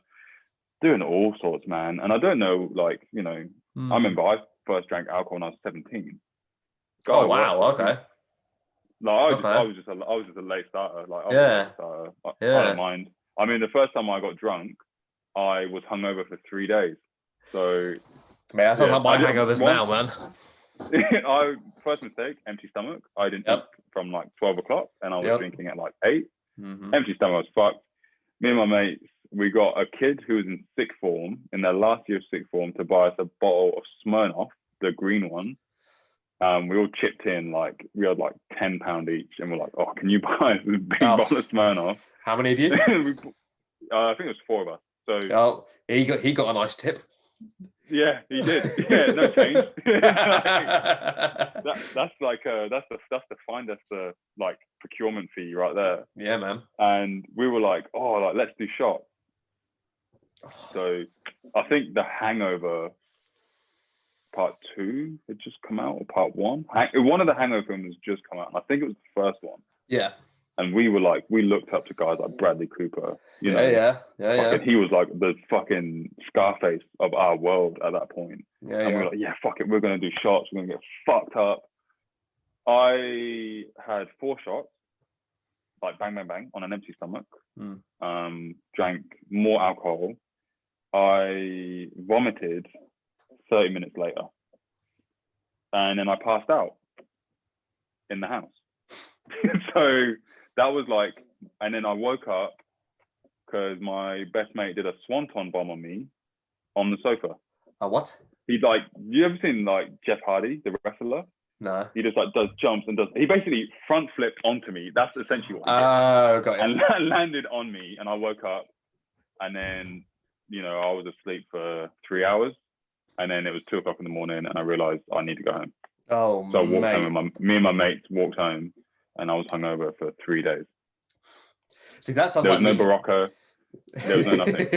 doing all sorts, man. And I don't know, like, you know, I remember I first drank alcohol when I was 17. Oh wow, okay. Like, I was just a late starter. Like, I don't mind. I mean, the first time I got drunk, I was hungover for 3 days. So, man, that sounds like my hangovers now, man. First mistake, empty stomach. I didn't eat from like 12 o'clock, and I was drinking at like 8. Empty stomach was fucked. Me and my mates, we got a kid who was in sixth form, in their last year of sixth form, to buy us a bottle of Smirnoff, the green one. We all chipped in, like, we had like £10 each, and we're like, oh, can you buy this big bottle of Smirnoff? How many of you? I think it was 4 of us. So he got a nice tip. Yeah, he did. Yeah, no change. That's the finder's the like procurement fee right there. Yeah, man. And we were like, oh, like, let's do shots. So I think The Hangover Part 2 had just come out, or Part 1. One of the Hangover films just come out, and I think it was the first one. Yeah. And we were like, we looked up to guys like Bradley Cooper. You know, yeah. He was like the fucking Scarface of our world at that point. Yeah, and we were like, yeah, fuck it, we're gonna do shots. We're gonna get fucked up. I had 4 shots, like bang, bang, bang, on an empty stomach. Drank more alcohol. I vomited 30 minutes later, and then I passed out in the house. So that was like, and then I woke up because my best mate did a swanton bomb on me on the sofa. A what? He, like, you ever seen like Jeff Hardy, the wrestler? No. He just like does jumps and he basically front flipped onto me. That's essentially what he did. Oh, got it. And landed on me, and I woke up, and then, you know, I was asleep for 3 hours, and then it was 2 o'clock in the morning, and I realized I need to go home. Oh, so I walked home, and me and my mates walked home, and I was hungover for 3 days. See, that sounds there like was no Barocco. There was no nothing.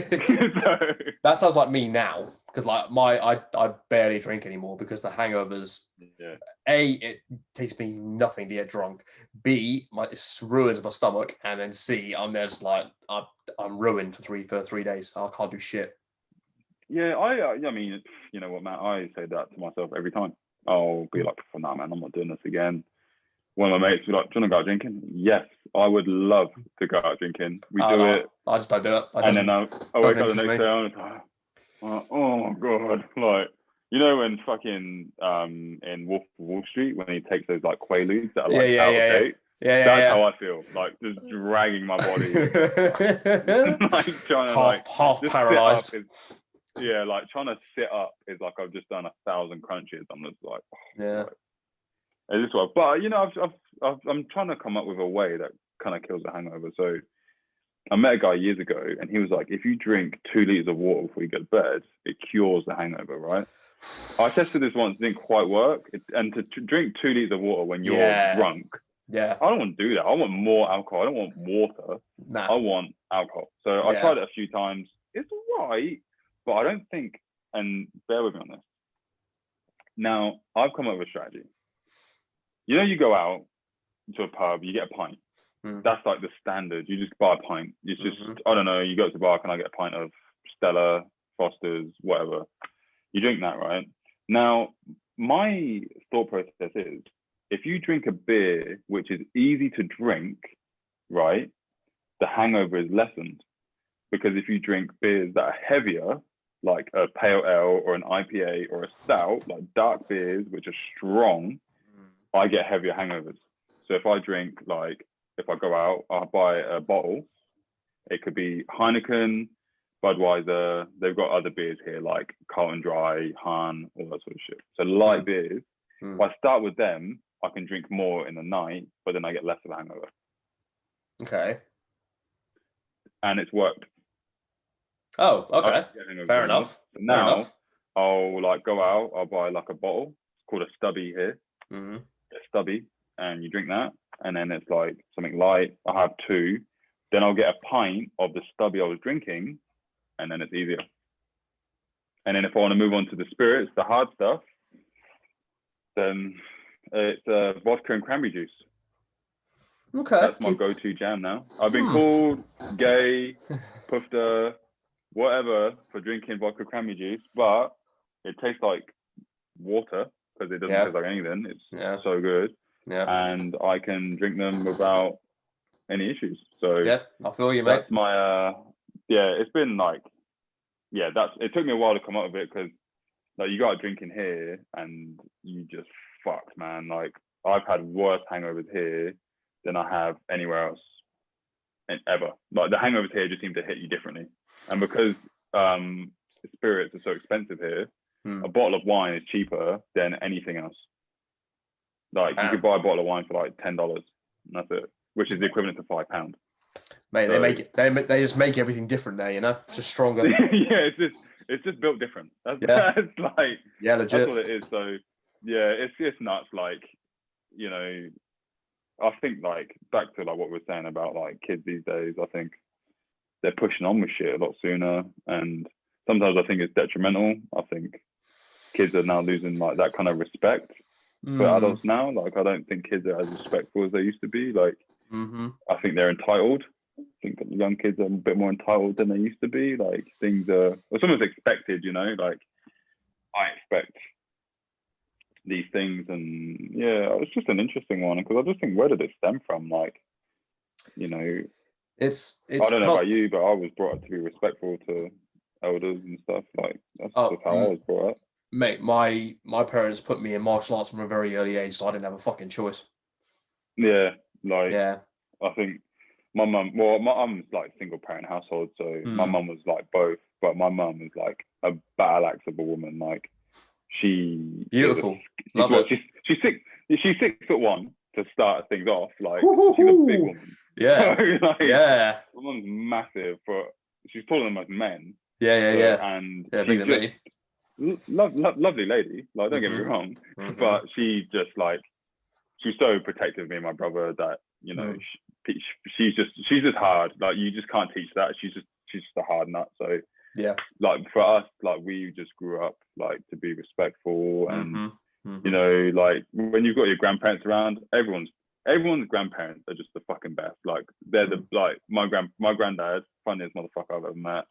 That sounds like me now, because like I barely drink anymore because the hangovers. Yeah. A, it takes me nothing to get drunk. B, it ruins my stomach, and then C, I'm just like I'm ruined for 3 days. I can't do shit. Yeah, I mean, you know what, Matt? I say that to myself every time. I'll be like, nah, man, I'm not doing this again. One of my mates was like, do you want to go out drinking? Yes, I would love to go out drinking. We do it. I just don't do it. And then I wake up the next day, and I'm like, oh my God. Like, you know, when fucking in Wolf of Wall Street, when he takes those like Quaaludes that are like out of date? That's how I feel. Like, just dragging my body. Like, trying to half paralyzed. Like trying to sit up is like I've just done 1,000 crunches. I'm just like, it's this way. But you know, I'm trying to come up with a way that kind of kills the hangover. So I met a guy years ago, and he was like, if you drink 2 liters of water before you go to bed, it cures the hangover, right? I tested this once, it didn't quite work. And to drink 2 liters of water when you're drunk, I don't want to do that. I want more alcohol. I don't want water. I want alcohol. So I tried it a few times. It's all right, but I don't think, and bear with me on this. Now, I've come up with a strategy. You know, you go out to a pub, you get a pint. That's like the standard. You just buy a pint. It's just, I don't know, you go to the bar, can I get a pint of Stella, Foster's, whatever. You drink that, right? Now, my thought process is, if you drink a beer which is easy to drink, right, the hangover is lessened. Because if you drink beers that are heavier, like a pale ale or an IPA or a stout, like dark beers which are strong, I get heavier hangovers. So if I drink, like, if I go out, I'll buy a bottle. It could be Heineken, Budweiser. They've got other beers here like Carlton Dry, Han, all that sort of shit. So light beers. If I start with them, I can drink more in the night, but then I get less of a hangover. Okay. And it's worked. Oh, okay. Fair enough. So now I'll like go out, I'll buy like a bottle. It's called a stubby here. A stubby, and you drink that, and then it's like something light. I have 2. Then I'll get a pint of the stubby I was drinking, and then it's easier. And then if I want to move on to the spirits, the hard stuff, then it's vodka and cranberry juice. Okay. That's my go-to jam now. I've been called gay, pufter, whatever for drinking vodka cranberry juice, but it tastes like water because it doesn't taste like anything. It's so good. Yeah. And I can drink them without any issues. So yeah, I feel you, mate. That's my it's been like, it took me a while to come up with it because like you got drinking here and you just fucked, man. Like I've had worse hangovers here than I have anywhere else ever. Like the hangovers here just seem to hit you differently. And because spirits are so expensive here, a bottle of wine is cheaper than anything else. Like you could buy a bottle of wine for like $10, and that's it, which is the equivalent to £5. Mate, so, they just make everything different there, you know. It's just stronger. Yeah, it's just built different. That's like legit. That's what it is. So yeah, it's just nuts. Like, you know, I think like back to like what we were saying about like kids these days. I think they're pushing on with shit a lot sooner, and sometimes I think it's detrimental. I think kids are now losing like that kind of respect for adults now. Like I don't think kids are as respectful as they used to be. Like I think they're entitled. I think that young kids are a bit more entitled than they used to be. Like things are, or something's expected, you know, like I expect these things. And yeah, it's just an interesting one because I just think, where did it stem from? Like, you know, it's I don't know about you, but I was brought up to be respectful to elders and stuff. Like that's just how I was brought up. Mate, my parents put me in martial arts from a very early age, so I didn't have a fucking choice. Yeah, like I think my mum's like single parent household, so my mum was like both, but my mum was like a battle axe of a woman. Like she beautiful. She's 6'1" to start things off. Like she's a big woman. Yeah. So, like, yeah. My mum's massive, but she's taller than most men. Yeah. And bigger than me. Lovely lady, like don't get me wrong, but she just like she's so protective of me and my brother that, you know, she's just hard. Like you just can't teach that. She's just a hard nut. So yeah, like for us, like we just grew up like to be respectful and you know, like when you've got your grandparents around, everyone's grandparents are just the fucking best. Like they're the like my granddad, funniest motherfucker I've ever met.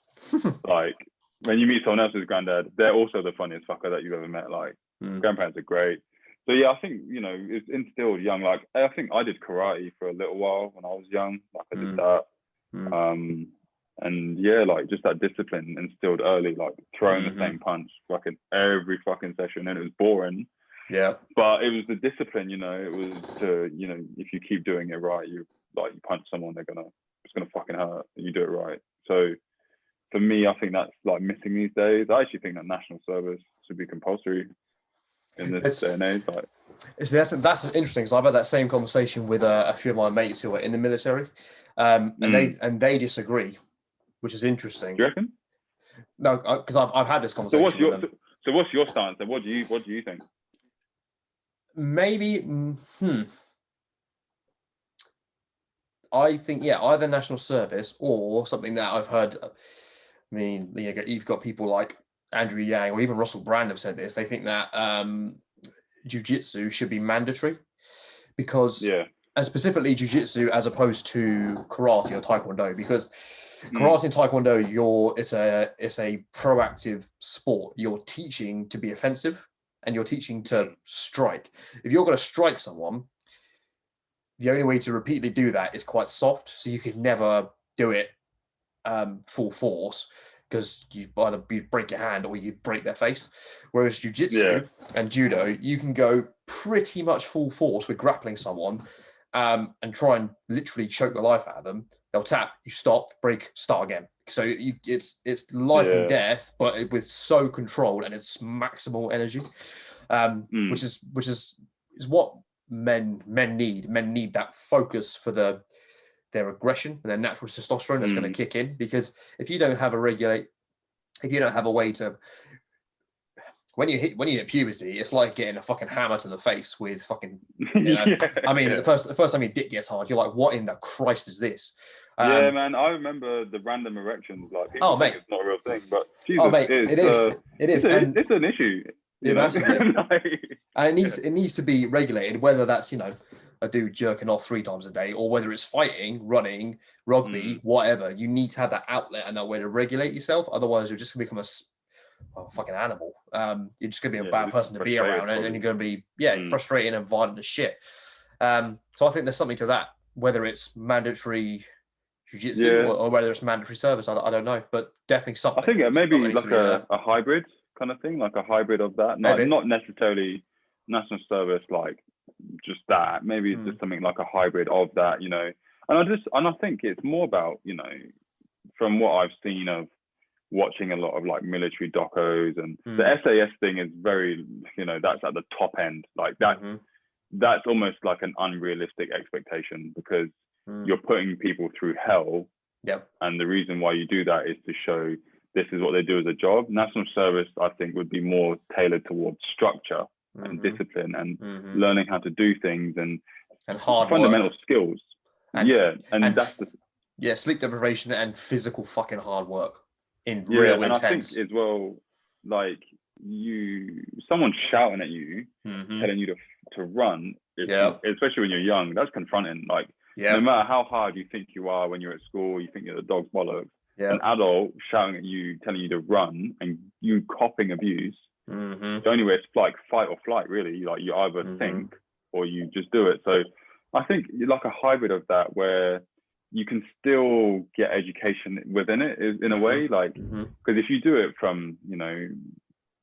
Like when you meet someone else's granddad, they're also the funniest fucker that you've ever met. Like grandparents are great. So yeah, I think, you know, it's instilled young. Like I think I did karate for a little while when I was young. Like I did that. And yeah, like just that discipline instilled early, like throwing the same punch fucking every fucking session, and it was boring. Yeah. But it was the discipline, you know, it was to, you know, if you keep doing it right, you punch someone, it's gonna fucking hurt, and you do it right. So for me, I think that's like missing these days. I actually think that national service should be compulsory in this day and age. Like, that's interesting because I've had that same conversation with a few of my mates who are in the military, and they disagree, which is interesting. Do you reckon? No, because I've had this conversation. So what's your stance? What do you think? Maybe. I think either national service or something that I've heard. I mean, you've got people like Andrew Yang or even Russell Brand have said this. They think that jiu-jitsu should be mandatory because, and specifically jiu-jitsu as opposed to karate or taekwondo, because Karate and Taekwondo, it's a proactive sport. You're teaching to be offensive and you're teaching to strike. If you're going to strike someone, the only way to repeatedly do that is quite soft. So you could never do it full force because you break your hand or you break their face. Whereas jiu-jitsu and judo, you can go pretty much full force with grappling someone and try and literally choke the life out of them. They'll tap, you stop, break, start again. So it's life and death, but with so controlled and it's maximal energy, which is what men need. Men need that focus for their aggression and their natural testosterone that's going to kick in. Because if you don't have a way to, when you hit puberty, it's like getting a fucking hammer to the face with fucking, the first time your dick gets hard, you're like, what in the Christ is this? Man, I remember the random erections. Like, people think it's not a real thing, but Jesus, it is. It's an issue. Massively. And it needs to be regulated, whether that's, a dude jerking off 3 times a day, or whether it's fighting, running, rugby, whatever. You need to have that outlet and that way to regulate yourself. Otherwise, you're just going to become a fucking animal. You're just going to be a bad person to be around, and you're going to be frustrating and violent as shit. So I think there's something to that, whether it's mandatory jiu-jitsu or whether it's mandatory service. I don't know, but definitely something. I think it may be like a hybrid kind of thing, like a hybrid of that. Not necessarily national service, like just that. Maybe it's just something like a hybrid of that, And I think it's more about, from what I've seen of watching a lot of like military docos, and the SAS thing is very, that's at the top end. Like that's almost like an unrealistic expectation, because you're putting people through hell. Yep. And the reason why you do that is to show this is what they do as a job. National service, I think, would be more tailored towards structure and discipline and learning how to do things and hard fundamental work. Skills. Sleep deprivation and physical fucking hard work in real intense. I think as well, like someone shouting at you, telling you to run, especially when you're young, that's confronting. Like, no matter how hard you think you are when you're at school, you think you're the dog's bollocks. An adult shouting at you, telling you to run, and you copping abuse. The only way it's like fight or flight, really. Like, you either think or you just do it. So I think you're like a hybrid of that, where you can still get education within it, in a way. Like, because if you do it from,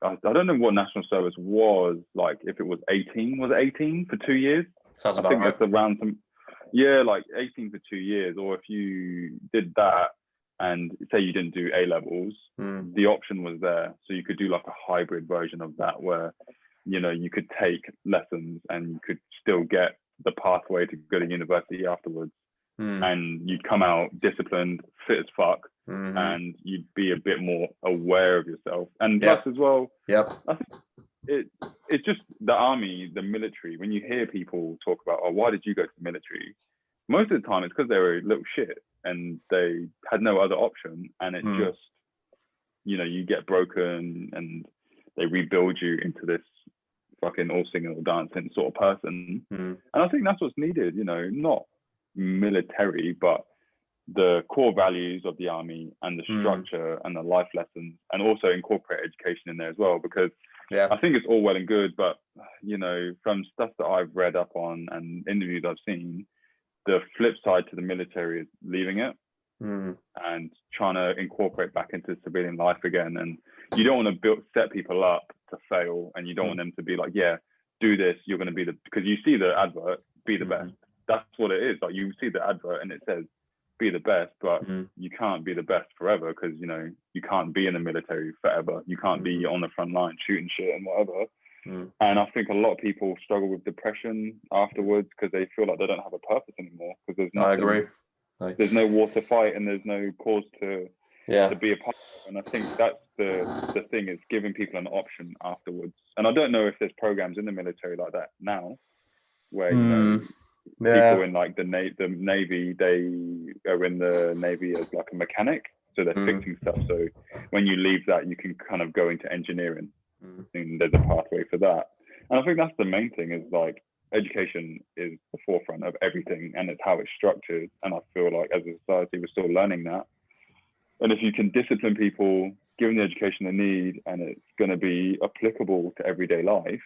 I don't know what national service was like. If it was 18, was it 18 for 2 years? Sounds about right. It's around like 18 for 2 years. Or if you did that, and say you didn't do A levels, the option was there. So you could do like a hybrid version of that, where, you could take lessons and you could still get the pathway to go to university afterwards. And you'd come out disciplined, fit as fuck, and you'd be a bit more aware of yourself. And plus as well, I think it's just the army, the military. When you hear people talk about, why did you go to the military? Most of the time it's because they were a little shit and they had no other option, and it just, you get broken and they rebuild you into this fucking all singing, all dancing sort of person. And I think that's what's needed, not military, but the core values of the army and the structure and the life lessons, and also incorporate education in there as well, because I think it's all well and good, but from stuff that I've read up on and interviews I've seen, the flip side to the military is leaving it and trying to incorporate back into civilian life again. And you don't want to set people up to fail, and you don't want them to be like, do this, you're going to be because you see the advert, be the best. That's what it is. Like, you see the advert and it says be the best, but you can't be the best forever, because you can't be in the military forever. You can't be on the front line shooting shit and whatever. And I think a lot of people struggle with depression afterwards, because they feel like they don't have a purpose anymore, because there's nothing, I agree. There's no war to fight, and there's no cause to be a part of. And I think that's the thing, is giving people an option afterwards. And I don't know if there's programs in the military like that now, where people in like the Navy, they are in the Navy as like a mechanic, so they're fixing stuff. So when you leave that, you can kind of go into engineering. And there's a pathway for that. And I think that's the main thing, is like, education is the forefront of everything, and it's how it's structured. And I feel like as a society, we're still learning that. And if you can discipline people, give them the education they need, and it's going to be applicable to everyday life,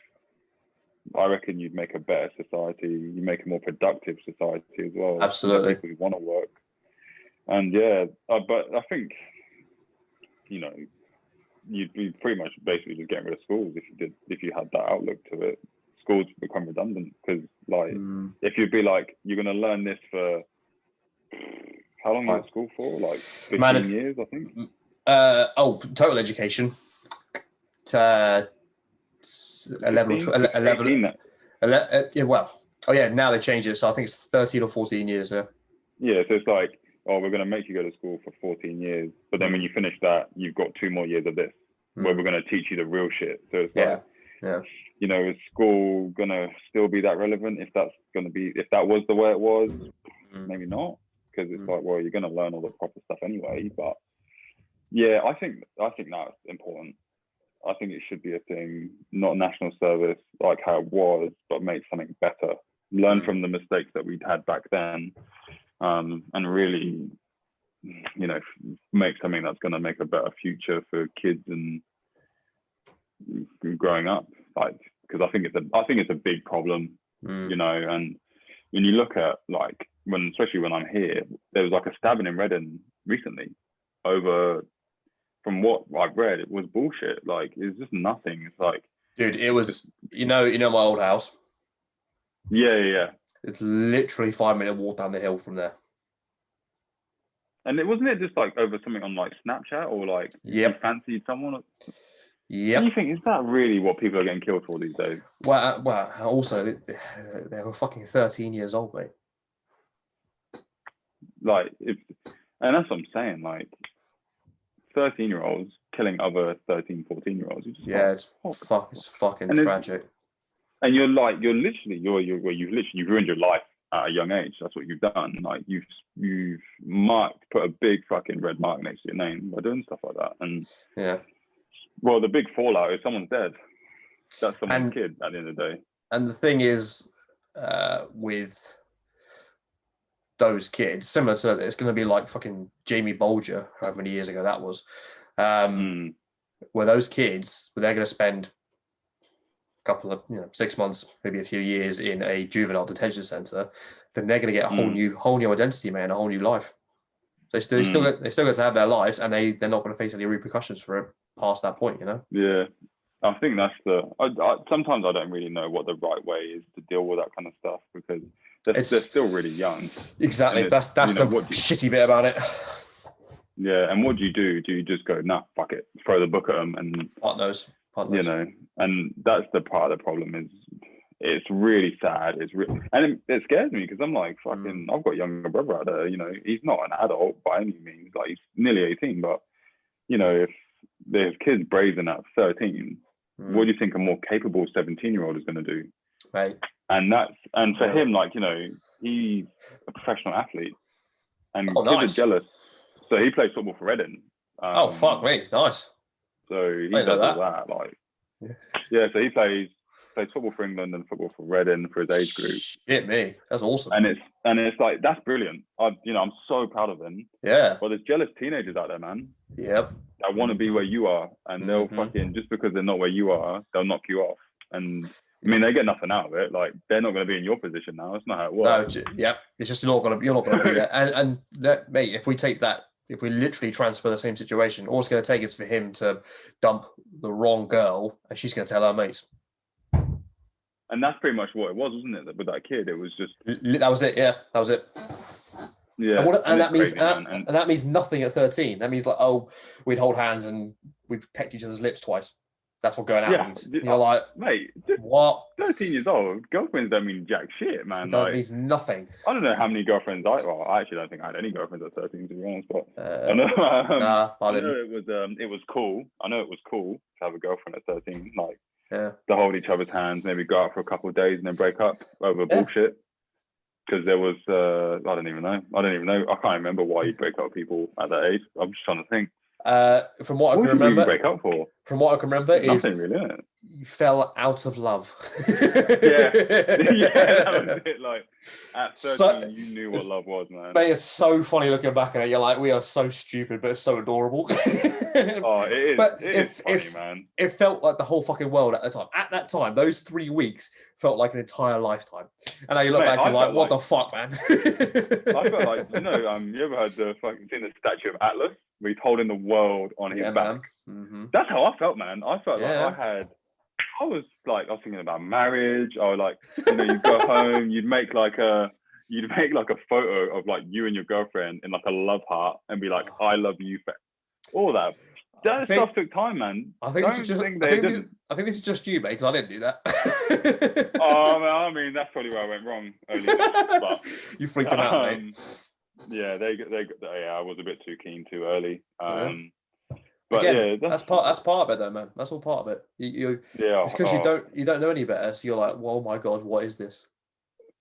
I reckon you'd make a better society. You make a more productive society as well. Absolutely. People who want to work. And but I think, you know, you'd be pretty much basically just getting rid of schools if you had that outlook to it. Schools become redundant because, like, if you'd be like, you're going to learn this for how long are you at school for? Like 15 years, I think. Total education. 11, 11 now they changed it, so I think it's 13 or 14 years. So it's like, we're going to make you go to school for 14 years, but then when you finish that, you've got 2 more years of this where we're going to teach you the real shit. So it's you know, is school going to still be that relevant if that was the way it was? Maybe not, because it's like, well, you're going to learn all the proper stuff anyway. But yeah, I think that's important. I think it should be a thing, not national service like how it was, but make something better. Learn from the mistakes that we'd had back then, and really, you know, make something that's going to make a better future for kids and growing up. Like, because I think it's a big problem, you know. And when you look at, like, especially when I'm here, there was like a stabbing in Reading recently over. From what I've read, it was bullshit. Like, it's just nothing. It's like, dude, it was, you know my old house. Yeah. It's literally 5-minute walk down the hill from there. And wasn't it just like over something on like Snapchat or like you fancied someone? Yeah. Do you think, is that really what people are getting killed for these days? Well, also they were fucking 13 years old, mate. Like, and that's what I'm saying. Like, 13-year-olds killing other 13, 14-year-olds. It's fucking tragic. And you've ruined your life at a young age. That's what you've done. Like, you've put a big fucking red mark next to your name by doing stuff like that. And well, the big fallout is someone's dead. That's someone's kid at the end of the day. And the thing is, with those kids, similar to, it's going to be like fucking Jamie Bolger, however many years ago that was, where those kids, they're going to spend a couple of 6 months, maybe a few years in a juvenile detention center, then they're going to get a whole new identity, man, a whole new life. So they still get to have their lives, and they're not going to face any repercussions for it past that point, you know. Yeah, I think that's sometimes I don't really know what the right way is to deal with that kind of stuff, because they're still really young. Exactly. That's the shitty bit about it. Yeah, and what do? Do you just go, nah, fuck it, throw the book at them, and part knows. You know, and that's the part of the problem. Is it's really sad. And it scares me, because I'm like, fucking, I've got a younger brother out there. You know, he's not an adult by any means. Like, he's nearly 18, but you know, if there's kids brazen at 13, what do you think a more capable 17-year-old is going to do? Right. And for him, like, you know, he's a professional athlete, and kids are jealous. So he plays football for Reading. Fuck me, nice. So he does all that, like, so he plays football for England and football for Reading for his age group. Shit, me, that's awesome. And it's like, that's brilliant. I'm so proud of him. Yeah. But there's jealous teenagers out there, man. Yep. That want to be where you are, and they'll fucking, just because they're not where you are, they'll knock you off. And I mean, they get nothing out of it. Like, they're not going to be in your position now. That's not how it works. No, it's just you're not going to be there. And that, mate, if we literally transfer the same situation, all it's going to take is for him to dump the wrong girl, and she's going to tell her mates. And that's pretty much what it was, wasn't it? With that kid, it was just that was it. Yeah, that was it. Yeah, and that means and that means nothing at 13. That means like, oh, we'd hold hands and we've pecked each other's lips twice. That's what going out means. You're like, mate, what? 13 years old, girlfriends don't mean jack shit, man. That means nothing. I don't know how many girlfriends I actually don't think I had any girlfriends at 13, to be honest. But I know, I didn't. it was cool. I know it was cool to have a girlfriend at 13, like, to hold each other's hands, maybe go out for a couple of days and then break up over bullshit. Because there was, I don't even know. I can't remember why you break up with people at that age. I'm just trying to think. From what I can remember, break up for? From what I can remember, nothing really, isn't it? You fell out of love. Yeah, yeah, that was it. Like at 13, So, you knew what love was, man. mate, it's so funny looking back at it. You're like, we are so stupid, but it's so adorable. Oh, it is. But It is funny, man. it felt like the whole fucking world at the time. At that time, those 3 weeks felt like an entire lifetime. And now you look Mate, back, you're I like, what the fuck, man? I felt like, you ever heard the fucking seen the statue of Atlas where he's holding the world on his Yeah, back? man. Mm-hmm. That's how I felt, man. I felt Yeah. like I was thinking about marriage. I was like, you go home, you'd make like a photo of like you and your girlfriend in like a love heart and be like, I love you for all that. That stuff took time, man. I think this is just you, mate, because I didn't do that. Oh, I mean, that's probably where I went wrong early. But you freaked them out, mate. Yeah, I was a bit too keen too early. But again, yeah, that's part of it, though, man. That's all part of it. It's because you don't know any better, so you're like, well, oh my god, what is this?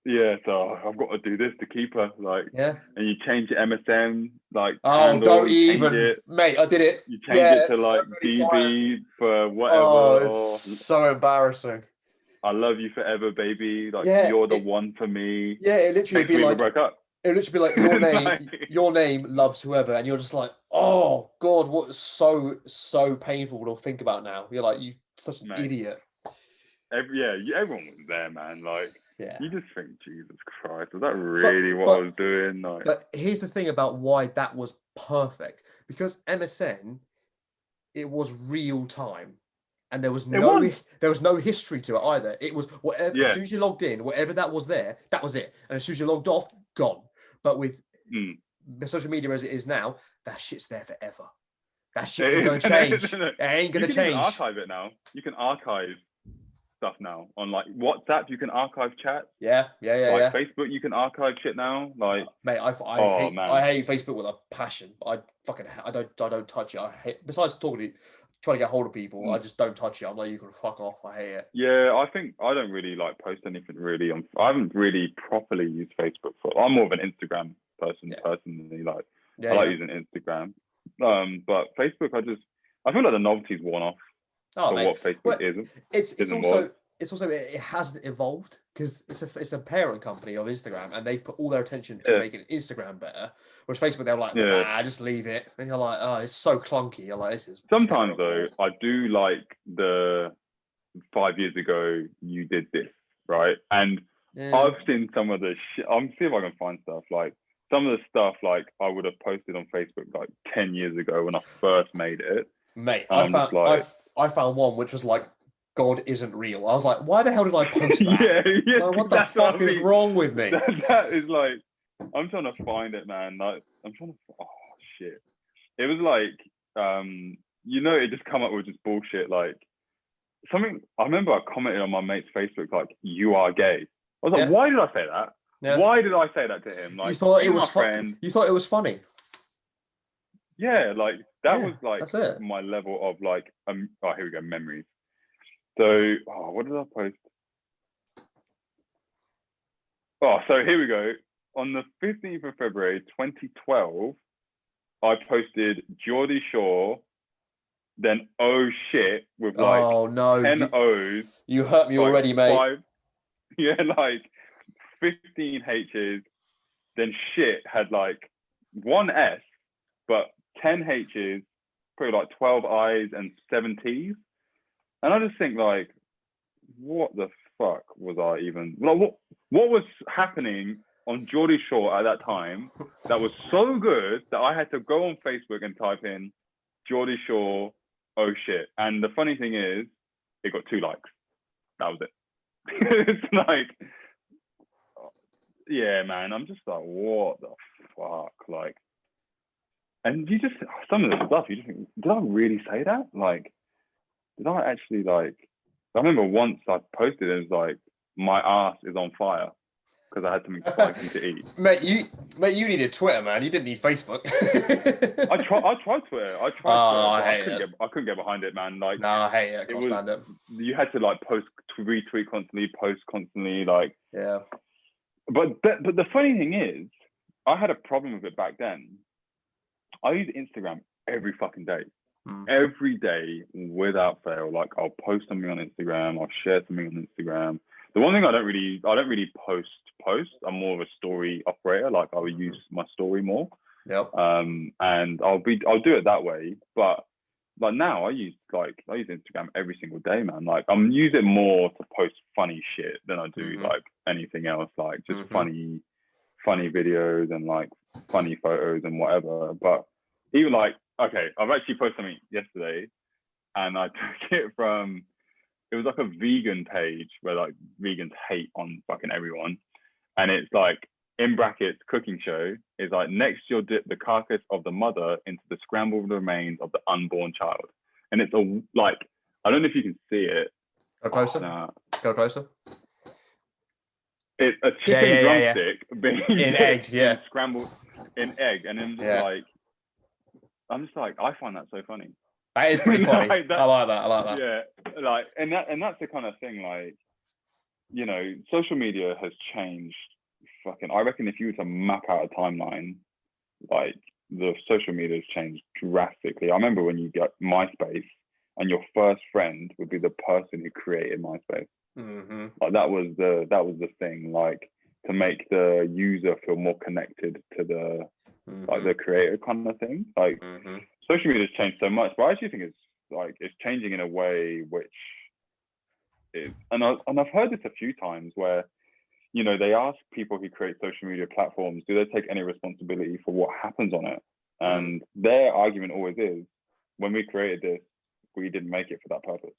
Yeah, so I've got to do this to keep her, like. Yeah. And you change your MSN, like. Oh, don't even, mate! I did it. You change it to like DB for whatever. Oh, it's so embarrassing. I love you forever, baby. Like you're the one for me. Yeah, it literally be like. Broke up. It would literally be like your name loves whoever, and you're just like, oh god, what's so painful to think about now. You're like, you such an idiot. Everyone was there, man. Like, you just think, Jesus Christ, was that really what I was doing? Like, but here's the thing about why that was perfect, because MSN, it was real time. And there was no history to it either. It was whatever. As soon as you logged in, whatever that was there, that was it. And as soon as you logged off, gone. But with the social media as it is now, that shit's there forever. That shit ain't going to change. It ain't going to change. You can archive it now. You can archive stuff now on like WhatsApp. You can archive chat. Yeah. Facebook, you can archive shit now. Like, mate, I hate Facebook with a passion. I don't touch it. I hate. Besides trying to get hold of people, I just don't touch it. I'm like, you can fuck off. I hate it. Yeah, I think I don't really like post anything really. I haven't really properly used Facebook I'm more of an Instagram person personally. Like, I like using Instagram. But Facebook, I feel like the novelty's worn off. What Facebook isn't. It's also it hasn't evolved because it's a parent company of Instagram, and they've put all their attention to making Instagram better. Whereas Facebook, they're like, nah, just leave it. And you're like, oh, it's so clunky. You're like, this is sometimes terrible. though, I do like the 5 years ago you did this, right? And I've seen some of the shit. I'm see if I can find stuff like some of the stuff like I would have posted on Facebook like 10 years ago when I first made it. Mate, I found one which was like, God isn't real. I was like, why the hell did I post that? Like, what the fuck is wrong with me? That is like, I'm trying to find it, man. Like, oh shit. It was like, it just come up with just bullshit. Like something, I remember I commented on my mate's Facebook, like, you are gay. I was like, why did I say that? Yeah. Why did I say that to him? Like, you thought it was funny. You thought it was funny. Yeah, like that was like my level of like, here we go, memories. So, what did I post? Oh, so here we go. On the 15th of February, 2012, I posted Geordie Shore, then oh shit, with like 10 O's. You hurt me already, mate. 15 H's. Then shit had like 1 S, but 10 H's, probably like 12 I's and 7 T's. And I just think like, what the fuck was I even like? What was happening on Geordie Shore at that time that was so good that I had to go on Facebook and type in Geordie Shore, oh shit. And the funny thing is, it got 2 likes. That was it. It's like, yeah, man. I'm just like, what the fuck, like. And you just some of the stuff you just think, did I really say that? Like. Did I actually like? I remember once I posted it was like, my ass is on fire because I had something spicy to eat. Mate, you needed Twitter, man. You didn't need Facebook. I tried Twitter. I couldn't get behind it, man. Like, no, I hate it. I can't stand it. You had to like retweet constantly, post constantly, like. Yeah. But the funny thing is, I had a problem with it back then. I used Instagram every fucking day. every day without fail. Like I'll post something on Instagram, I'll share something on Instagram. The one thing I don't really post. I'm more of a story operator. Like I will use my story more. Yep. And I'll do it that way. But like now I use Instagram every single day, man. Like I'm using it more to post funny shit than I do like anything else. Like just funny videos and like funny photos and whatever. But even like, okay, I've actually posted something yesterday and I took it from, it was like a vegan page where like vegans hate on fucking everyone. And it's like, in brackets, cooking show is like, next you'll dip the carcass of the mother into the scrambled remains of the unborn child. And it's like, I don't know if you can see it. Go closer. Go closer. It's a chicken drumstick being in eggs, scrambled in egg. And then like, I'm just like, I find that so funny. That is pretty funny. I like that. Yeah, like, and that's the kind of thing, like, you know, social media has changed. Fucking, I reckon if you were to map out a timeline, like the social media has changed drastically. I remember when you get MySpace and your first friend would be the person who created MySpace. Like that was the thing, like to make the user feel more connected to the like the creator kind of thing. Like social media has changed so much, but I actually think it's changing in a way which is, and I've heard this a few times where, you know, they ask people who create social media platforms, do they take any responsibility for what happens on it? And their argument always is, when we created this, we didn't make it for that purpose.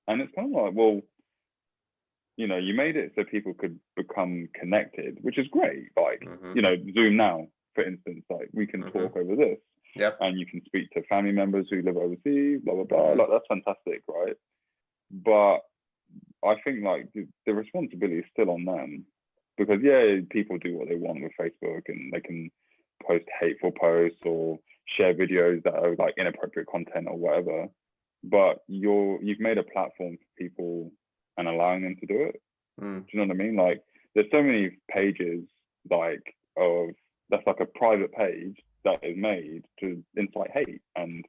And it's kind of like, well, you know, you made it so people could become connected, which is great. Like, you know, Zoom now, for instance, like we can talk over this. Yep. And you can speak to family members who live overseas, blah, blah, blah. Like, that's fantastic, right? But I think like the responsibility is still on them, because people do what they want with Facebook and they can post hateful posts or share videos that are like inappropriate content or whatever. But you've made a platform for people and allowing them to do it. Do you know what I mean? Like there's so many pages like that's like a private page that is made to incite hate, and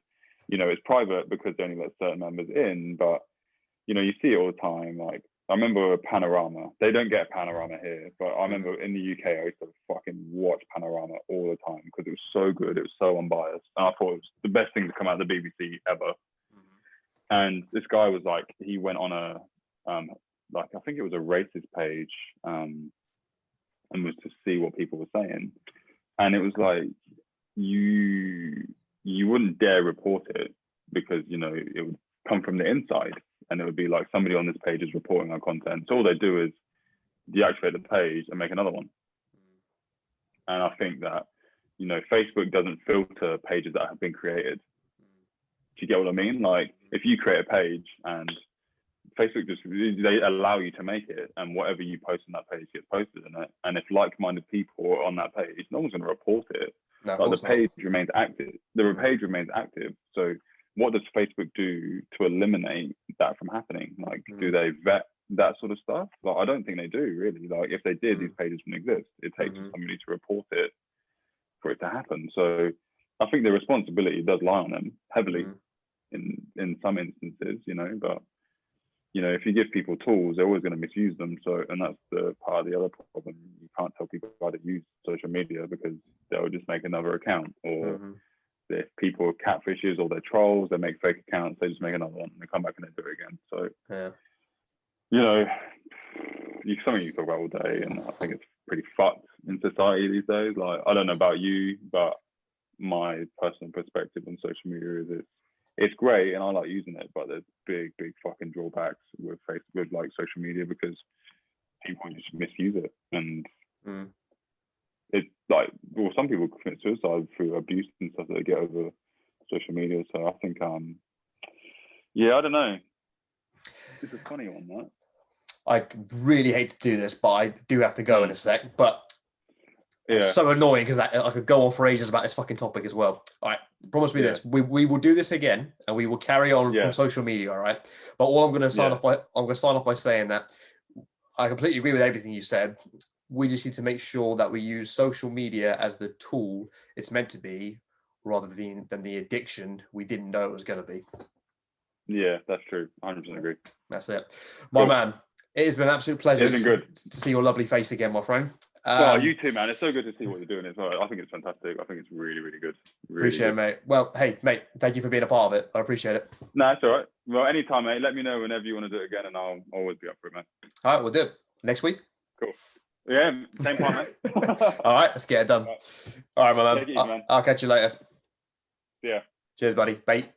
you know it's private because they only let certain members in, but you know, you see it all the time. Like, I remember Panorama. They don't get Panorama here, but I remember in the UK, I used to fucking watch Panorama all the time because it was so good. It was so unbiased. And I thought it was the best thing to come out of the BBC ever. And this guy was like, he went on a, like, I think it was a racist page, and was to see what people were saying. And it was like, you wouldn't dare report it because, you know, it would come from the inside. And it would be like, somebody on this page is reporting our content. So all they do is deactivate the page and make another one. And I think that, you know, Facebook doesn't filter pages that have been created. Do you get what I mean? Like if you create a page and Facebook they allow you to make it, and whatever you post on that page gets posted in it. And if like-minded people are on that page, no one's going to report it. No, like the page remains active. The page remains active. So what does Facebook do to eliminate that from happening? Like, do they vet that sort of stuff? Like, I don't think they do really. Like, if they did, these pages wouldn't exist. It takes somebody to report it for it to happen. So I think the responsibility does lie on them heavily in some instances, you know, but you know, if you give people tools, they're always going to misuse them. So, and that's the part of the other problem. You can't tell people how to use social media because they'll just make another account, or if people are catfishes or they're trolls, they make fake accounts, they just make another one and they come back and they do it again. So, you know, something you talk about all day, and I think it's pretty fucked in society these days. Like, I don't know about you, but my personal perspective on social media is it's great and I like using it, but there's big fucking drawbacks with Facebook, like social media, because people just misuse it. And it's like, well, some people commit suicide through abuse and stuff that they get over social media. So I think, I don't know. It's a funny one, that. I really hate to do this, but I do have to go in a sec. But it's so annoying because I could go on for ages about this fucking topic as well. All right, promise me this. We will do this again, and we will carry on from social media. All right. But all I'm going to sign off by saying that I completely agree with everything you said. We just need to make sure that we use social media as the tool it's meant to be, rather than the addiction we didn't know it was going to be. Yeah, that's true. 100% agree. That's it. My man, it has been an absolute pleasure It's been good. to see your lovely face again, my friend. Well, you too, man. It's so good to see what you're doing as well. I think it's fantastic. I think it's really, really good. Really appreciate good. it, mate. Well, hey, mate, thank you for being a part of it. I appreciate it. No, it's all right. Well, anytime, mate. Let me know whenever you want to do it again, and I'll always be up for it, man. All right, we'll do it next week. Cool. Yeah, same time, man. All right, let's get it done. All right, my man. Take it easy, man. I'll catch you later. See ya. Cheers, buddy. Bye.